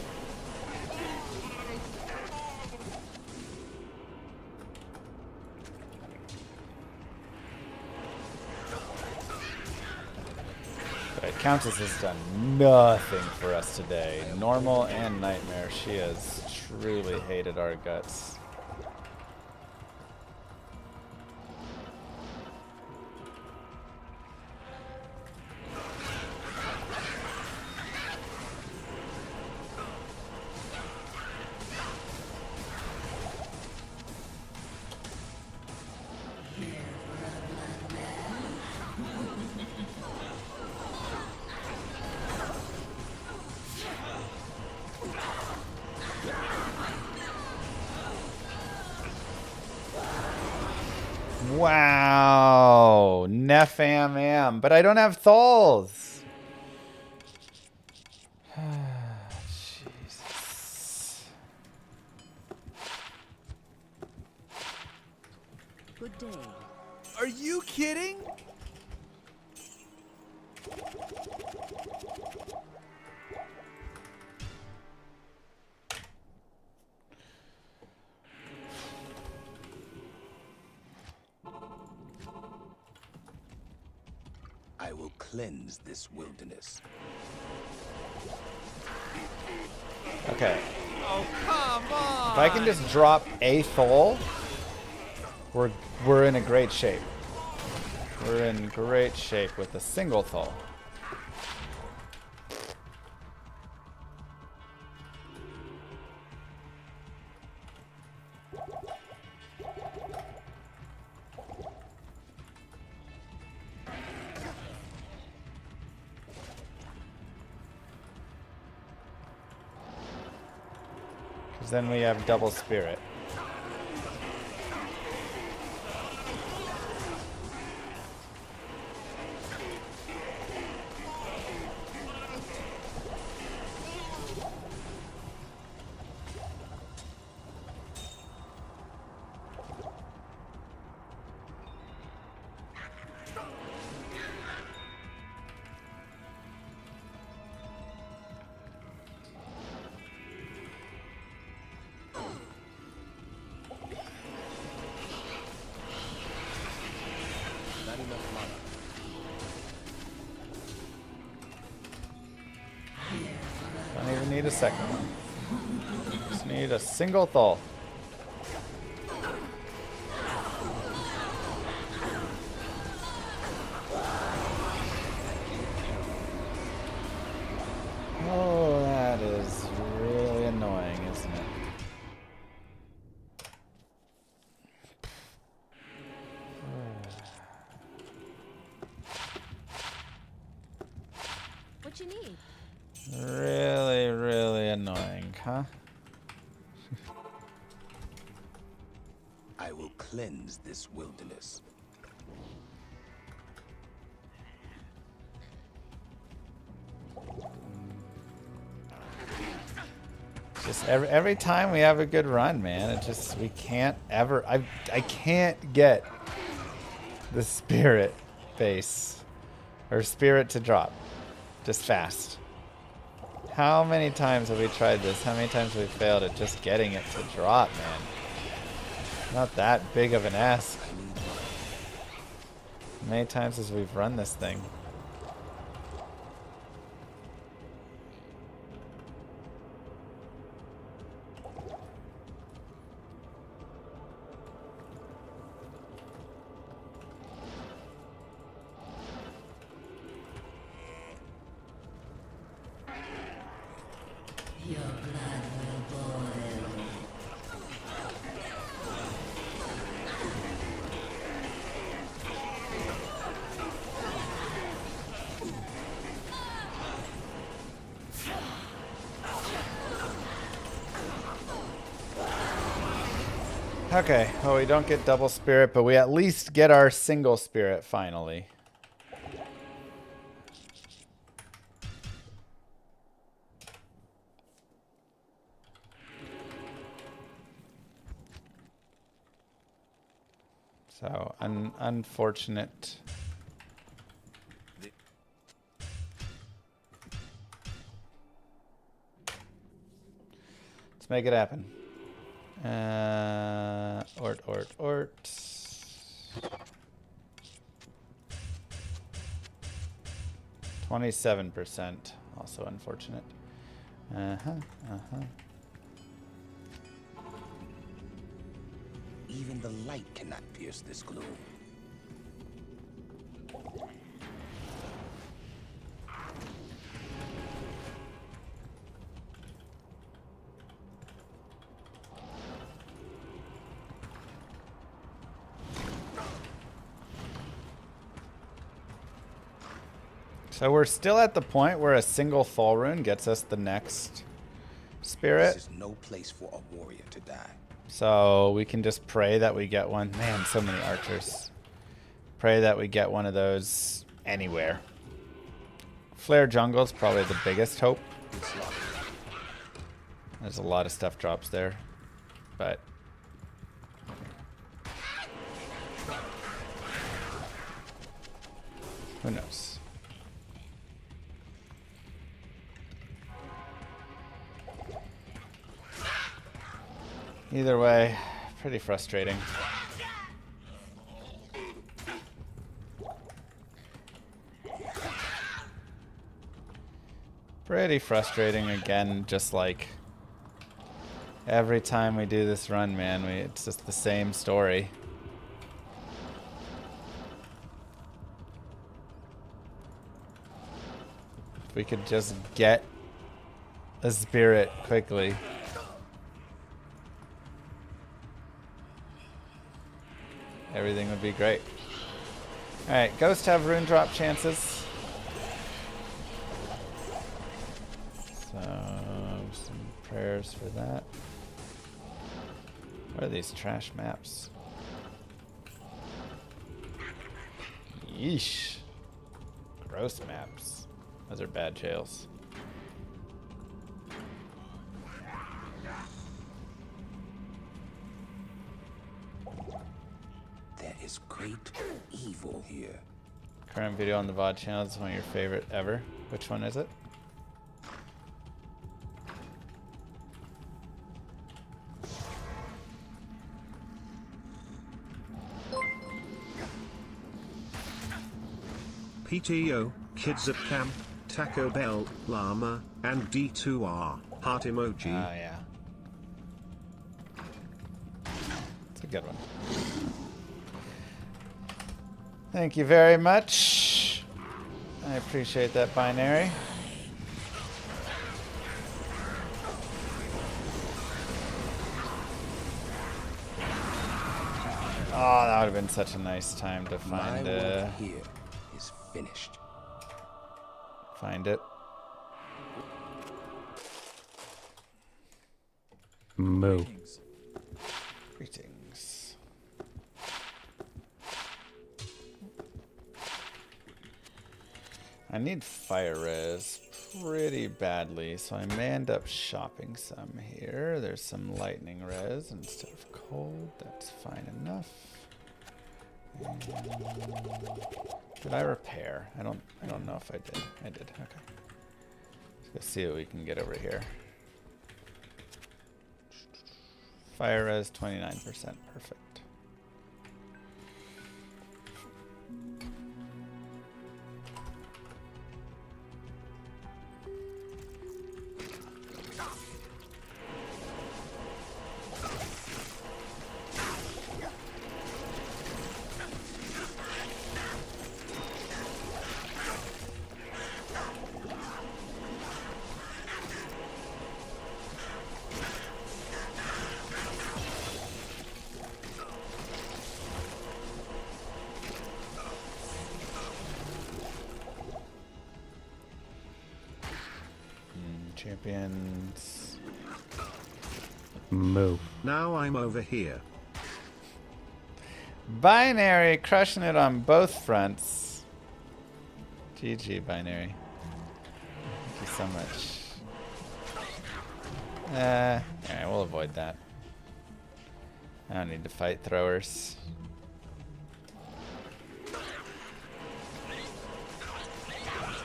But Countess has done nothing for us today. Normal and Nightmare. She has truly hated our guts. Wow, Nefam am, but I don't have Thols. Jesus. Good day. Are you kidding? cleanse this wilderness. Okay. Oh, come on! If I can just drop a Thole, we're in a great shape. We're in great shape with a single Thole. Because then we have double spirit. Not enough mana. Don't even need a second one. Just need a single Thole. Oh, that is really annoying, isn't it? What you need? Really, really annoying, huh? I will cleanse this wilderness. Just every time we have a good run, man, it just we can't ever. I can't get the spirit base or spirit to drop just fast. How many times have we tried this? How many times have we failed at just getting it to drop, man? Not that big of an ask. How many times as we've run this thing? Okay, well we don't get double spirit, but we at least get our single spirit finally. So, unfortunate. Let's make it happen. Ort. 27%, also unfortunate. Even the light cannot pierce this gloom. So we're still at the point where a single Fall Rune gets us the next spirit. This is no place for a warrior to die. So we can just pray that we get one. Man, so many archers. Pray that we get one of those anywhere. Flare Jungle is probably the biggest hope. There's a lot of stuff drops there. But who knows? Either way, pretty frustrating. Pretty frustrating again, just like every time we do this run, man. It's just the same story. If we could just get a spirit quickly. Everything would be great. Alright, ghosts have rune drop chances. So, some prayers for that. What are these trash maps? Yeesh. Gross maps. Those are bad jails. There is great evil here. Current video on the VOD channel is one of your favorite ever. Which one is it? PTO, kids at camp, Taco Bell, Llama, and D2R, heart emoji. Oh, yeah. It's a good one. Thank you very much. I appreciate that, Binary. Oh, that would have been such a nice time to find My work here is finished. find it. Moo. Greetings. I need fire res pretty badly, so I may end up shopping some here. There's some lightning res instead of cold. That's fine enough. And did I repair? I don't know if I did. I did. Okay. Let's see what we can get over here. Fire res 29%. Perfect. Champions. Moo. Now I'm over here. Binary crushing it on both fronts. GG, Binary. Thank you so much. Alright, we'll avoid that. I don't need to fight throwers.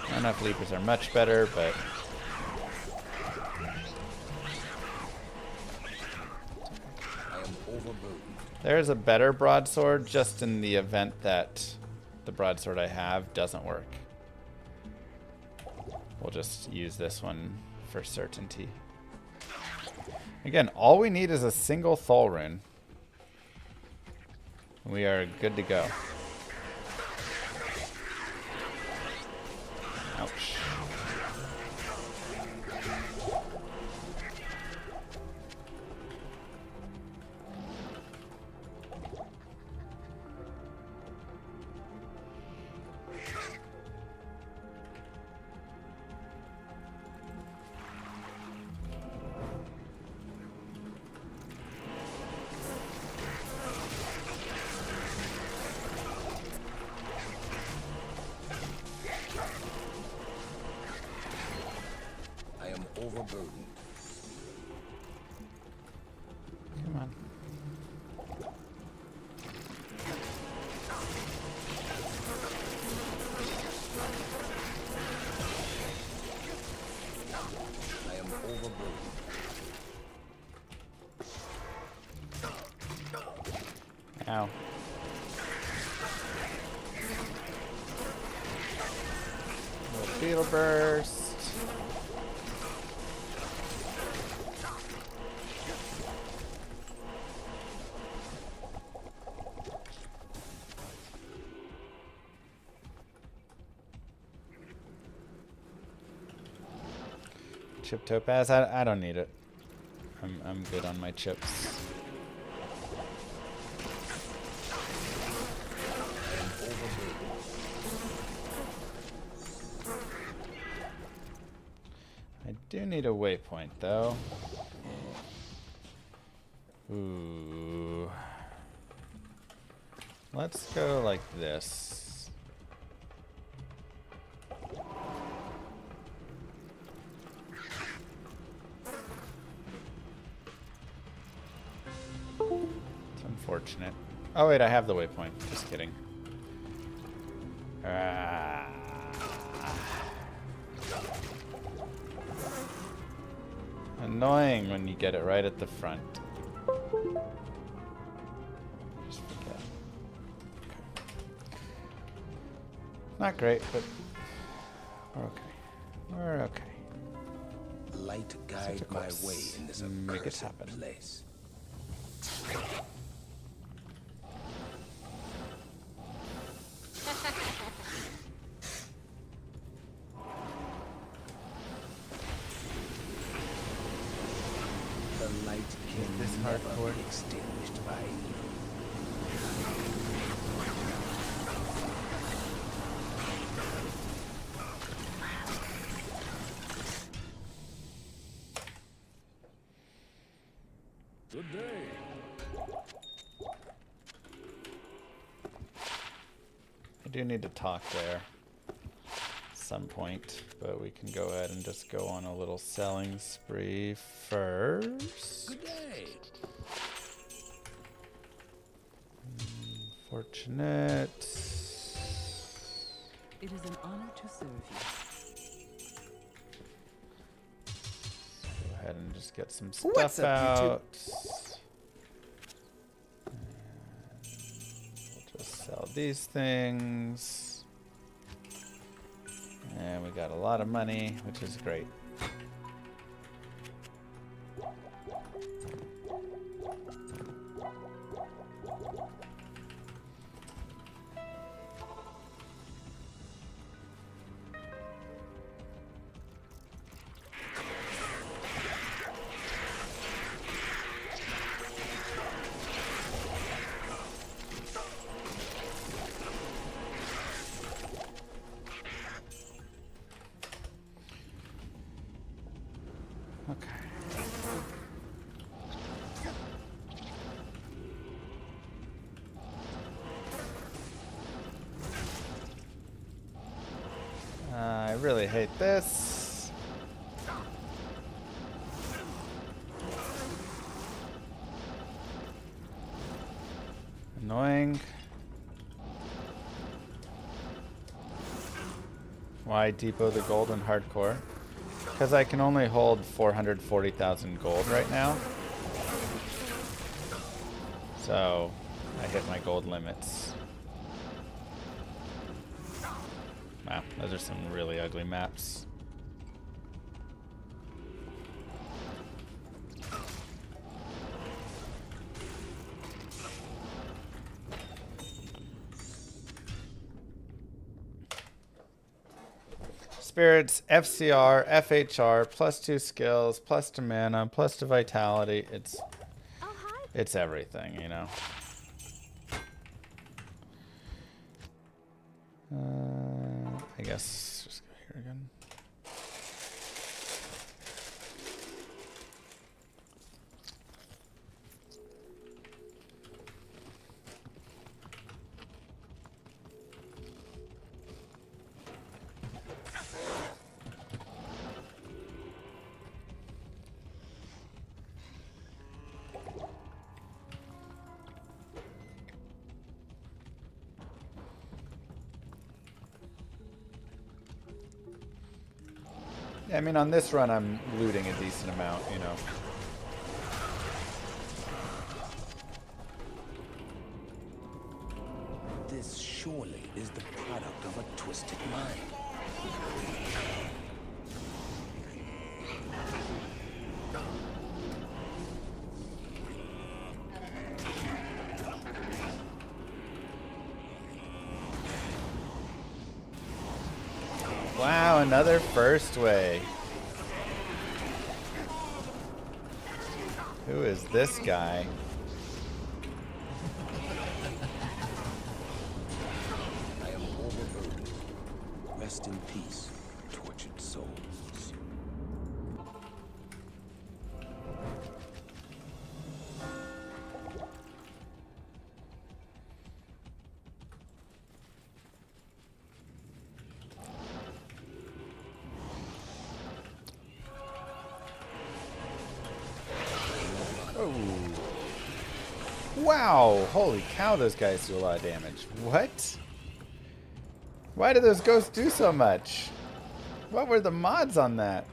I don't know if leapers are much better, but there's a better broadsword, just in the event that the broadsword I have doesn't work. We'll just use this one for certainty. Again, all we need is a single Thol rune. We are good to go. Ouch. Overburdened. Come on. I am overburdened. Ow. Little beetle burst. Chip topaz? I don't need it. I'm good on my chips. I do need a waypoint though. Ooh. Let's go like this. It's unfortunate. Oh wait, I have the waypoint. Just kidding. Annoying when you get it right at the front. Just forget. Okay. Not great, but we're okay. We're okay. Light guide my way in this Make it accursed happen. place. The light can this never hardcore? be extinguished by evil. Good day. I do need to talk there at some point, but we can go ahead and just go on a little selling spree first. Good day. Fortunate. It is an honor to serve you. Go ahead and just get some stuff What's up, YouTube? out. And we'll just sell these things. And we got a lot of money, which is great. Okay. I really hate this. Annoying. Why depot the gold in hardcore? Because I can only hold 440,000 gold right now. So I hit my gold limits. Wow, those are some really ugly maps. Spirits, FCR, FHR, +2 skills, +2 mana, +2 vitality. It's everything, you know. I guess just go here again. Yeah, I mean, on this run, I'm looting a decent amount, you know. This surely is the product of a twisted mind. Wow, another first way. Who is this guy? I am overburdened. Rest in peace, tortured souls. Oh. Wow, holy cow, those guys do a lot of damage. What? Why do those ghosts do so much? What were the mods on that?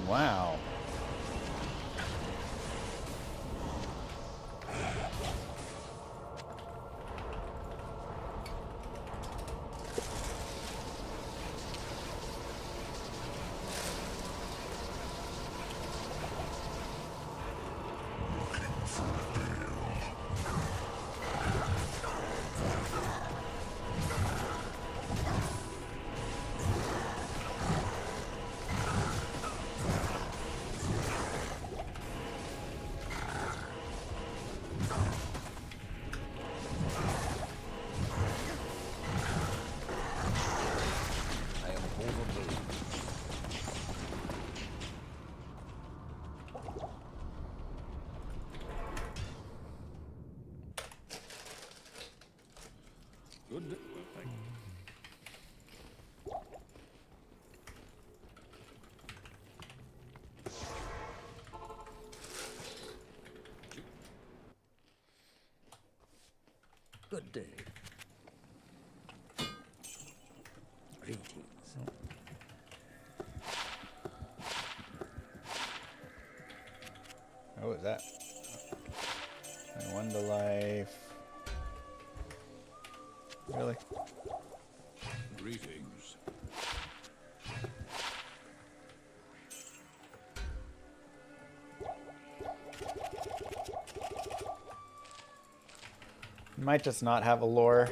Wow. Good. Well, thank you. Good day. Greetings. Oh, what was that? And one to life. Really? Greetings. Might just not have a lore.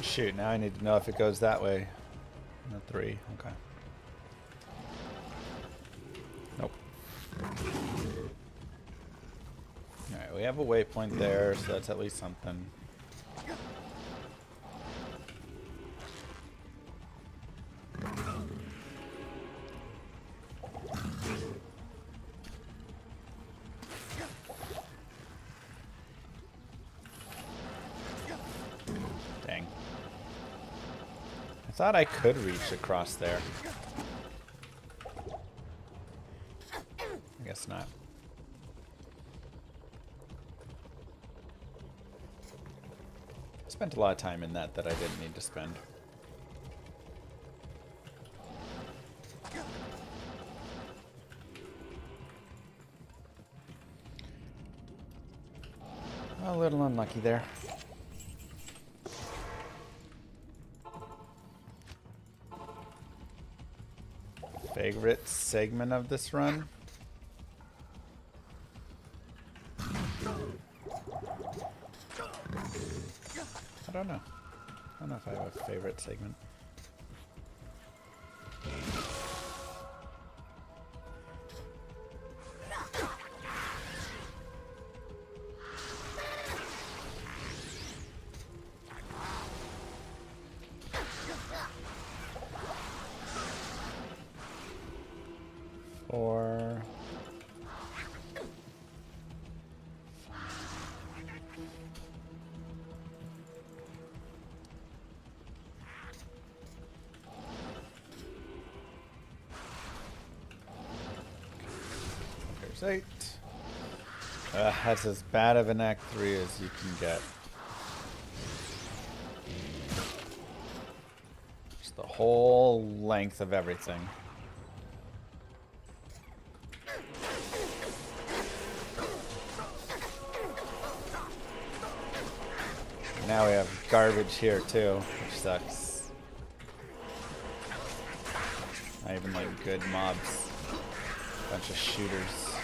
Shoot, now I need to know if it goes that way. No, 3, okay. Nope. Alright, we have a waypoint there, so that's at least something. Dang. I thought I could reach across there. I guess not. Spent a lot of time in that I didn't need to spend. A little unlucky there. Favorite segment of this run? I don't know. I don't know if I have a favorite segment. Or There's 8. That's as bad of an Act 3 as you can get. Just the whole length of everything. Now we have garbage here too, which sucks. Not even like good mobs. Bunch of shooters.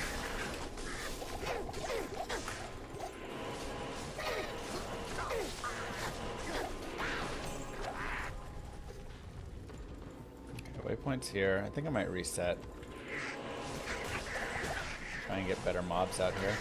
Okay, waypoints here. I think I might reset. Try and get better mobs out here.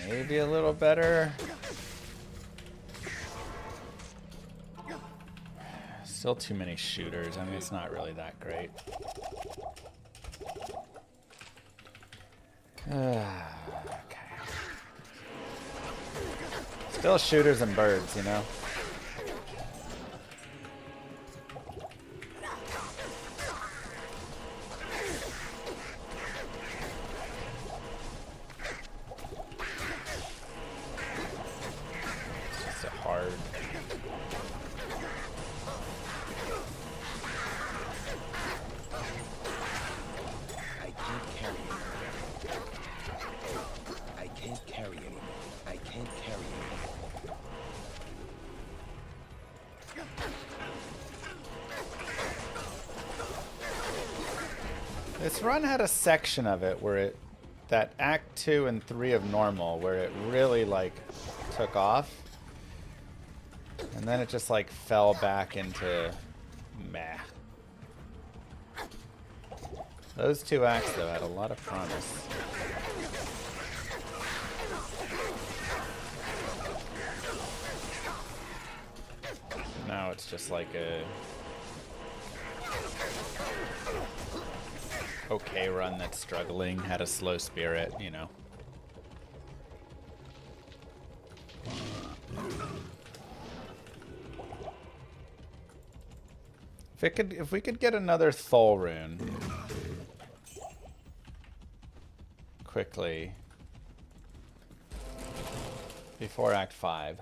Maybe a little better. Still too many shooters. I mean, it's not really that great. Okay. Still shooters and birds, you know? This run had a section of it where that Act 2 and 3 of normal, where it really like took off. And then it just like fell back into meh. Those 2 acts though had a lot of promise. Now it's just like a okay run that's struggling, had a slow spirit, you know. If we could get another Thol rune quickly before Act 5.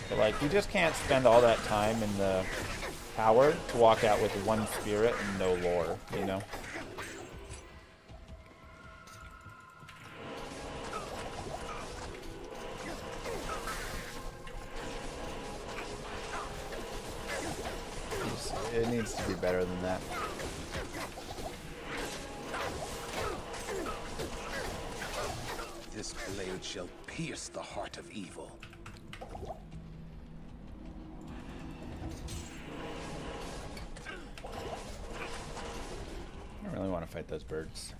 But like, you just can't spend all that time in the tower to walk out with 1 spirit and no lore, you know? It needs to be better than that. This blade shall pierce the heart of evil. I don't really want to fight those birds.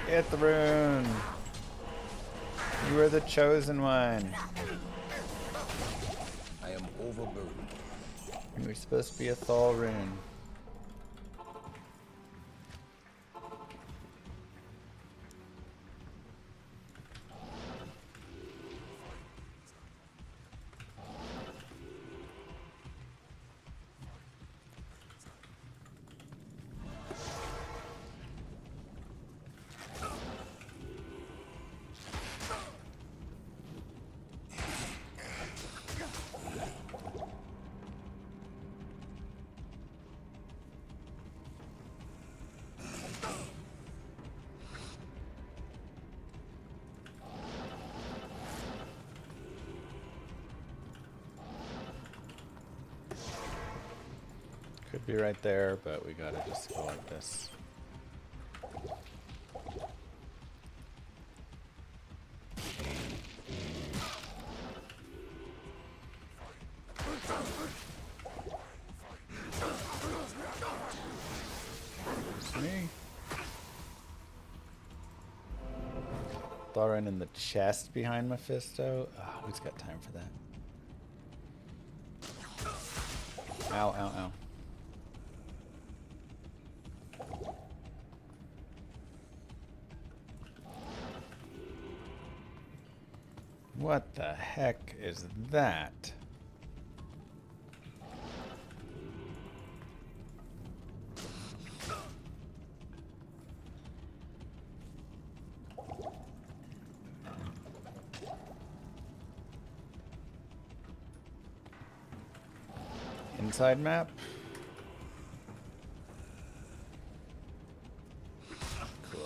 Get the rune. You are the chosen one. We're supposed to be a Thal rune. Could be right there, but we gotta just go like this. It's me. Thorin in the chest behind Mephisto. Oh, who's got time for that? Ow, ow, ow. What the heck is that? Inside map? Cool.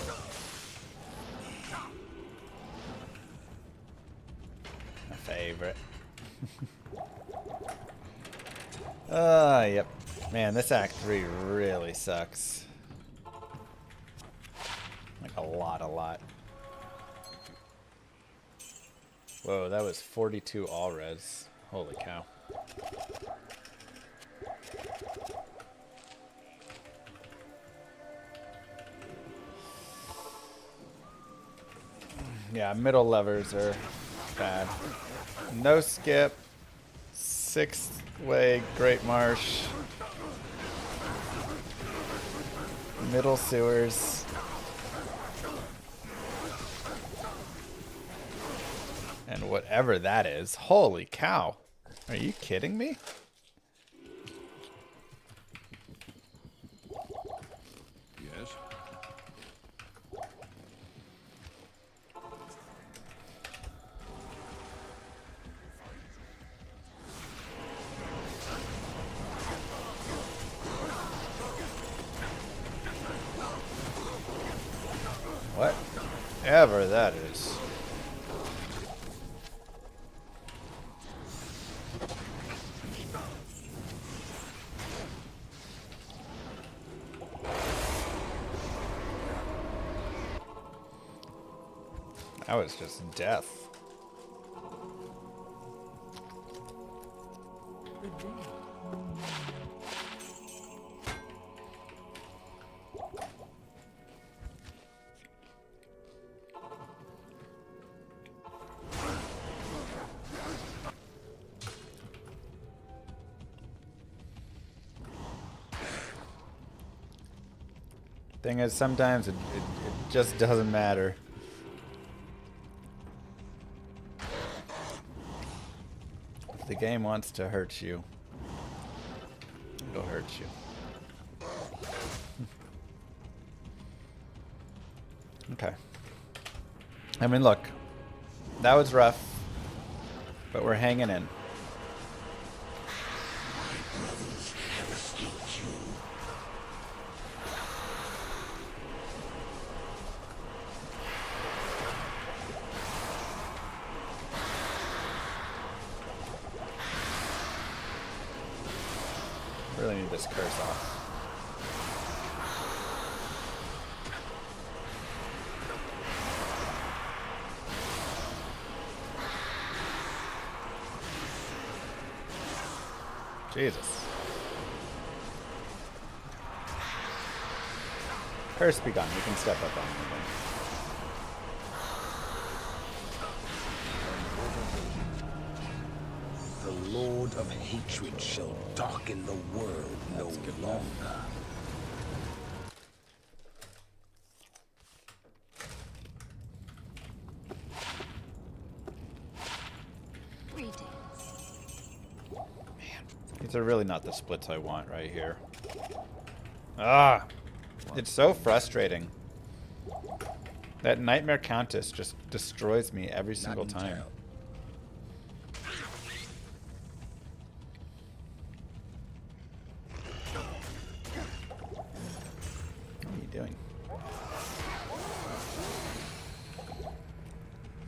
My favorite. Yep. Man, this Act 3 really sucks. Like a lot. Whoa, that was 42 all res. Holy cow. Yeah, middle levers are bad. No skip. 6th way, Great Marsh. Middle sewers. And whatever that is. Holy cow. Are you kidding me? Yes. Whatever that is. That was just death. Good day. Thing is, sometimes it just doesn't matter. If the game wants to hurt you, it'll hurt you. Okay. I mean, look, that was rough, but we're hanging in. Really need this curse off. Jesus. Curse be gone. You can step up on me then. The Lord of hatred shall darken the world no longer. These are really not the splits I want right here. Ah! It's so frustrating. That Nightmare Countess just destroys me every single time. What are you doing?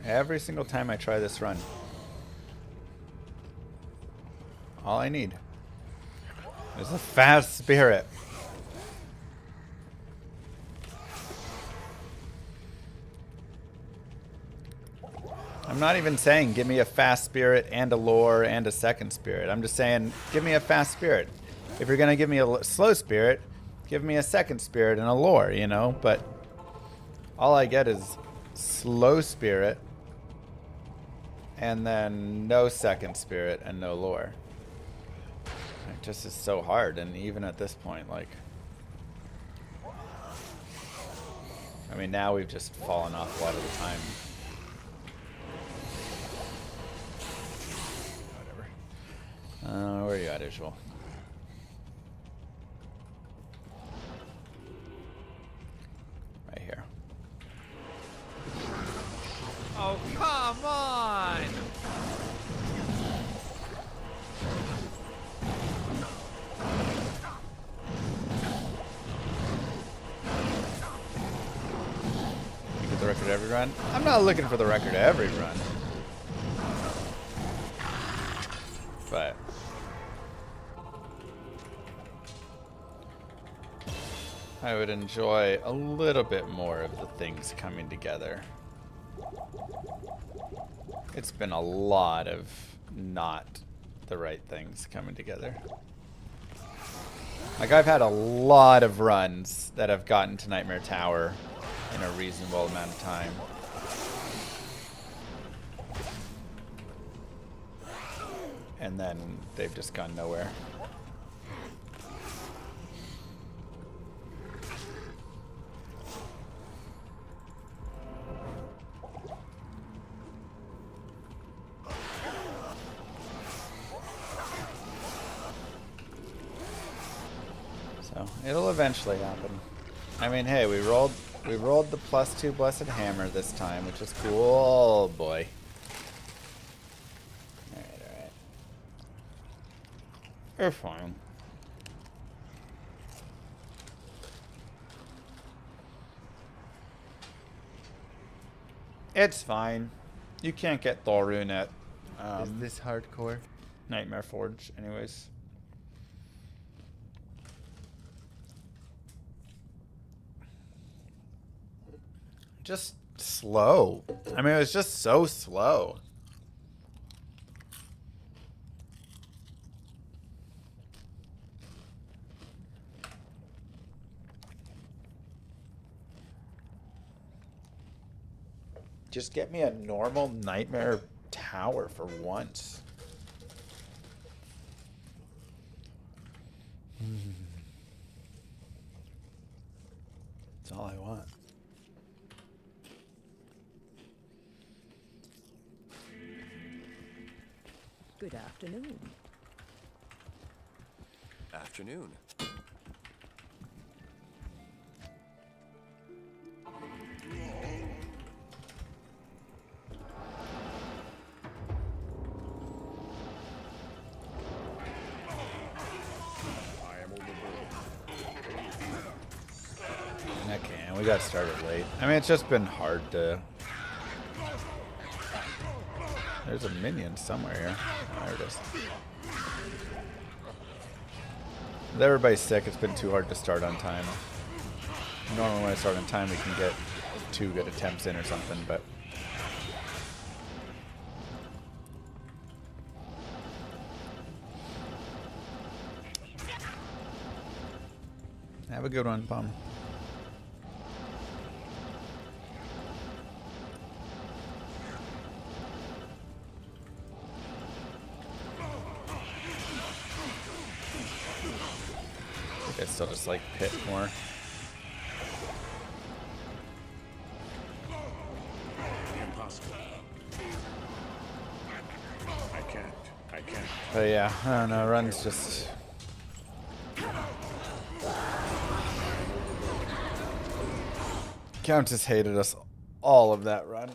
Every single time I try this run. All I need is a fast spirit. I'm not even saying give me a fast spirit and a lore and a second spirit. I'm just saying give me a fast spirit. If you're going to give me a slow spirit, give me a second spirit and a lore, you know? But all I get is slow spirit and then no second spirit and no lore. It just is so hard, and even at this point, like... I mean, now we've just fallen off a lot of the time. Whatever. Where are you at, Ishval? Right here. Oh, come on! The record every run? I'm not looking for the record every run. But I would enjoy a little bit more of the things coming together. It's been a lot of not the right things coming together. Like, I've had a lot of runs that have gotten to Nightmare Tower in a reasonable amount of time. And then they've just gone nowhere. So it'll eventually happen. I mean, hey, we rolled the +2 Blessed Hammer this time, which is cool. Oh boy. Alright. We're fine. It's fine. You can't get Thorun at Is this hardcore? Nightmare Forge, anyways. Just slow. I mean, it was just so slow. Just get me a normal Nightmare Tower for once. That's all I want. Good afternoon. Afternoon. Okay, and we got started late. I mean, it's just been hard to... There's a minion somewhere here. Oh, there it is. With everybody sick, it's been too hard to start on time. Normally when I start on time, we can get 2 good attempts in or something, but... Have a good one, Bum. They still just like pit more. Impossible. I can't. But yeah, I don't know. Run's just. Countess hated us all of that run.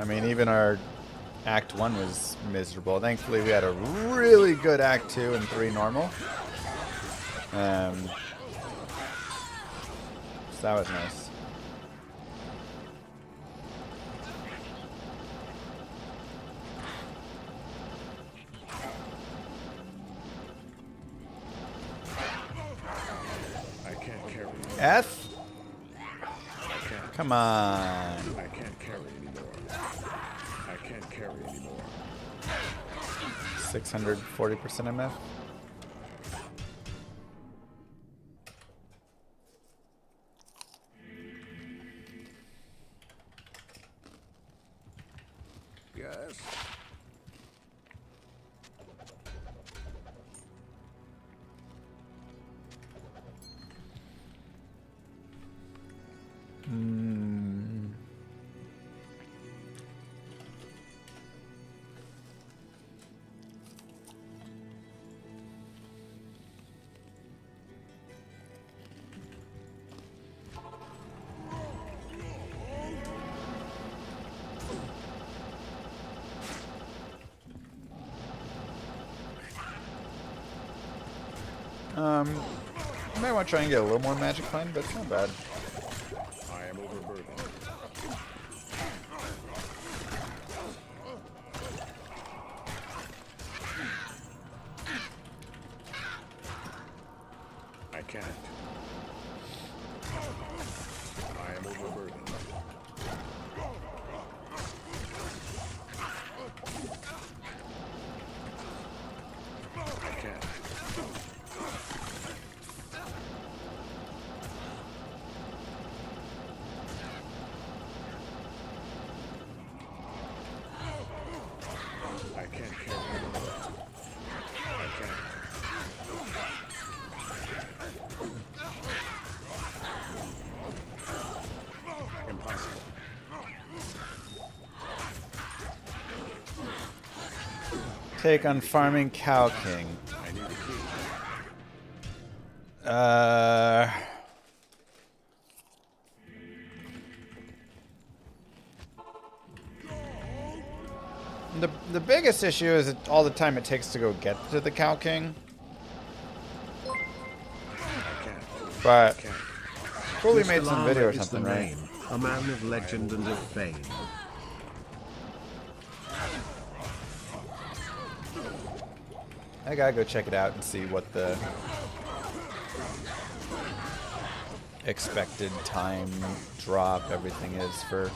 I mean, even our Act 1 was miserable. Thankfully, we had a really good Act 2 and 3 normal. So that was nice. I can't carry. F? Come on. I can't carry anymore. I can't carry anymore. 640% MF. Yes. I might want to try and get a little more magic find, but it's not bad. I am overburdened. I can't. I am overburdened. I can't. I can't carry anymore. I can't. Impossible. Take on farming Cow King. I need a key. The biggest issue is all the time it takes to go get to the Cow King. I can't. But Can't. Fully Mr. made some Llama video or is the something, right? name, a man of legend and of fame. I gotta go check it out and see what the expected time drop everything is for.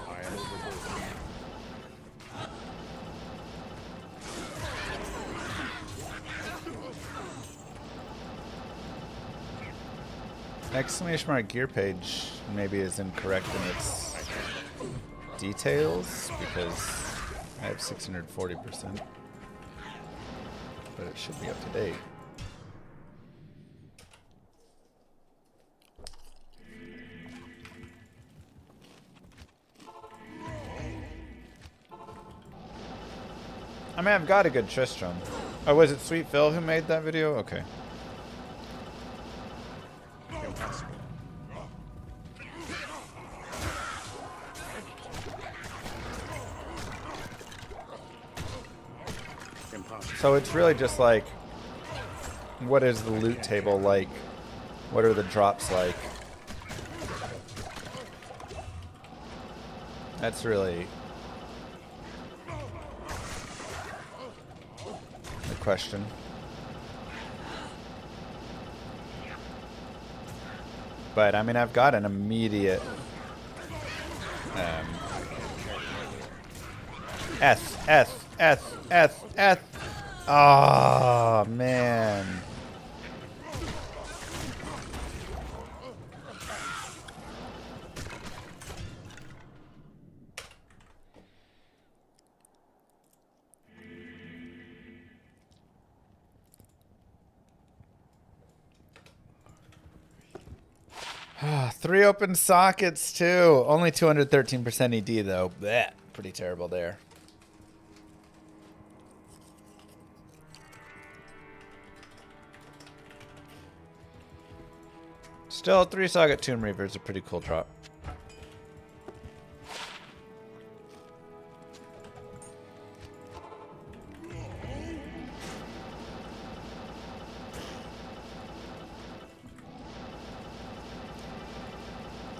I am overburdened. Exclamation mark gear page maybe is incorrect in its details because I have 640%, but it should be up to date. I mean, I've got a good Tristram. Oh, was it Sweet Phil who made that video? Okay. Impossible. Impossible. So it's really just like, what is the loot table like What are the drops like? That's really the question. But I mean, I've got an immediate S. Oh man. Three open sockets too. Only 213% ED though. Blech. Pretty terrible there. Still, 3 socket Tomb Reaver is a pretty cool drop.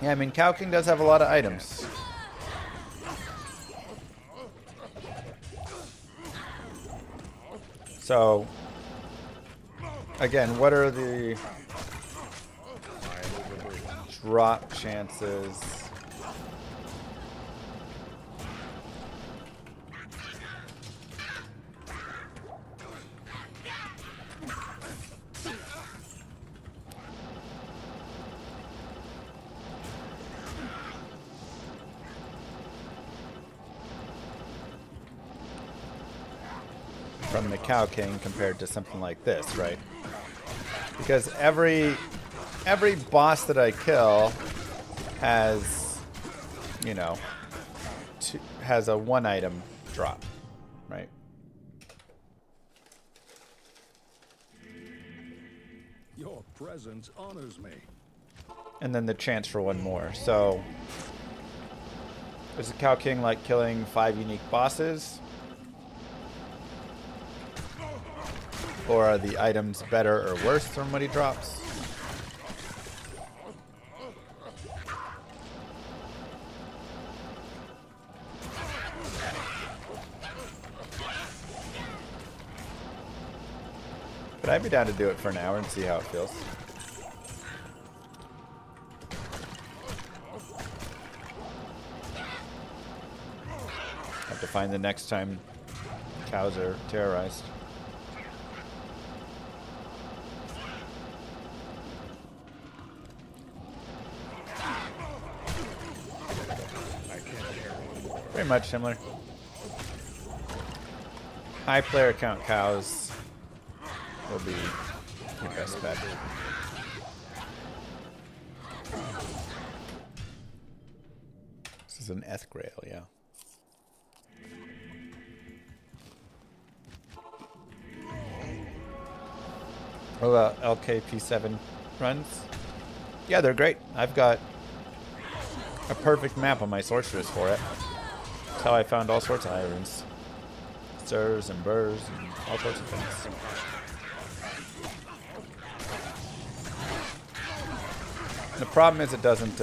Yeah, I mean, Cow King does have a lot of items. So, again, what are the drop chances? From the Cow King compared to something like this, right? Because every boss that I kill has, you know, has a 1 item drop, right? Your presence honors me. And then the chance for 1 more. So is the Cow King like killing 5 unique bosses? Or are the items better or worse from what he drops? But I'd be down to do it for an hour and see how it feels. Have to find the next time cows are terrorized. Pretty much similar. High player count cows will be your best bet. This is an Ethgrail, yeah. What about LKP7 runs? Yeah, they're great. I've got a perfect map on my sorceress for it. That's how I found all sorts of irons. Stirs and burrs and all sorts of things. The problem is it doesn't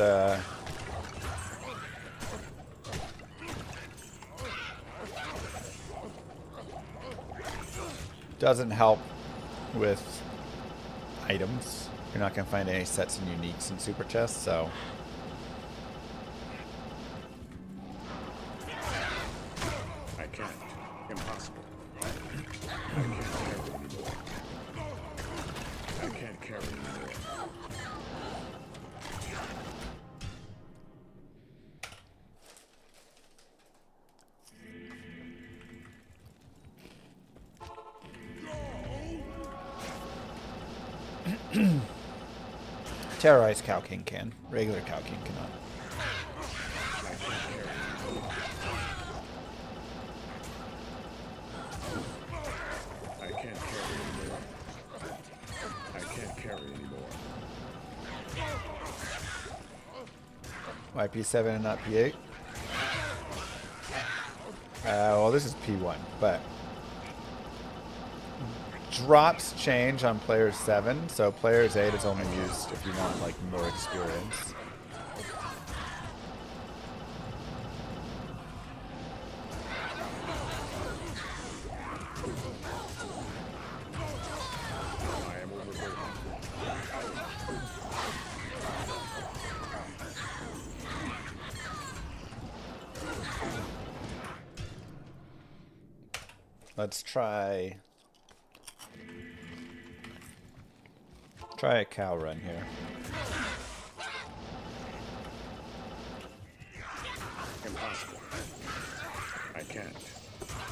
help with items. You're not going to find any sets and uniques in super chests, so I can't. Impossible. I can't carry anymore. Terrorized Cow King can. Regular Cow King cannot. I can't carry anymore. I can't carry anymore. Why P7 and not P8? Well, this is P1, but drops change on players 7, so players 8 is only used if you want like more experience. Let's try a cow run here. Impossible. I can't.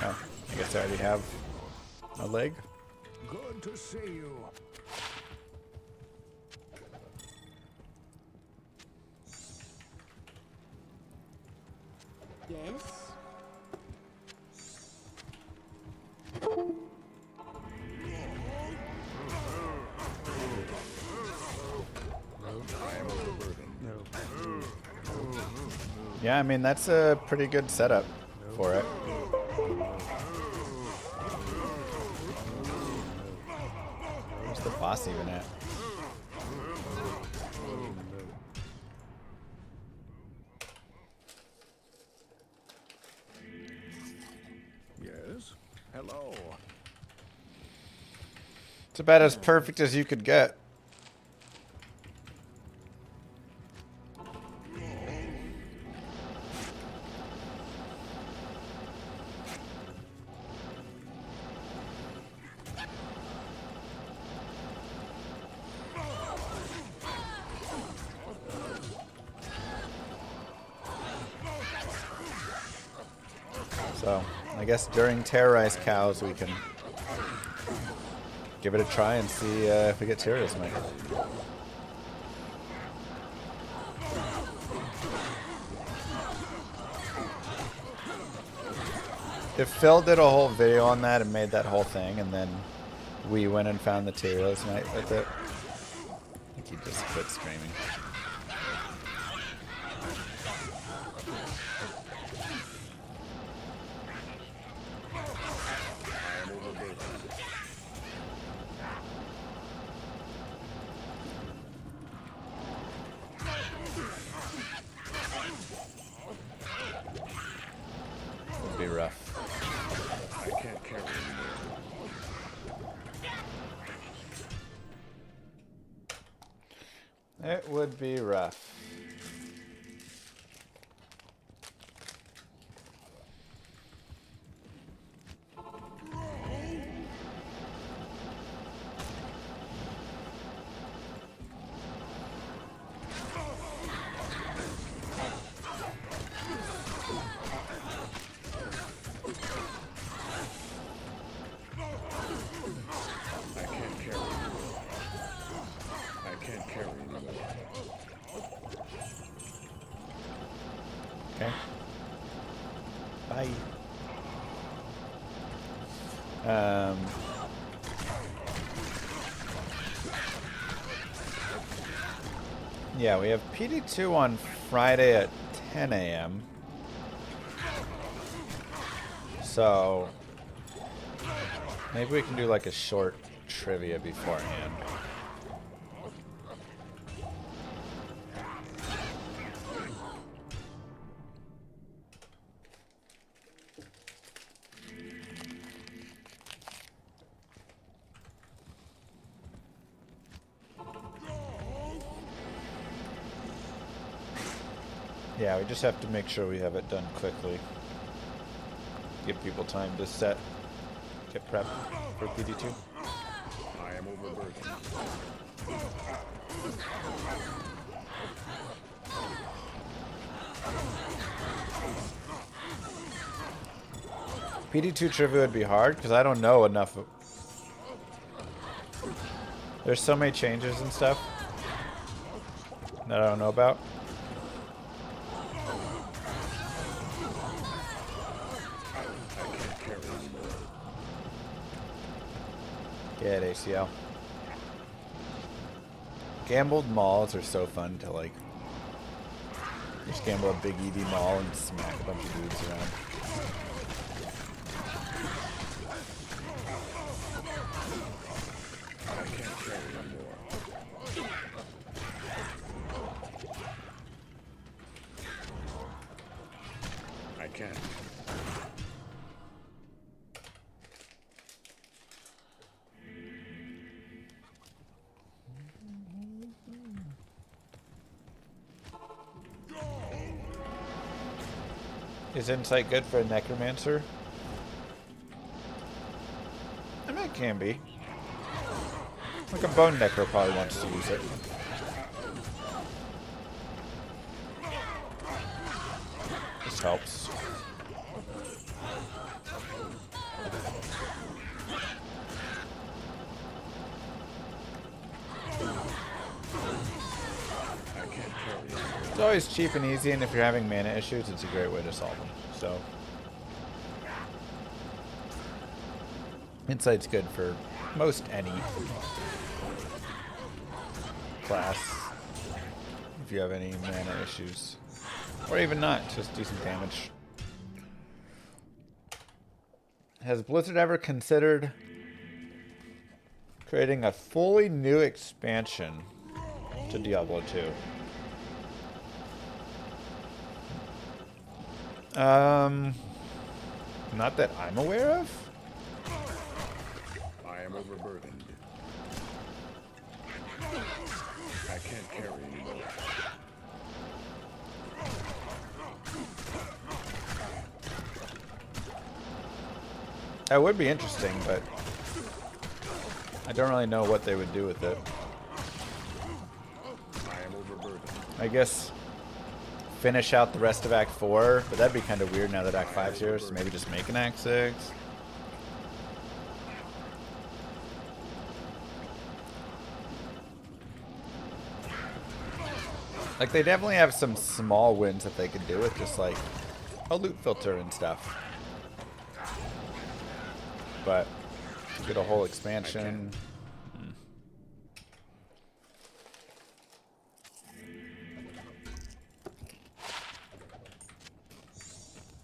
Oh, I guess I already have a leg. Good to see you. Yes? Yeah, I mean, that's a pretty good setup for it. Where's the boss even at? Yes? Hello. It's about as perfect as you could get. So, I guess during Terrorize Cows we can give it a try and see if we get Terrorize Mike. If Phil did a whole video on that and made that whole thing, and then we went and found the Terrorize Mike with it, I think he just quit streaming. Would be rough. I can't carry anymore. It would be rough. Okay. Bye. Yeah, we have PD2 on Friday at 10 a.m. So maybe we can do like a short trivia beforehand. Yeah, we just have to make sure we have it done quickly. Give people time to get prepped for PD2. I am overburdened. PD2 trivia would be hard because I don't know enough. There's so many changes and stuff that I don't know about. Get ACL. Gambled malls are so fun to like. Just gamble a big EV mall and smack a bunch of dudes around. can't. Is insight good for a necromancer? I mean, it can be. Like a bone necro probably wants to use it. This helps. It's always cheap and easy, and if you're having mana issues, it's a great way to solve them. So, insight's good for most any class if you have any mana issues, or even not, just do some damage. Has Blizzard ever considered creating a fully new expansion to Diablo 2? Not that I'm aware of. I am overburdened. I can't carry anymore. That would be interesting, but I don't really know what they would do with it. I am overburdened. I guess finish out the rest of Act 4, but that'd be kind of weird now that Act 5's here, so maybe just make an Act 6. Like, they definitely have some small wins that they could do with just, like, a loot filter and stuff. But, get a whole expansion.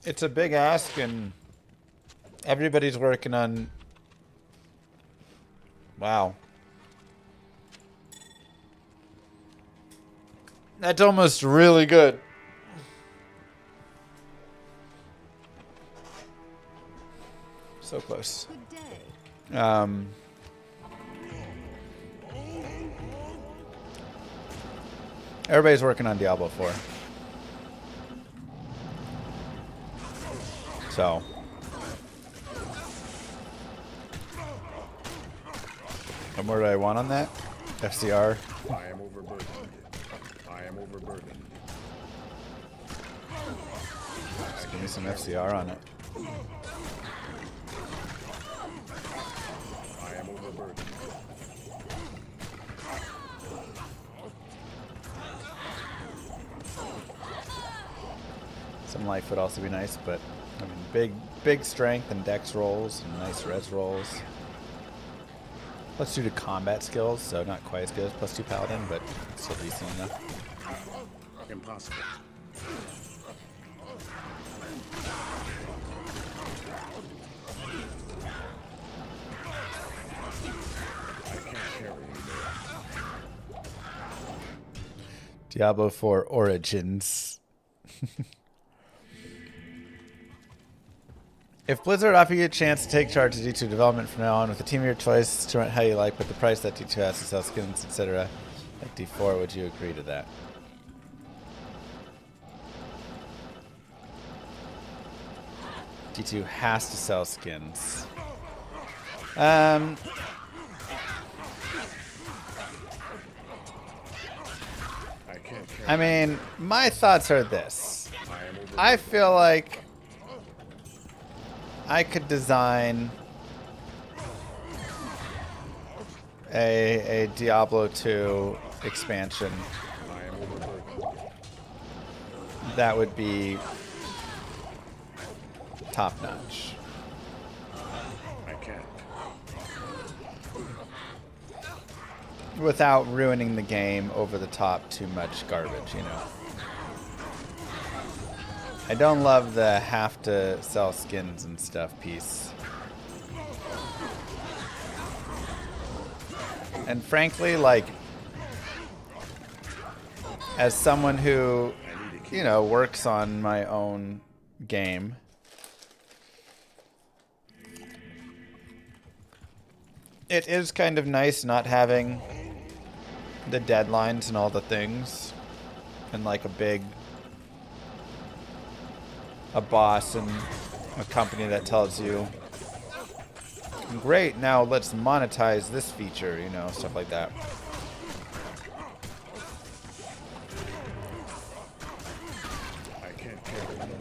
It's a big ask, and everybody's working on... Wow. That's almost really good. So close. Good day. Everybody's working on Diablo 4. So. What more do I want on that? FCR. I am overburdened. I am overburdened. Just give me some FCR on it. I am overburdened. Some life would also be nice, but I mean, big strength and dex rolls and nice res rolls. +2 to combat skills, so not quite as good as +2 paladin, but still decent enough. Impossible. I can't carry anymore. Diablo 4 Origins. If Blizzard offered you a chance to take charge of D2 development from now on with a team of your choice to run how you like, but the price that D2 has to sell skins, etc., like D4, would you agree to that? D2 has to sell skins. I mean, my thoughts are this. I feel like I could design a Diablo 2 expansion that would be top notch. I can't. Without ruining the game over the top too much garbage, you know. I don't love the have to sell skins and stuff piece. And frankly, like, as someone who, you know, works on my own game. It is kind of nice not having the deadlines and all the things, and like a boss and a company that tells you, great, now let's monetize this feature, you know, stuff like that. I can't carry anymore.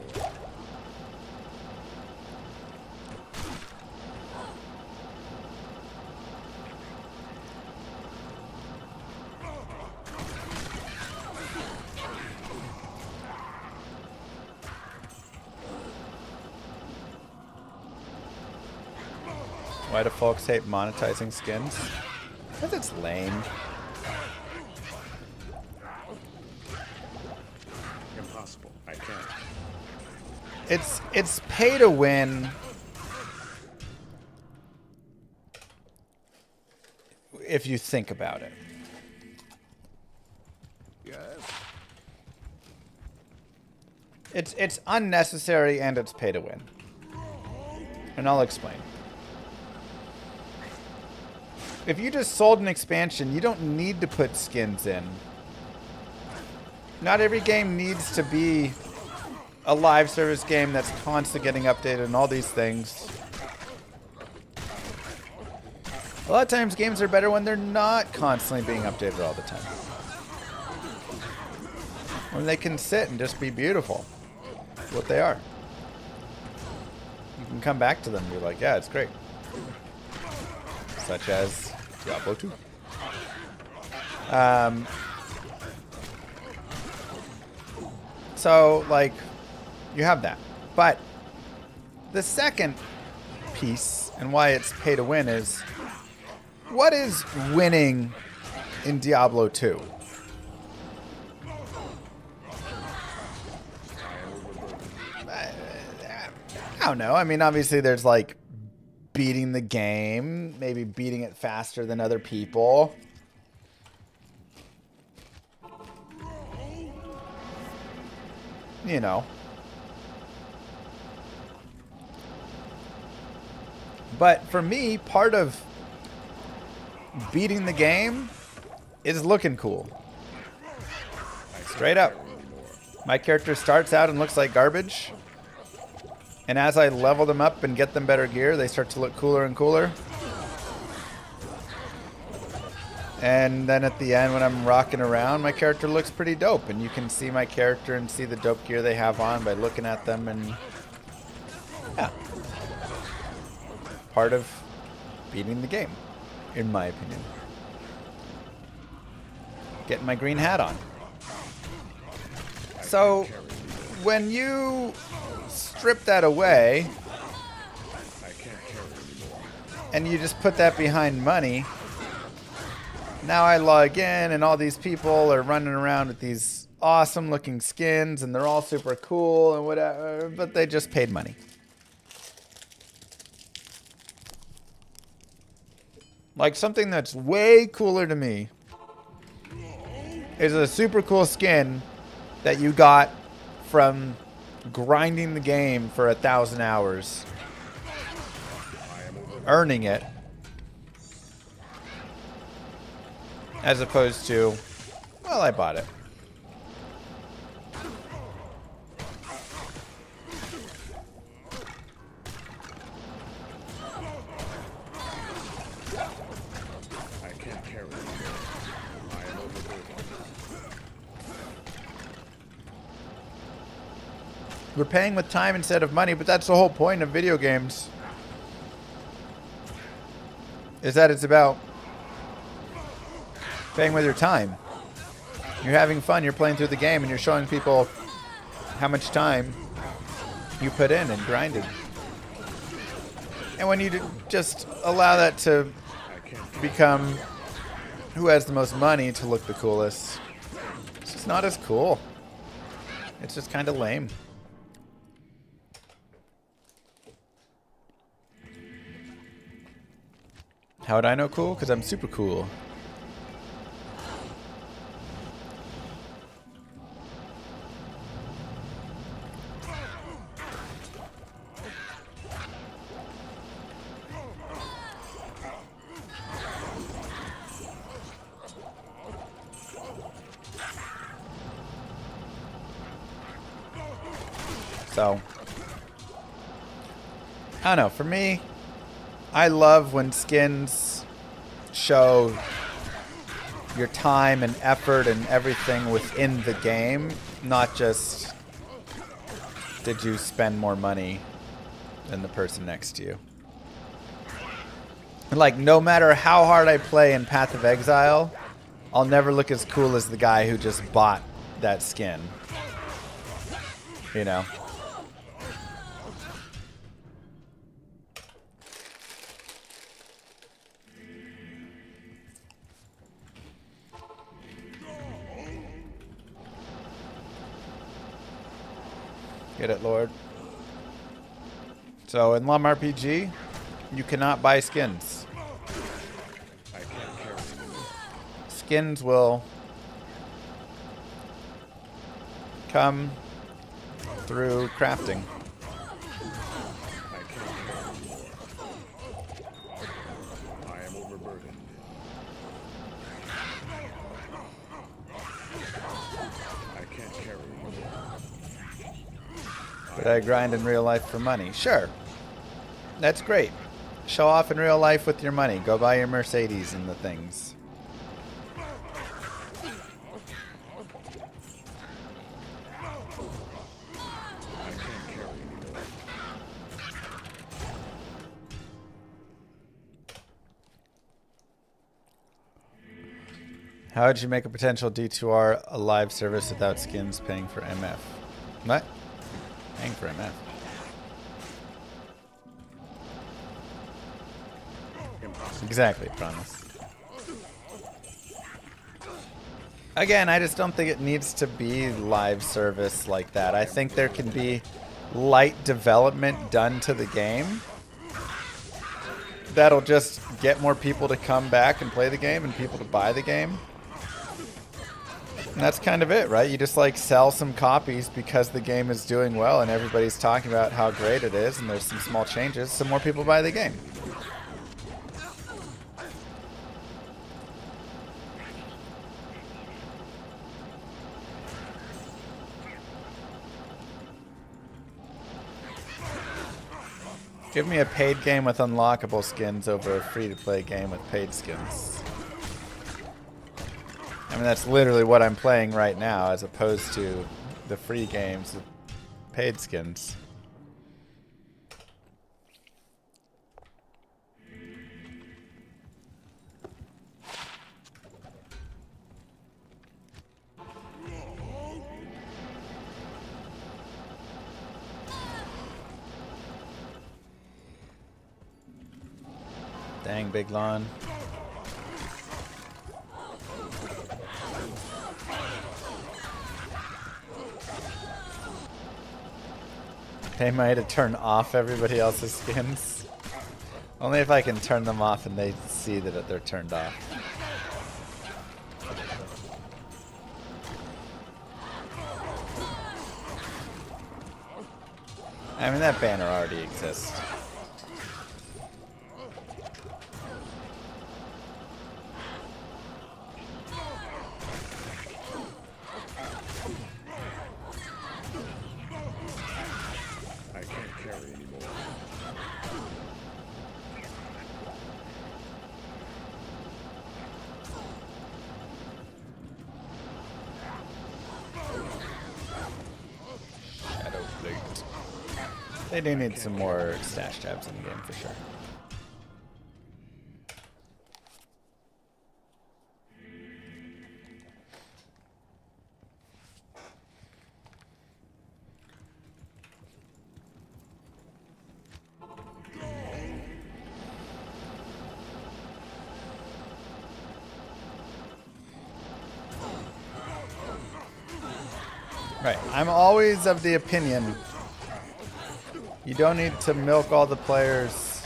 Why do folks hate monetizing skins? Because it's lame. Impossible. I can't. It's pay to win. If you think about it. It's unnecessary and it's pay to win. And I'll explain. If you just sold an expansion, you don't need to put skins in. Not every game needs to be a live service game that's constantly getting updated and all these things. A lot of times games are better when they're not constantly being updated all the time. When they can sit and just be beautiful. That's what they are. You can come back to them and be like, yeah, it's great. Such as Diablo 2. So, like, you have that. But the second piece, and why it's pay to win, is what is winning in Diablo 2? I don't know. I mean, obviously there's like beating the game, maybe beating it faster than other people. You know. But for me, part of beating the game is looking cool. Straight up. My character starts out and looks like garbage. And as I level them up and get them better gear, they start to look cooler and cooler. And then at the end, when I'm rocking around, my character looks pretty dope. And you can see my character and see the dope gear they have on by looking at them. And yeah. Part of beating the game, in my opinion. Getting my green hat on. So, when you strip that away, and you just put that behind money, now I log in and all these people are running around with these awesome looking skins and they're all super cool and whatever, but they just paid money. Like, something that's way cooler to me is a super cool skin that you got from grinding the game for 1,000 hours, earning it, as opposed to, well, I bought it. We're paying with time instead of money, but that's the whole point of video games. Is that it's about paying with your time. You're having fun, you're playing through the game, and you're showing people how much time you put in and grinded. And when you just allow that to become who has the most money to look the coolest, it's just not as cool. It's just kind of lame. How would I know cool? Because I'm super cool. So, I don't know. For me, I love when skins show your time and effort and everything within the game, not just did you spend more money than the person next to you. Like, no matter how hard I play in Path of Exile, I'll never look as cool as the guy who just bought that skin. You know? Get it, Lord. So in Llama RPG, you cannot buy skins. I can't carry anymore. Skins will come through crafting. I can't carry anymore. I am overburdened. I can't carry anymore. But I grind in real life for money. Sure. That's great. Show off in real life with your money. Go buy your Mercedes and the things. I can't carry anymore. How would you make a potential D2R a live service without skins paying for MF? What? Paying for MF. Exactly, promise. Again, I just don't think it needs to be live service like that. I think there can be light development done to the game that'll just get more people to come back and play the game and people to buy the game. And that's kind of it, right? You just like sell some copies because the game is doing well and everybody's talking about how great it is and there's some small changes, so more people buy the game. Give me a paid game with unlockable skins over a free-to-play game with paid skins. I mean, that's literally what I'm playing right now, as opposed to the free games with paid skins. Dang, big lawn. Pay money to turn off everybody else's skins. Only if I can turn them off and they see that they're turned off. I mean, that banner already exists. They do need some more stash tabs in the game for sure. Right. I'm always of the opinion you don't need to milk all the players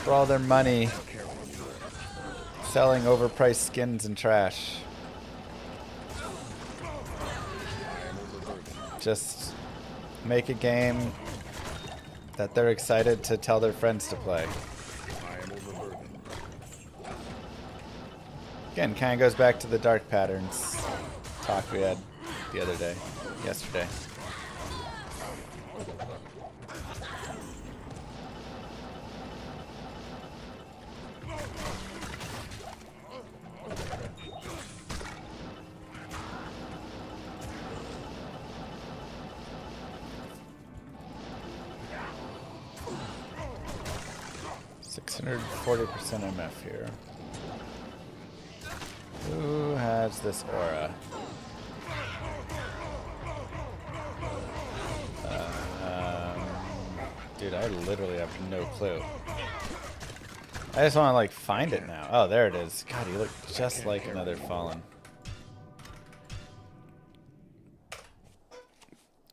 for all their money selling overpriced skins and trash. Just make a game that they're excited to tell their friends to play. Again, kind of goes back to the dark patterns talk we had the other day, yesterday. %40% MF here. Who has this aura? Dude, I literally have no clue. I just want to like find it now. Oh, there it is. God, you look just like another Fallen.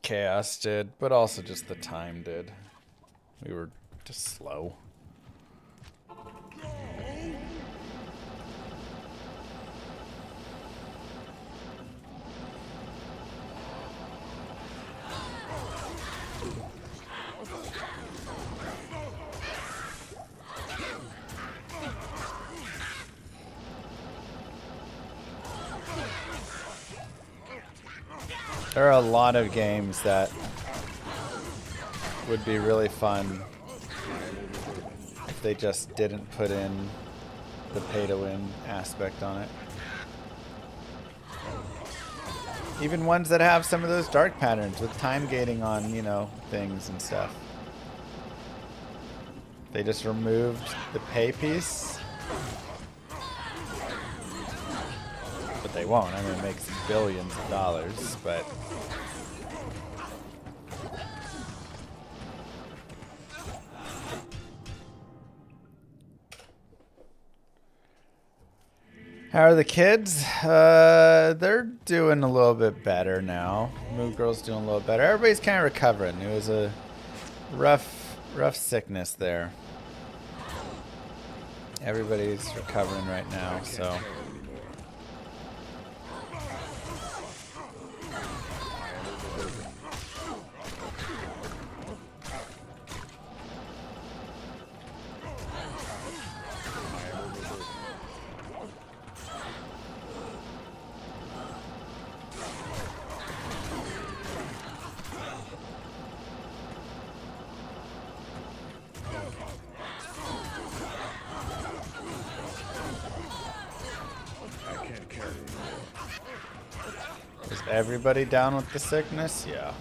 Chaos did, but also just the time did. We were just slow. There are a lot of games that would be really fun if they just didn't put in the pay-to-win aspect on it. Even ones that have some of those dark patterns with time gating on, you know, things and stuff. They just removed the pay piece. But they won't. I mean, it makes billions of dollars, but... How are the kids? They're doing a little bit better now. Moon Girl's doing a little better. Everybody's kind of recovering. It was a rough sickness there. Everybody's recovering right now, so... Everybody down with the sickness? Yeah.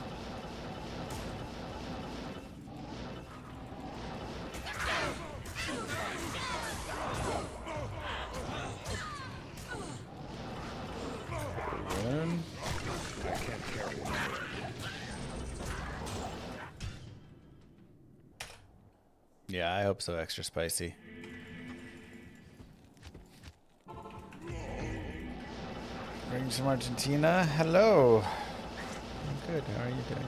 I can't carry it. Yeah, I hope so. Extra spicy. Greetings from Argentina. Hello. I'm good. How are you doing?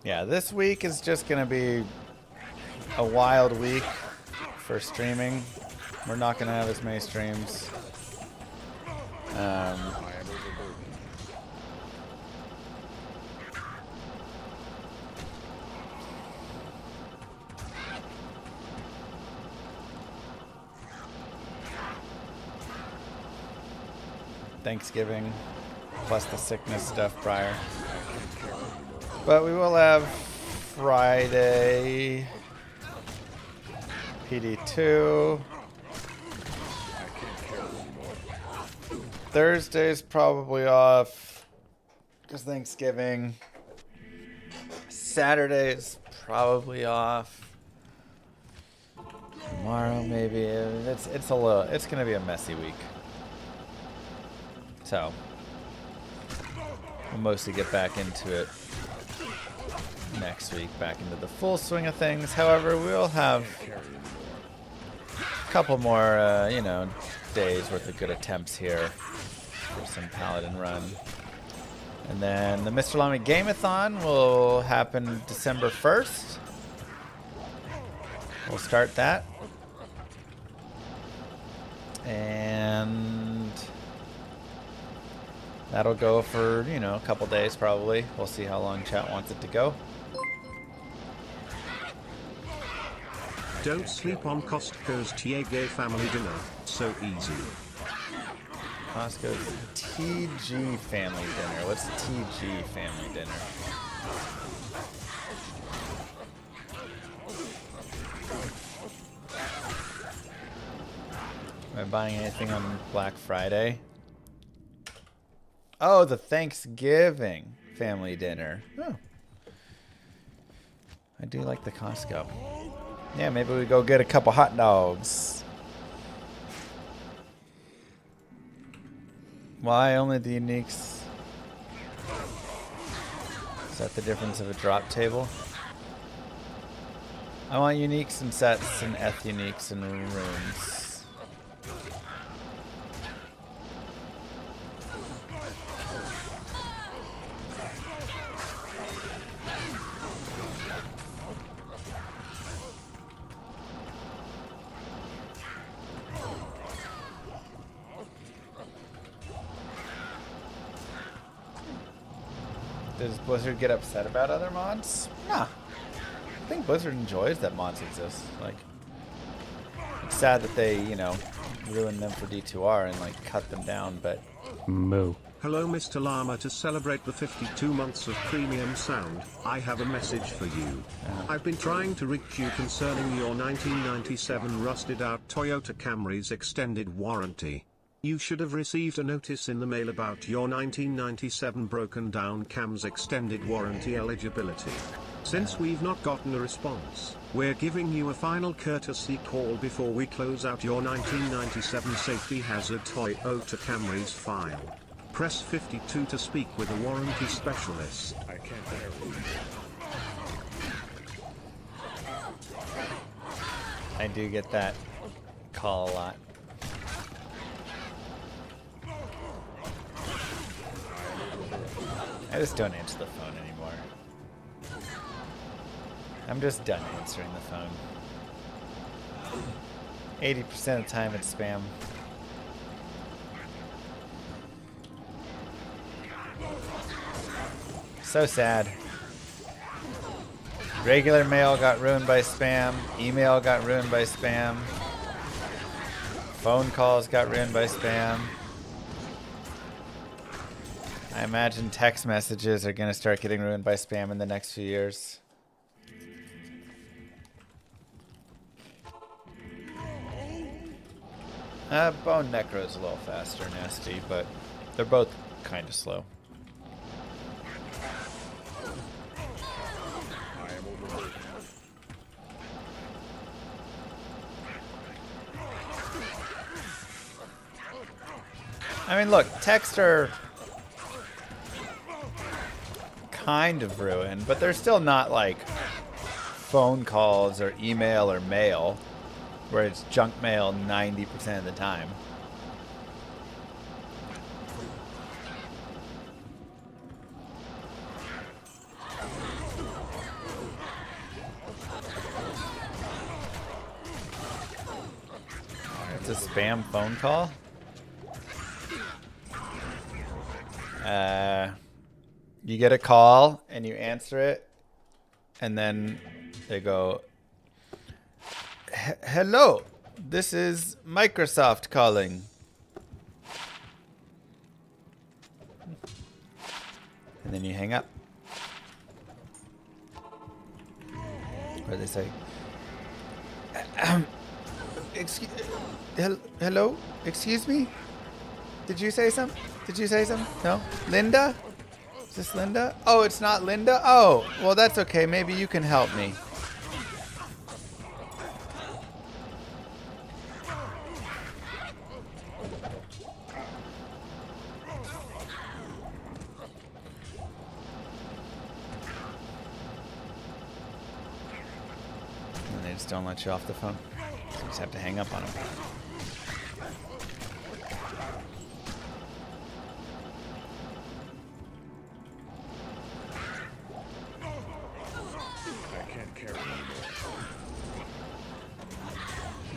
Yeah, this week is just going to be a wild week for streaming. We're not going to have as many streams. Thanksgiving, plus the sickness stuff prior. But we will have Friday, PD2. Thursday's probably off because Thanksgiving. Saturday's probably off. Tomorrow maybe. It's gonna be a messy week. So, we'll mostly get back into it next week, back into the full swing of things. However, we'll have a couple more, you know, days worth of good attempts here for some Paladin run. And then the Mr. Llama Gameathon will happen December 1st. We'll start that. And... that'll go for, you know, a couple days probably. We'll see how long chat wants it to go. Don't sleep on Costco's Tiege family dinner. So easy. Costco's TG family dinner. What's TG family dinner? Am I buying anything on Black Friday? Oh, the Thanksgiving family dinner. Oh. I do like the Costco. Yeah, maybe we go get a couple hot dogs. Why only the uniques? Is that the difference of a drop table? I want uniques and sets and eth uniques and rooms. Does Blizzard get upset about other mods? Nah. I think Blizzard enjoys that mods exist. Like, it's sad that they, you know, ruined them for D2R and, like, cut them down, but... Moo. Hello Mr. Llama, to celebrate the 52 months of premium sound, I have a message for you. I've been trying to reach you concerning your 1997 rusted out Toyota Camry's extended warranty. You should have received a notice in the mail about your 1997 broken down Cam's extended warranty eligibility. Since we've not gotten a response, we're giving you a final courtesy call before we close out your 1997 safety hazard Toyota Camry's file. Press 52 to speak with a warranty specialist. I can't carry. I do get that call a lot. I just don't answer the phone anymore. I'm just done answering the phone. 80% of the time it's spam. So sad. Regular mail got ruined by spam. Email got ruined by spam. Phone calls got ruined by spam. I imagine text messages are going to start getting ruined by spam in the next few years. Bone Necro is a little faster, nasty, but they're both kind of slow. I am overloaded. I mean, look, texts are kind of ruined, but they're still not like phone calls or email or mail, where it's junk mail 90% of the time. It's a spam phone call. You get a call and you answer it, and then they go, "Hello, this is Microsoft calling." And then you hang up. Or they say, hello, excuse me? Did you say something? Did you say something? No? Linda? Is this Linda? Oh, it's not Linda? Oh, well, that's okay. Maybe you can help me. And they just don't let you off the phone. So you just have to hang up on them.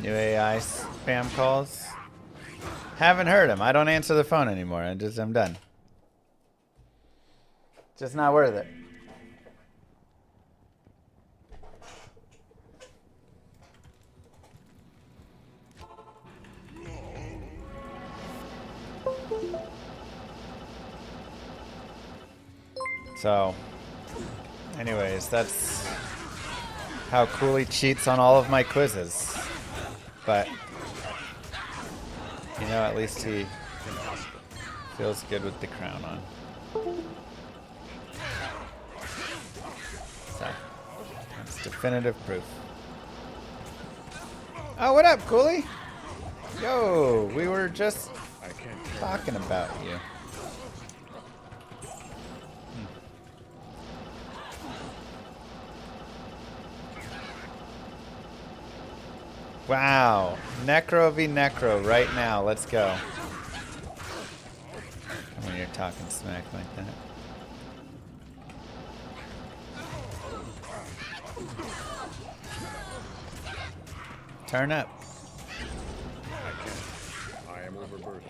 New AI spam calls. Haven't heard him. I don't answer the phone anymore. I'm done. Just not worth it. So, anyways, that's how Cooley cheats on all of my quizzes. But, you know, at least he feels good with the crown on. So, that's definitive proof. Oh, what up, Cooley? Yo, we were just talking about you. Wow. Necro v Necro right now. Let's go. When you're talking smack like that. Turn up. I can't. I am overburdened.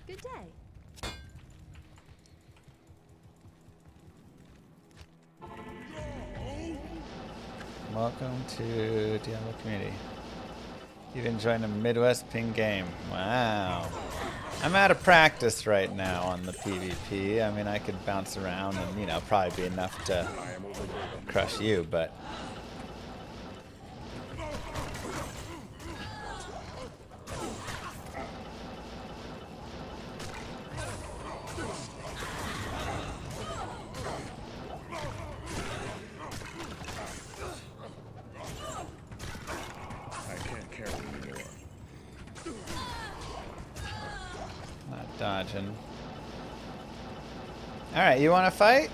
Good day. Welcome to Diablo community. You've enjoyed a Midwest ping game. Wow. I'm out of practice right now on the PvP. I mean, I could bounce around and, you know, probably be enough to crush you, but... Dodging. Alright, you want to fight?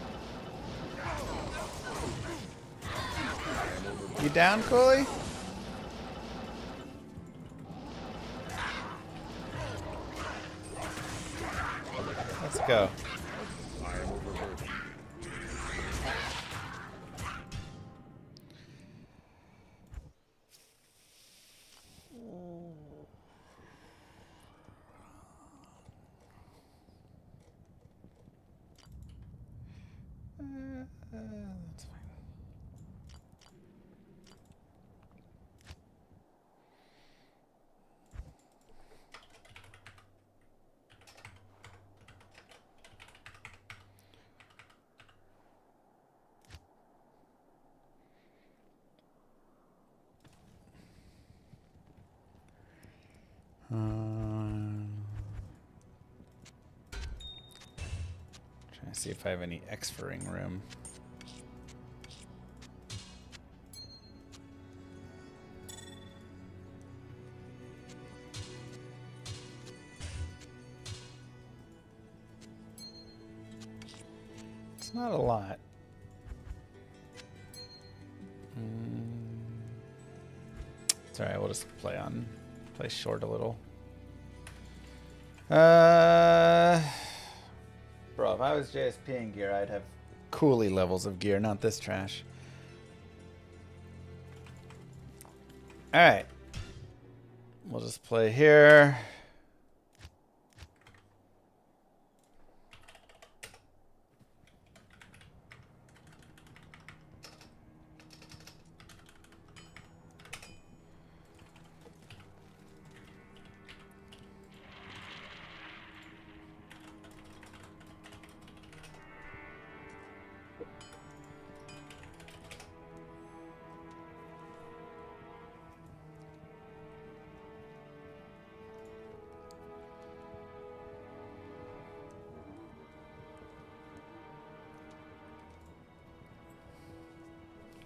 You down, Cooley? Let's go. That's fine. Trying to see if I have any X-ring room. It's not a lot. It's alright, we'll just play short a little. Bro, if I was JSP in gear, I'd have Cooley levels of gear, not this trash. Alright. We'll just play here.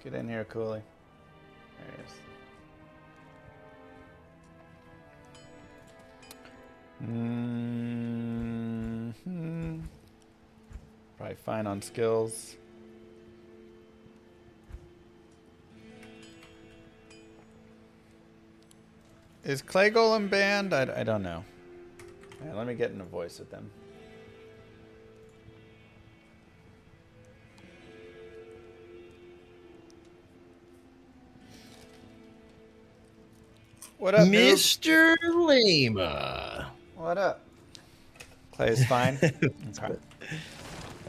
Get in here, Cooley. There he is. Probably fine on skills. Is Clay Golem banned? I don't know. All right, let me get in a voice with them. What up, Mr. Llama? What up? Clay's fine. Okay.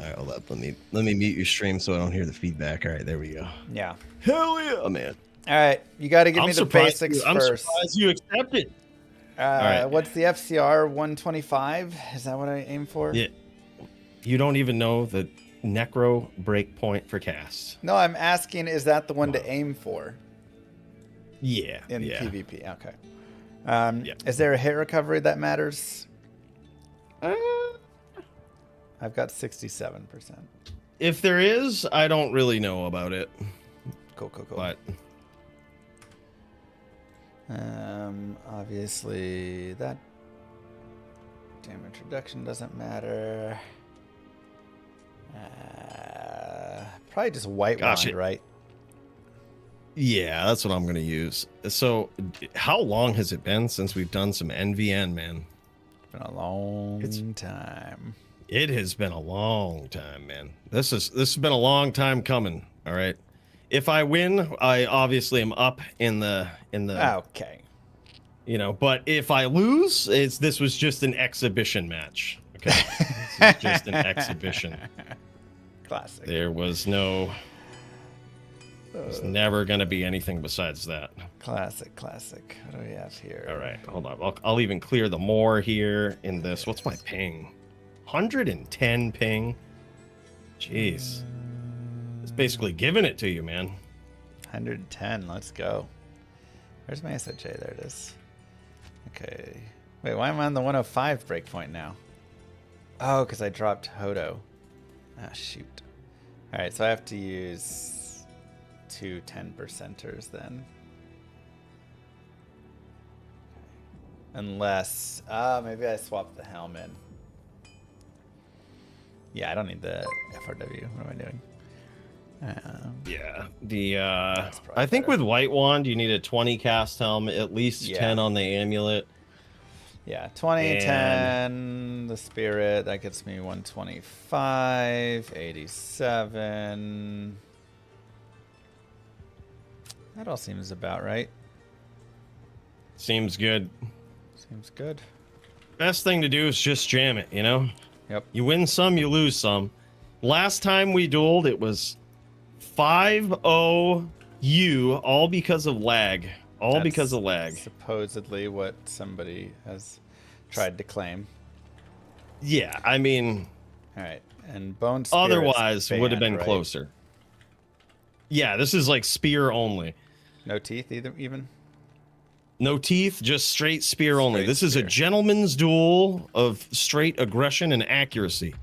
All right, hold up. Let me mute your stream so I don't hear the feedback. All right, there we go. Yeah. Hell yeah, man. All right, you got to give me the basics I'm first. surprised you accepted. What's the FCR 125? Is that what I aim for? Yeah. You don't even know the necro breakpoint for casts. No, I'm asking, is that the one to aim for? Yeah. In yeah. PvP, okay. Is there a hit recovery that matters? I've got 67%. If there is, I don't really know about it. Cool. But obviously that damage reduction doesn't matter. Probably just white wand, right? Yeah, that's what I'm gonna use. So, how long has it been since we've done some NVN, man? It's been a long time. It has been a long time, man. This has been a long time coming. All right. If I win, I obviously am up in the okay. You know, but if I lose, this was just an exhibition match. Okay. This is just an exhibition. Classic. There was never going to be anything besides that. Classic. What do we have here? All right, hold on. I'll even clear the more here in this. What's my ping? 110 ping. Jeez. It's basically giving it to you, man. 110. Let's go. Where's my SHA? There it is. Okay. Wait, why am I on the 105 breakpoint now? Oh, because I dropped Hodo. Ah, shoot. All right, so I have to use 2 10%ers then. Unless, maybe I swap the helm in. Yeah, I don't need the FRW. What am I doing? Yeah, I think with White Wand, you need a 20 cast helm, at least 10 on the amulet. Yeah, 20, 10, the spirit, that gets me 125, 87. That all seems about right. Seems good. Seems good. Best thing to do is just jam it, you know? Yep. You win some, you lose some. Last time we dueled, it was 5-0 you, all because of lag. That's because of lag. Supposedly what somebody has tried to claim. Yeah, I mean... All right, and Bone Spirit's otherwise banned, would have been right? closer. Yeah, this is like spear only. No teeth even? No teeth, just straight spear only. This is a gentleman's duel of straight aggression and accuracy.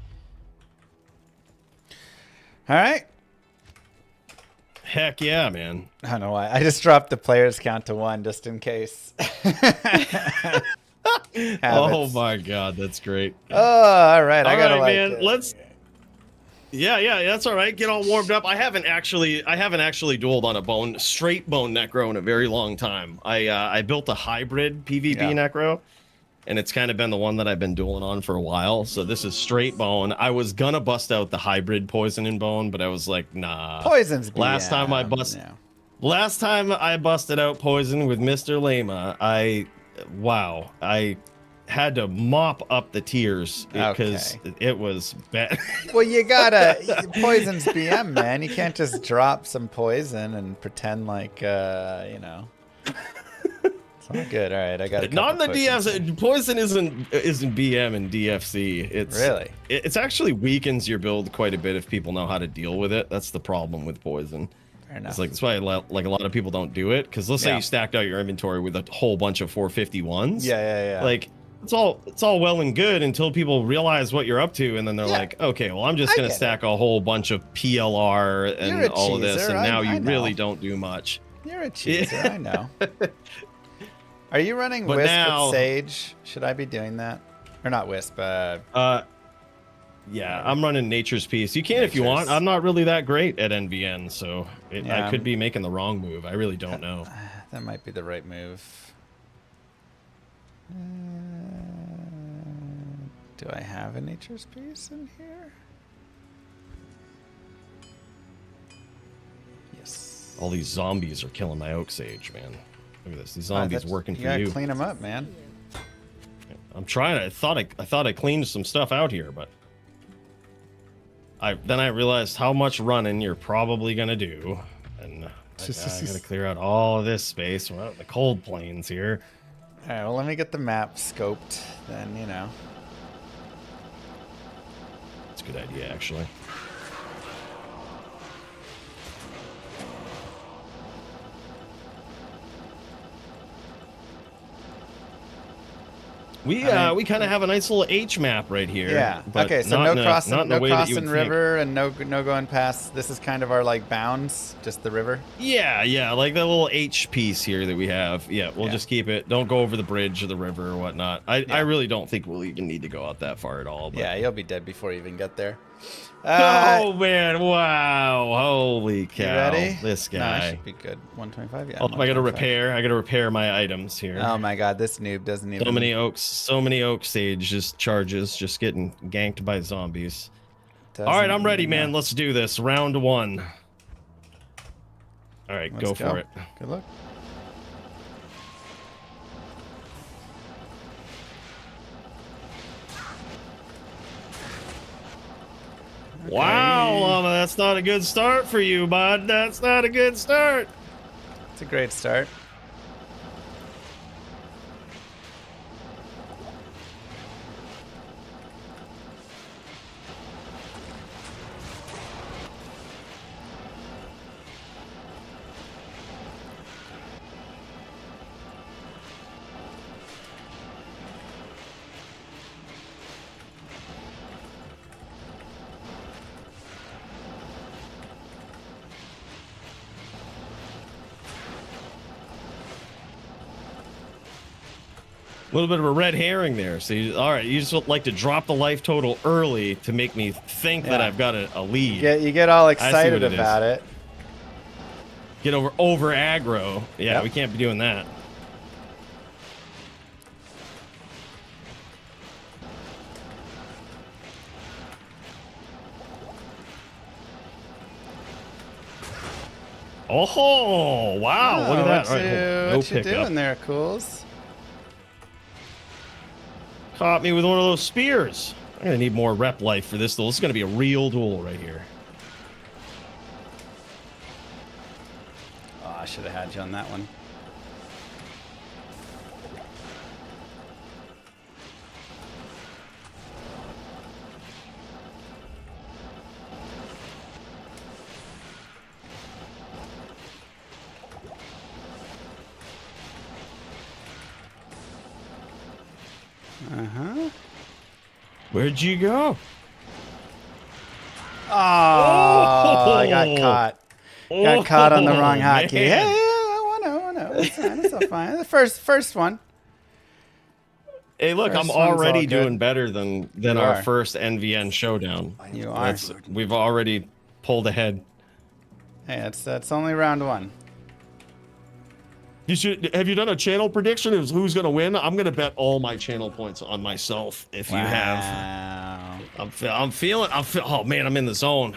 All right. Heck yeah, man. I don't know why. I just dropped the players count to 1 just in case. Oh my god, that's great. Oh, all right. I gotta like man. it. Let's. Yeah, that's all right. Get all warmed up. I haven't actually dueled on a straight bone necro in a very long time. I built a hybrid PvP necro, and it's kind of been the one that I've been dueling on for a while. So this is straight bone. I was gonna bust out the hybrid poison and bone, but I was like, nah. Poison's Last time I busted out poison with Mr. Llama, I had to mop up the tears because it was bad. Well, you gotta poison's BM, man. You can't just drop some poison and pretend like you know. It's all good. All right, I got it. Not in the DFC. Poison isn't BM and DFC. It's actually weakens your build quite a bit if people know how to deal with it. That's the problem with poison. Fair enough. It's like that's why like a lot of people don't do it, because let's say you stacked out your inventory with a whole bunch of 451s. Yeah. Like it's all well and good until people realize what you're up to, and then they're like, okay, well, I'm just gonna stack a whole bunch of PLR and all of this, and now you really don't do much. You're a cheeser, I know. Are you running Wisp with Sage? Should I be doing that? Or not Wisp, yeah, I'm running Nature's Peace. You can if you want. I'm not really that great at NVN, so I could be making the wrong move. I really don't know. That might be the right move. Do I have a Nature's Peace in here? Yes. All these zombies are killing my Oak Sage, man. Look at this. These zombies working for you. You gotta clean them up, man. I'm trying to. I thought I cleaned some stuff out here, but Then I realized how much running you're probably gonna do, and I gotta clear out all of this space. We're out in the cold plains here. All right, well, let me get the map scoped, then, you know. It's a good idea, actually. We kind of have a nice little H map right here. Yeah. But Okay, so not no in crossing, not in a no way that you crossing would river, and no going past. This is kind of our like bounds, just the river. Yeah, like that little H piece here that we have. Yeah, we'll just keep it. Don't go over the bridge or the river or whatnot. I really don't think we'll even need to go out that far at all. But... Yeah, you'll be dead before you even get there. Oh man! Wow! Holy cow! You ready? This No, I guy. should be good. 125. Yeah. Oh, I gotta repair. I gotta repair my items here. Oh my god, this noob doesn't even. So many oak sage just charges, just getting ganked by zombies. All right, I'm ready, man. Let's do this. Round 1. All right, go for it. Good luck. Wow, Llama, that's not a good start for you, bud. That's not a good start. It's a great start. A little bit of a red herring there. So, all right, you just like to drop the life total early to make me think that I've got a lead. You get all excited about it. Get over aggro. Yeah, we can't be doing that. Oh, wow. Look at that. All right, what you doing there, Cools? Caught me with one of those spears. I'm going to need more rep life for this, though. This is going to be a real duel right here. Oh, I should have had you on that one. Uh-huh. Where'd you go? Oh, I got caught. Got caught on the wrong hotkey. Man. Hey, I know. It's fine. It's all fine. The first one. Hey, look, First I'm one's already all good. doing better than You our are. first NVN showdown. You are. We've already pulled ahead. Hey, that's only round 1. Have you done a channel prediction of who's going to win? I'm going to bet all my channel points on myself if you have. I'm feeling. Oh man, I'm in the zone.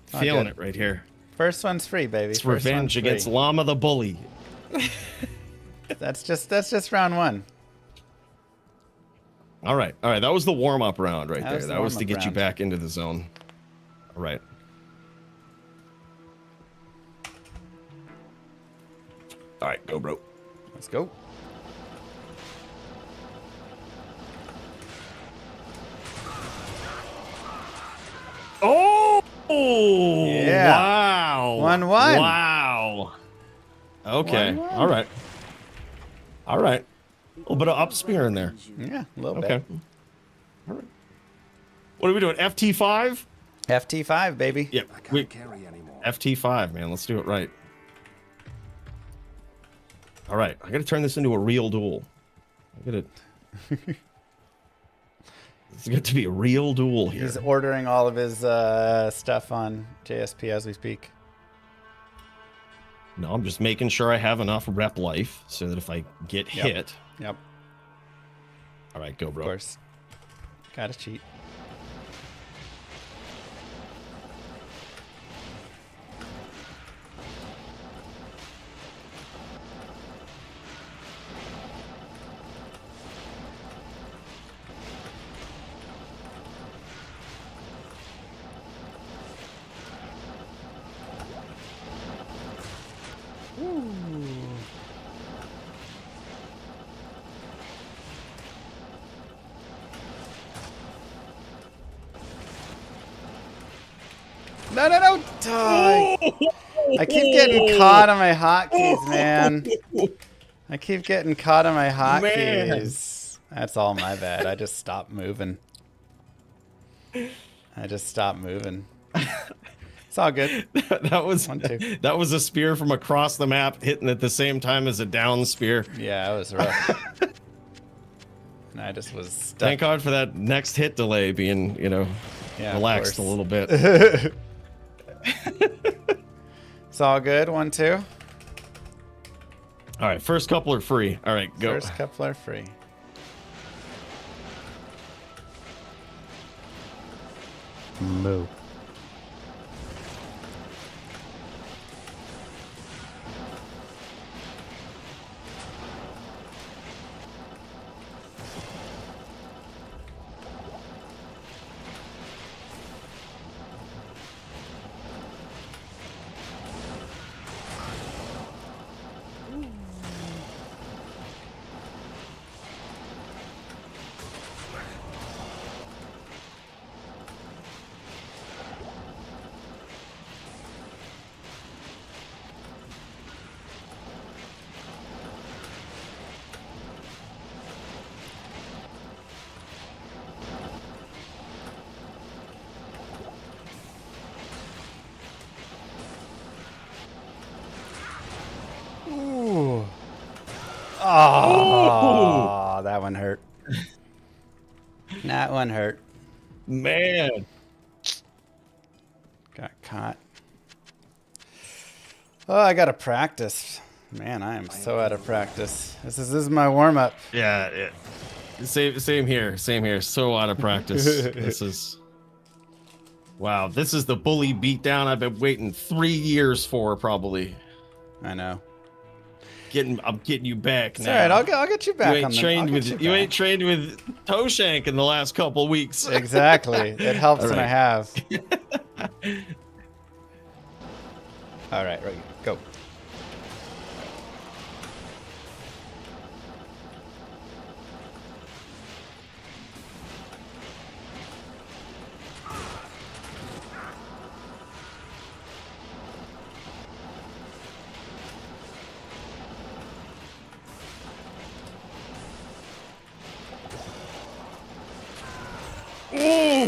Feeling it right here. First one's free, baby. It's First revenge one's against free. Llama the bully. That's just round 1. All right. That was the warm up round right there. the That was to warm-up get you round. back into the zone. All right. All right, go, bro. Let's go. Oh! Yeah. Wow. 1-1. Wow. Okay. 1-1. All right. All right. A little bit of up spear in there. Yeah, a little Okay. bit. All right. What are we doing? FT5? FT5, baby. Yep. FT5, man. Let's do it right. All right. I got to turn this into a real duel. I got to. It's got to be a real duel here. He's ordering all of his stuff on JSP as we speak. No, I'm just making sure I have enough rep life so that if I get hit. Yep. All right, go, bro. Of course. Gotta cheat. No, no, no. Oh, I keep getting caught on my hotkeys, man. I keep getting caught on my hotkeys. That's all my bad. I just stopped moving. It's all good. That was 1, 2. that was a spear from across the map hitting at the same time as a down spear. Yeah, it was rough. And I just was stuck. Thank God for that next hit delay being, Yeah, relaxed a little bit. It's all good. 1, 2. All right, first couple are free. All right, go. First couple are free. Moo. Ooh. Oh, that one hurt. That one hurt. Man. Got caught. Oh, I gotta practice. Man, I am so out of practice. This is my warm up. Yeah. Same here. So out of practice. This is. Wow, this is the bully beatdown I've been waiting 3 years for, probably. I know. I'm getting you back now. All right, I'll get you back. You ain't trained with toe shank in the last couple weeks. Exactly. It helps All when right. I have. All right, go.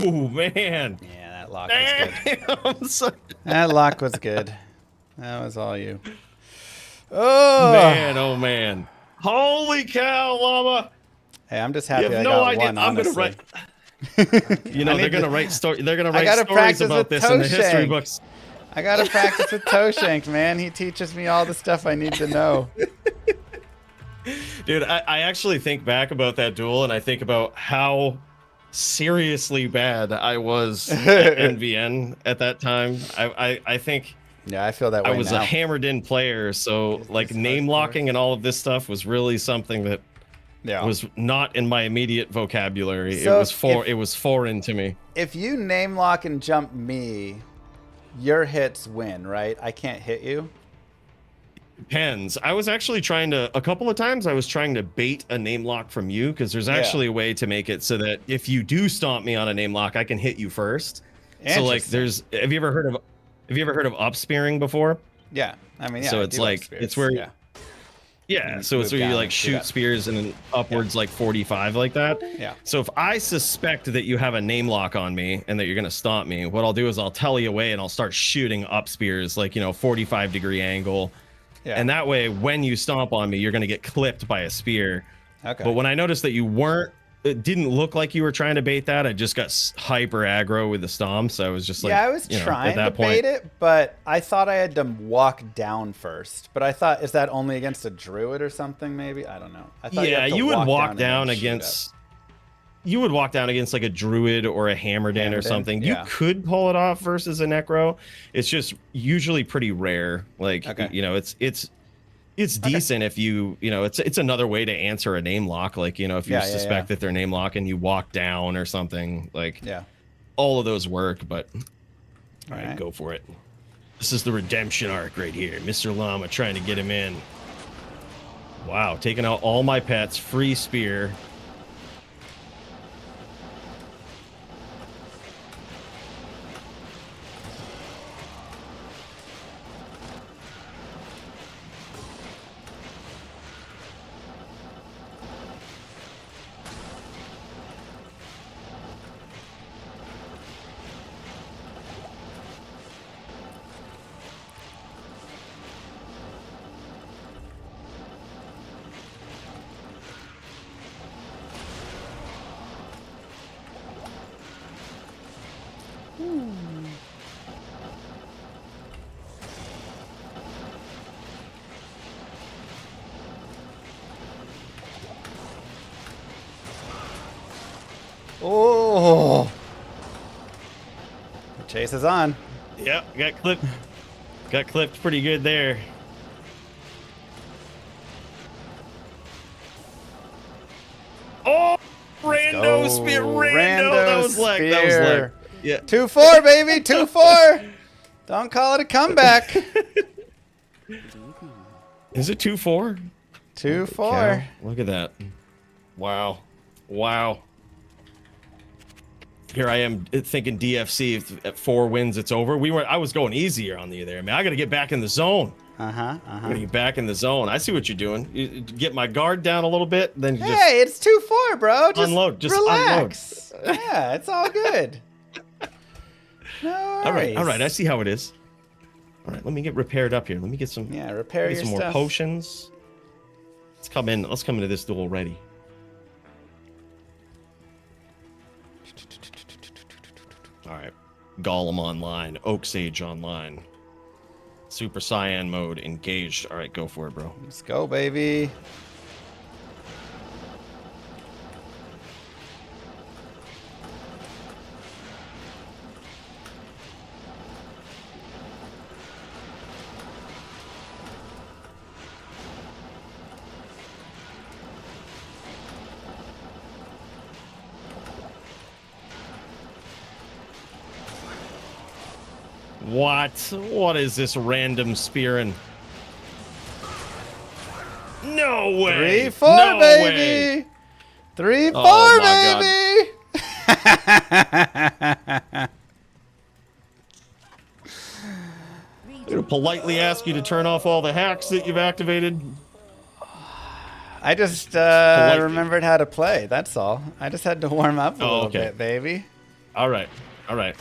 Ooh, man. Yeah, that lock was good. Damn. That lock was good. That was all you. Oh Man, oh man. Holy cow, Llama. Hey, I'm just happy You have I no got idea. one, I'm honestly. gonna write. They're gonna write stories practice about with this in the history Toshank. books. I gotta practice with Toshank, man. He teaches me all the stuff I need to know. Dude, I actually think back about that duel, and I think about how seriously bad I was at NVN at that time. I think Yeah, I feel that way I was now. a hammered in player, so like name locking and all of this stuff was really something that was not in my immediate vocabulary. So it was foreign to me. If you name lock and jump me, your hits win, right? I can't hit you. Depends. I was actually a couple of times I was trying to bait a name lock from you, because there's actually a way to make it so that if you do stomp me on a name lock, I can hit you first. So like have you ever heard of up spearing before? Yeah. I mean, yeah. So I it's do like spears. it's where Yeah, so it's where you like shoot spears and then upwards like 45 like that. Yeah. So if I suspect that you have a name lock on me and that you're gonna stomp me, what I'll do is I'll tell you away and I'll start shooting up spears, like 45-degree angle. Yeah. And that way, when you stomp on me, you're gonna get clipped by a spear. Okay. But when I noticed that it didn't look like you were trying to bait that, I just got hyper aggro with the stomp. So I was just like, I was trying to bait it, but I thought I had to walk down first. But I thought, is that only against a druid or something? Maybe, I don't know. I thought you would walk down against. You would walk down against like a druid or a hammerden or something. You could pull it off versus a necro. It's just usually pretty rare. Like it's decent if it's another way to answer a name lock. Like if you suspect that they're name lock and you walk down or something. Like all of those work. But all right, go for it. This is the redemption arc right here. Mr. Llama trying to get him in. Wow, taking out all my pets. Free spear. Oh! The chase is on. Yep, got clipped. Got clipped pretty good there. Oh, rando spear, rando. That was leg. That was leg. Yeah. 2-4, baby, 2-4. Don't call it a comeback. Is it 2-4? 2-4. Look at that. Wow. Wow. Here I am thinking DFC at 4 wins it's over. I was going easier on you there, man. I got to get back in the zone. I got to get back in the zone. I see what you're doing. You get my guard down a little bit, then you just it's 2-4, bro. Just unload. Just relax. Yeah, it's all good. No worries. All right. I see how it is. All right, let me get repaired up here. Let me get some. Yeah, repair your some more stuff. potions. Let's come into this duel ready. All right, Golem online, Oak Sage online, Super Cyan mode engaged. All right, go for it, bro. Let's go, baby. What? What is this random spearing? No way. 3-4, no baby. 3-4, Oh, baby. I'm gonna politely ask you to turn off all the hacks that you've activated. I just remembered how to play. That's all. I just had to warm up a little bit, baby. All right. All right.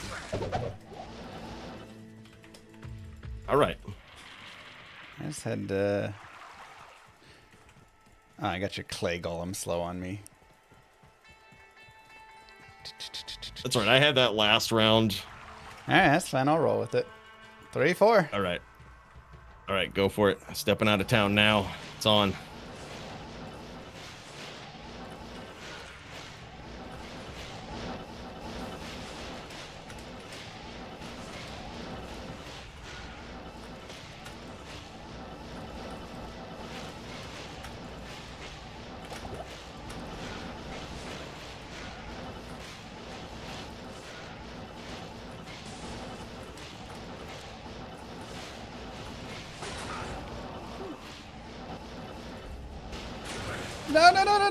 All right. I just had to... Oh, I got your clay golem slow on me. That's right. I had that last round. All right, that's fine. I'll roll with it. 3-4. All right. All right, go for it. Stepping out of town now. It's on.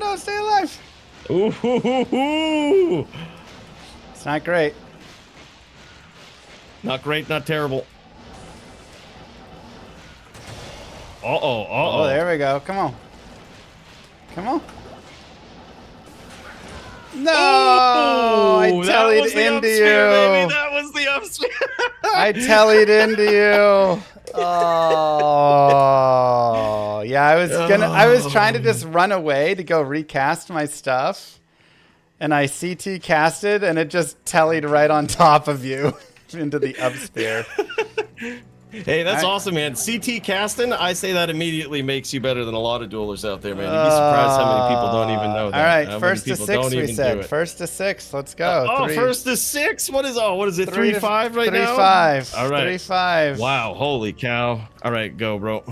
No, stay alive. Ooh. It's not great. Not great, not terrible. Uh-oh. Oh, there we go. Come on. Come on. No! I tellied into you. Baby. That was the upsphere. I tellied into you. Oh, yeah. I was trying to just run away to go recast my stuff, and I CT casted, and it just tellied right on top of you into the upsphere. Hey, that's awesome, man. CT casting, I say that immediately makes you better than a lot of duelers out there, man. You'd be surprised how many people don't even know that. All right, how first to many people 6 don't we even said. do it. First to 6. Let's go. First to 6? What is it? 3-5 right now? 3-5. All right. 3-5. Wow, holy cow. All right, go, bro.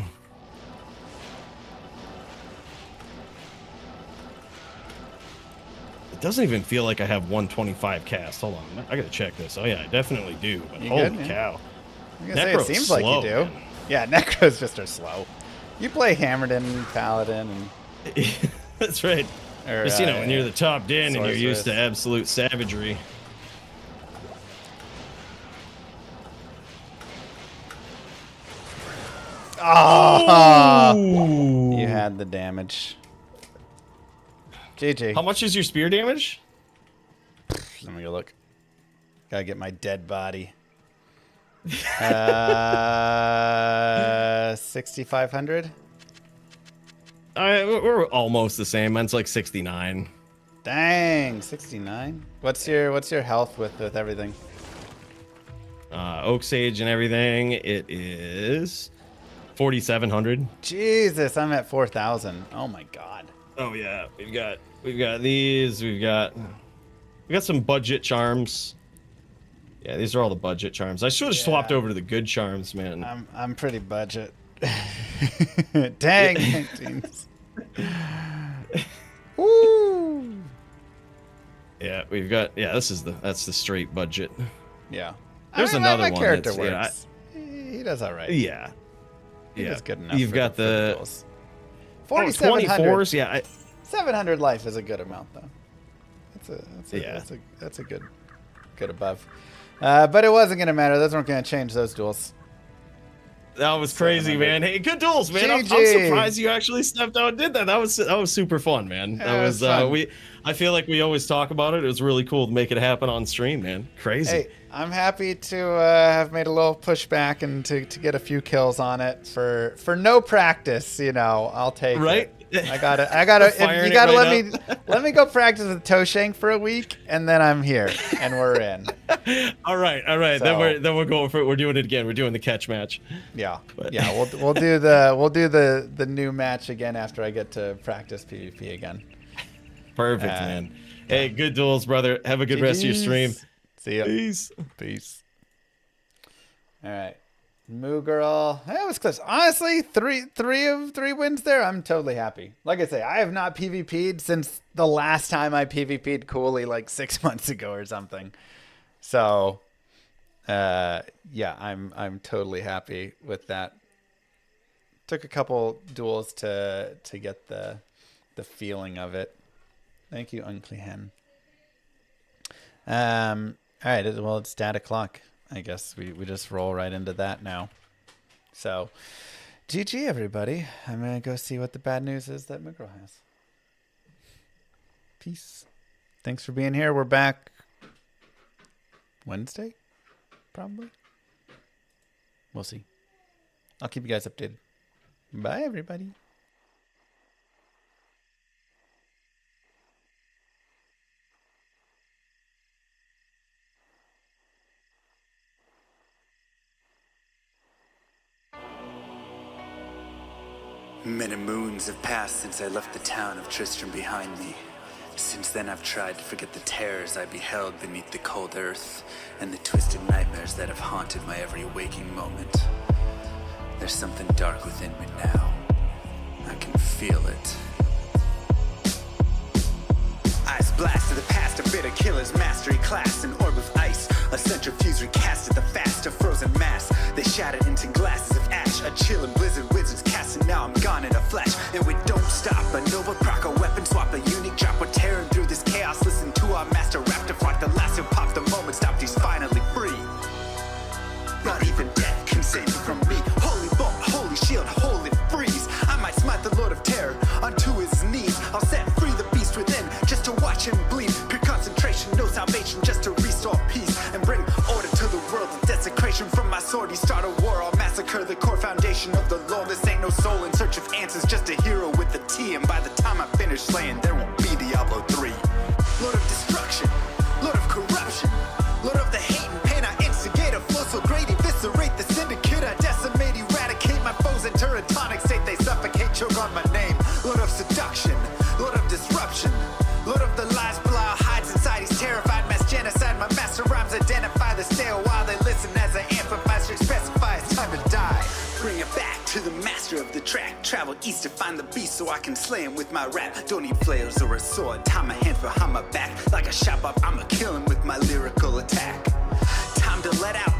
It doesn't even feel like I have 125 cast. Hold on. I gotta check this. Oh, yeah, I definitely do. But holy cow. I'm gonna say it seems like you do. Man. Yeah, Necros just are slow. You play Hammerden, Paladin, and... That's right. Or, just, when you're the top den and you're used to Sorceress. absolute savagery. Oh! You had the damage. GG. How much is your spear damage? Let me go look. Gotta get my dead body. 6,500. We're almost the same. Mine's like 69. Dang, 69. What's your health with everything? oak sage and everything, it is 4,700. Jesus, I'm at 4,000. Oh my god. Oh yeah, we've got these. We've got some budget charms. Yeah, these are all the budget charms. I should have swapped over to the good charms, man. I'm pretty budget. Dang. Woo. Yeah, we've got that's the straight budget. Yeah. There's another my one. Character that's, works. He does all right. Yeah. He Yeah. does good enough. You've got the 4,700. 24s. Yeah. 700 life is a good amount, though. That's a good above. But it wasn't gonna matter. Those weren't gonna change those duels. That was crazy, man. Hey, good duels, man. I'm surprised you actually stepped out and did that. That was super fun, man. That was fun. I feel like we always talk about it. It was really cool to make it happen on stream, man. Crazy. Hey, I'm happy to have made a little pushback and to get a few kills on it for no practice. You know, I'll take it. I gotta. You gotta let me go practice with Toshank for a week, and then I'm here, and we're in. All right. So, then we're going for it. We're doing it again. We're doing the catch match. Yeah, yeah. We'll do the new match again after I get to practice PvP again. Perfect, man. Hey, good duels, brother. Have a good rest of your stream. See ya. Peace. All right. Moo Girl. That was close. Honestly, three wins there. I'm totally happy. Like I say, I have not PvP'd since the last time I PvP'd Cooley like 6 months ago or something. So, yeah, I'm totally happy with that. Took a couple duels to get the feeling of it. Thank you, Uncly Hen. All right. Well, it's stat o'clock. I guess we just roll right into that now. So, GG, everybody. I'm going to go see what the bad news is that Migro has. Peace. Thanks for being here. We're back Wednesday, probably. We'll see. I'll keep you guys updated. Bye, everybody. Many moons have passed since I left the town of Tristram behind me. Since then I've tried to forget the terrors I beheld beneath the cold earth and the twisted nightmares that have haunted my every waking moment. There's something dark within me now. I can feel it. Ice blast of the past, a bitter killer's mastery class, an orb of ice, a centrifuge recast at the fast, a frozen mass. They shattered into glasses of ash, a chill and blizzard wizards cast, and now I'm gone in a flash. And we don't stop, a nova proc, a weapon swap, a unique drop. We're tearing through this chaos. Listen to our master raptor flock, the last who popped the moment stopped. He's finally free. Not even death can save me from me. Holy bolt, holy shield, holy freeze. I might smite the Lord of Terror unto his knees. I'll set free the beast within just to watch him bleed. Pure concentration, no salvation, just to restore peace and bring order to the world. The desecration from my sword, he start a war. I'll massacre the core foundation of the law. This ain't no soul in search of answers, just a hero with a T. And by the time I finish slaying, there won't be Diablo 3. Lord of destruction, Lord of corruption, Lord of the hate and pain. I instigate a flow so great, eviscerate the syndicate. I decimate, eradicate my foes in teratonic state. They suffocate, choke on my name. Lord of seduction, Lord of disruption, Lord of the lies Belial hides inside. He's terrified, mass genocide. My master rhymes identify the stale while they listen as I amplify. Should specify it's time to die. Bring it back to the master of the track. Travel east to find the beast so I can slay him with my rap. Don't need flails or a sword. Tie my hands behind my back. Like a shop up, I'ma kill him with my lyrical attack. Time to let out